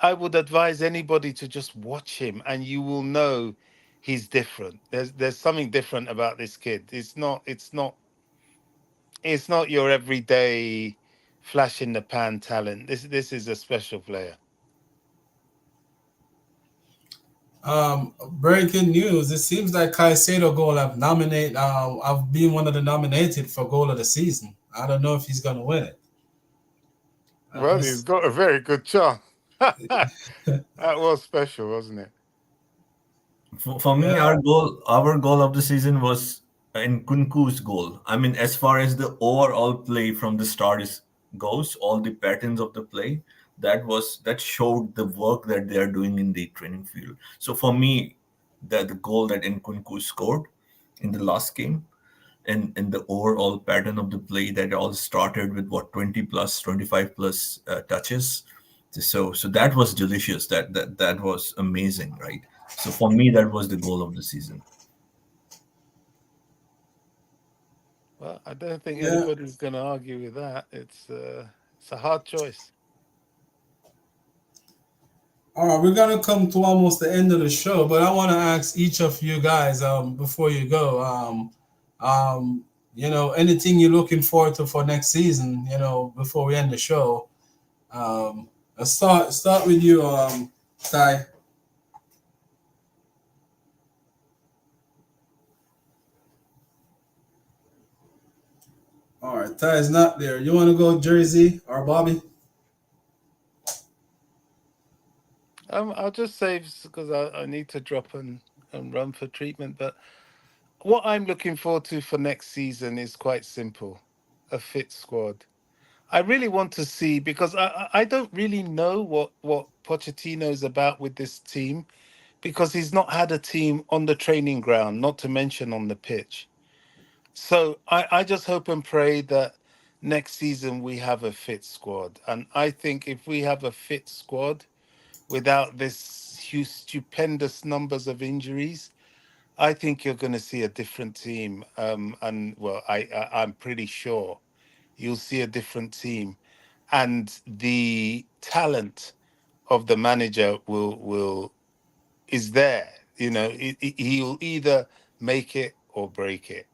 I would advise anybody to just watch him, and you will know he's different. There's something different about this kid. It's not your everyday flash in the pan talent. This is a special player. Breaking news: it seems like Caicedo goal I've been one of the nominated for goal of the season. I don't know if he's gonna win it. Well, he's got a very good chance. That was special, wasn't it? For me, Yeah. our goal of the season was Nkunku's goal. I mean, as far as the overall play from the start goes, all the patterns of the play, that showed the work that they are doing in the training field. So for me, the goal that Nkunku scored in the last game, and the overall pattern of the play, that all started with 20 plus 25 plus touches. So that was delicious. That was amazing, right? So for me, that was the goal of the season. Well, I don't think Yeah. anybody's going to argue with that. It's a hard choice. All right, we're gonna come to almost the end of the show, but I want to ask each of you guys before you go, anything you're looking forward to for next season, before we end the show. Let's start with you, Ty. All right, Ty is not there. You want to go Jersey or Bobby? I'll just say, because I need to drop and run for treatment. But what I'm looking forward to for next season is quite simple: a fit squad. I really want to see, because I don't really know what Pochettino's about with this team, because he's not had a team on the training ground, not to mention on the pitch. So I just hope and pray that next season we have a fit squad. And I think if we have a fit squad without this huge, stupendous numbers of injuries, I think you're going to see a different team. And well, I'm pretty sure you'll see a different team, and the talent of the manager will is there. He'll either make it or break it.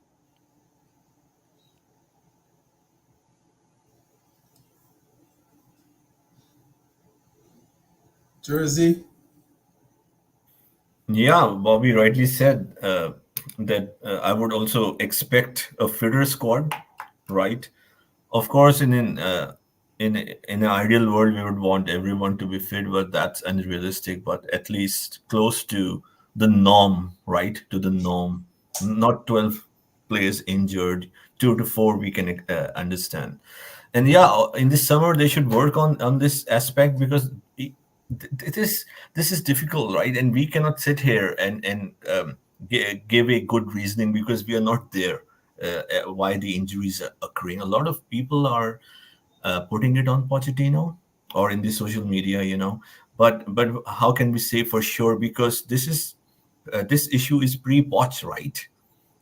Jersey. Yeah, Bobby rightly said that I would also expect a fitter squad, right? Of course, in an ideal world, we would want everyone to be fit, but that's unrealistic. But at least close to the norm, right? To the norm, not 12 players injured, 2 to 4 we can understand. And yeah, in this summer they should work on this aspect, because it is this is difficult, right? And we cannot sit here and give a good reasoning, because we are not there. Why the injuries are occurring? A lot of people are putting it on Pochettino or in the social media, But how can we say for sure? Because this issue is pre-Poch, right?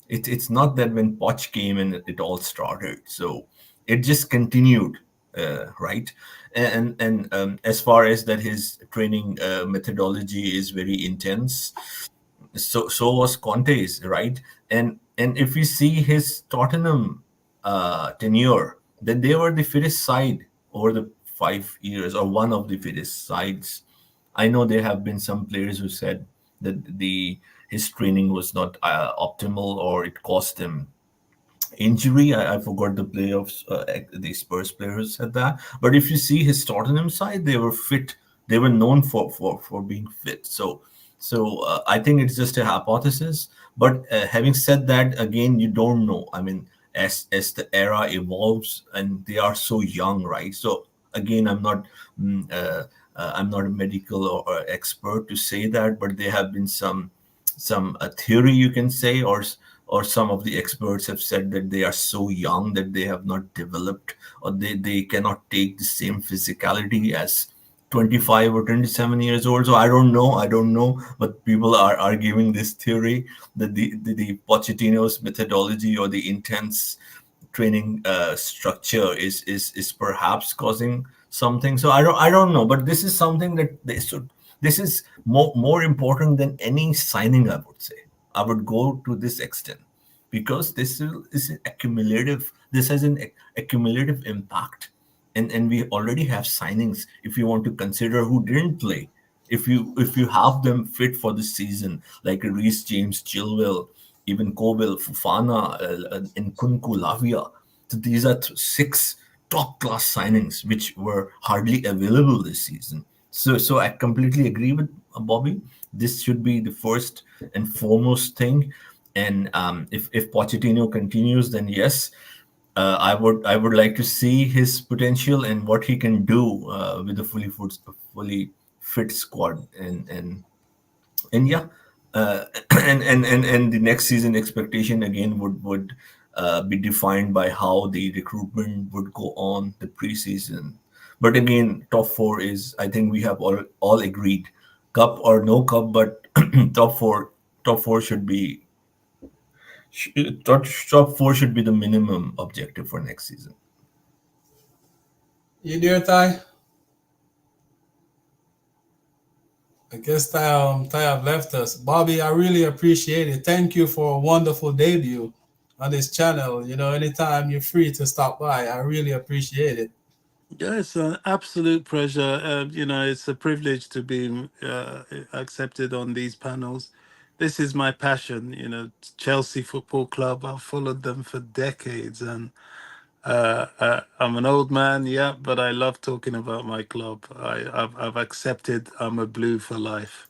It's not that when Poch came and it all started. So it just continued, right? And as far as that, his training methodology is very intense. So was Conte's, right? And if we see his Tottenham tenure, then they were the fittest side over the 5 years, or one of the fittest sides. I know there have been some players who said that his training was not optimal, or it cost him injury. I forgot the playoffs. The Spurs players said that. But if you see his Tottenham side, they were fit. They were known for being fit. So I think it's just a hypothesis. But having said that, again, you don't know. I mean, as the era evolves, and they are so young, right? So again, mm, uh, I'm not a medical or expert to say that, but there have been some theory, you can say, or some of the experts have said that they are so young that they have not developed, or they cannot take the same physicality as 25 or 27 years old. So I don't know, but people are giving this theory that the Pochettino's methodology or the intense training structure is perhaps causing something. So I don't know, but this is something that they should. This is more important than any signing, I would say. I would go to this extent because is an accumulative. This has an accumulative impact, and we already have signings. If you want to consider who didn't play, if you have them fit for the season, like Reece James, Chilwell, even Kobil, Fufana, and Kunku Lavia. So these are six top class signings which were hardly available this season. So I completely agree with Bobby. This should be the first and foremost thing. And if Pochettino continues, then yes, I would like to see his potential and what he can do with a fully fit squad. And yeah, and the next season expectation again would be defined by how the recruitment would go on the preseason. But again, top four is, I think we have all agreed, cup or no cup, but top four should be top four should be the minimum objective for next season. You there, Ty? I guess Ty have left us. Bobby, I really appreciate it. Thank you for a wonderful debut on this channel. Anytime you're free to stop by, I really appreciate it. Yeah, it's an absolute pleasure. It's a privilege to be accepted on these panels. This is my passion. Chelsea Football Club. I've followed them for decades, and I'm an old man, yeah, but I love talking about my club. I've accepted I'm a blue for life.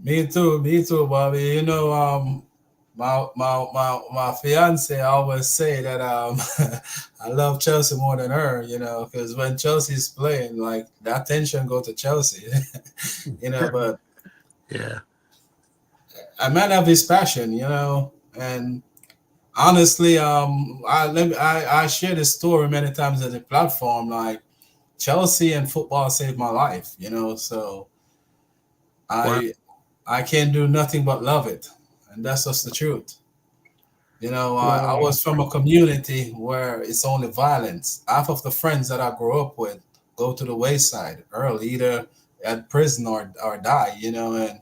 Me too, Bobby. My fiance always say that I love Chelsea more than her, because when Chelsea's playing, like the attention go to Chelsea, but Yeah. a man have his passion, and honestly, I share this story many times at the platform, like Chelsea and football saved my life, so Wow. I can't do nothing but love it, and that's just the truth. I Wow. was from a community where it's only violence. Half of the friends that I grew up with go to the wayside early, either at prison or die, and I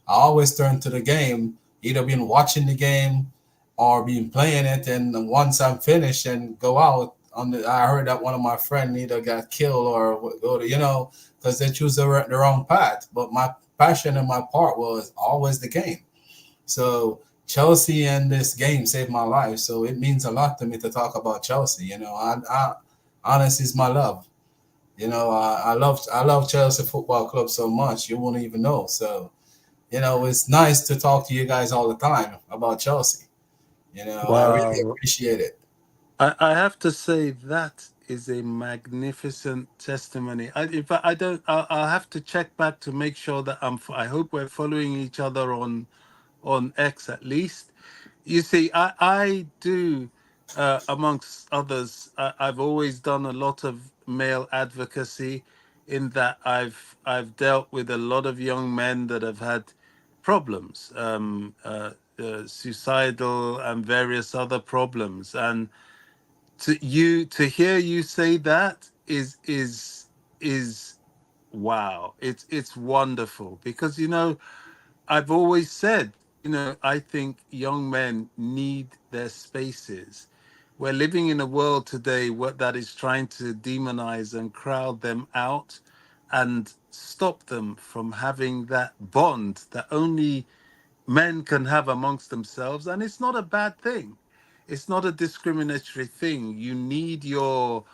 always turn to the game, either been watching the game or been playing it. And once I'm finished and go out, I heard that one of my friends either got killed or go to, because they choose the wrong path. But my passion and my part was always the game. So Chelsea and this game saved my life. So it means a lot to me to talk about Chelsea. I honest is my love. I love Chelsea Football Club so much you won't even know. So it's nice to talk to you guys all the time about Chelsea. I really Wow. appreciate it. I have to say that is a magnificent testimony. I don't, I'll have to check back to make sure that I hope we're following each other on X at least. You see, I do, amongst others, I've always done a lot of male advocacy, in that I've dealt with a lot of young men that have had problems, suicidal and various other problems. And to hear you say that is wow. It's wonderful, because I've always said, I think young men need their spaces. We're living in a world today that is trying to demonize and crowd them out and stop them from having that bond that only men can have amongst themselves, and it's not a bad thing. It's not a discriminatory thing. You need your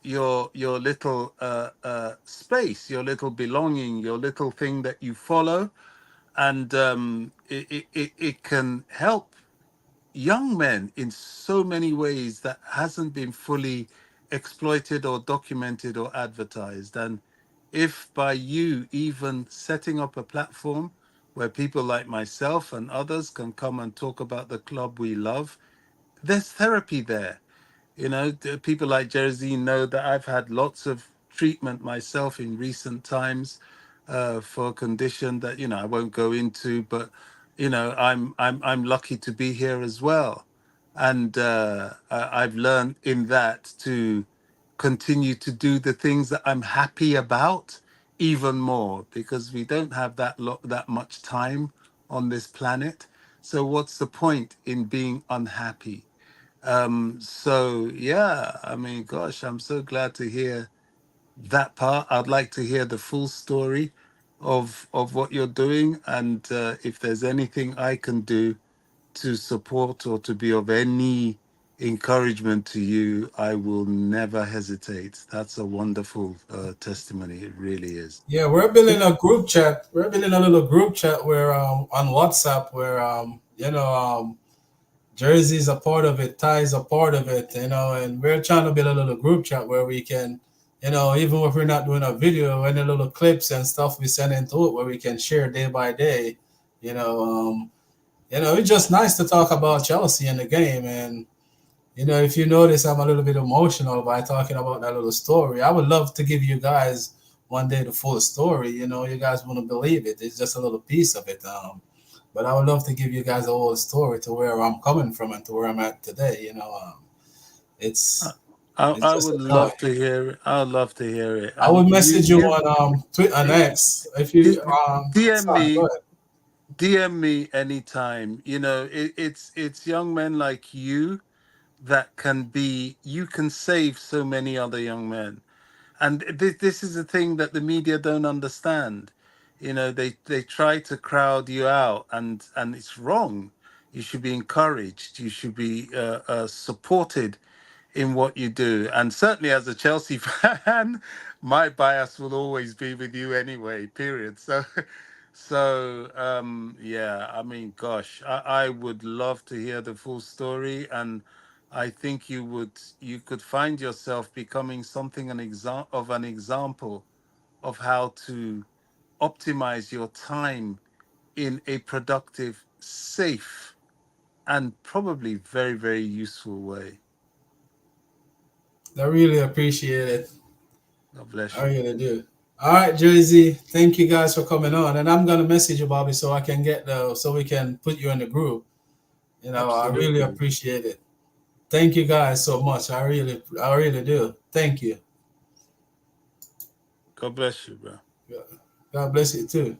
little space, your little belonging, your little thing that you follow, and it can help young men in so many ways that hasn't been fully exploited or documented or advertised. And if by you even setting up a platform where people like myself and others can come and talk about the club we love, there's therapy there. You know, people like Jersey know that I've had lots of treatment myself in recent times for a condition that I won't go into, but I'm lucky to be here as well, and I've learned in that to continue to do the things that I'm happy about even more, because we don't have that much time on this planet. So what's the point in being unhappy? So yeah, I mean, gosh, I'm so glad to hear that part. I'd like to hear the full story of what you're doing, and if there's anything I can do to support or to be of any encouragement to you, I will never hesitate. That's a wonderful testimony. It really is. Yeah, we're building a group chat. We're building a little group chat where on WhatsApp where Jersey's a part of it, Ty's a part of it, and we're trying to build a little group chat where we can, even if we're not doing a video, any little clips and stuff we send into it where we can share day by day. You know, it's just nice to talk about Chelsea and the game. And if you notice, I'm a little bit emotional by talking about that little story. I would love to give you guys one day the full story. You guys wouldn't believe it. It's just a little piece of it. But I would love to give you guys the whole story to where I'm coming from and to where I'm at today. It's it's I just would a joy. love to hear it. I would love to hear it. I And would you message you give on Twitter and X if you DM sorry, go me, ahead. DM me anytime. It's young men like you that you can save so many other young men. And this is a thing that the media don't understand. They try to crowd you out, and it's wrong. You should be encouraged. You should be supported in what you do. And certainly as a Chelsea fan, my bias will always be with you anyway, period. So yeah, I mean, gosh, I would love to hear the full story. And I think you could find yourself becoming something an example of how to optimize your time in a productive, safe, and probably very, very useful way. I really appreciate it. God bless I you. really do. All right, Jersey. Thank you guys for coming on. And I'm gonna message you, Bobby, so I can so we can put you in the group. I really Absolutely. appreciate it. Thank you guys so much. I really do. Thank you. God bless you, bro. God bless you too.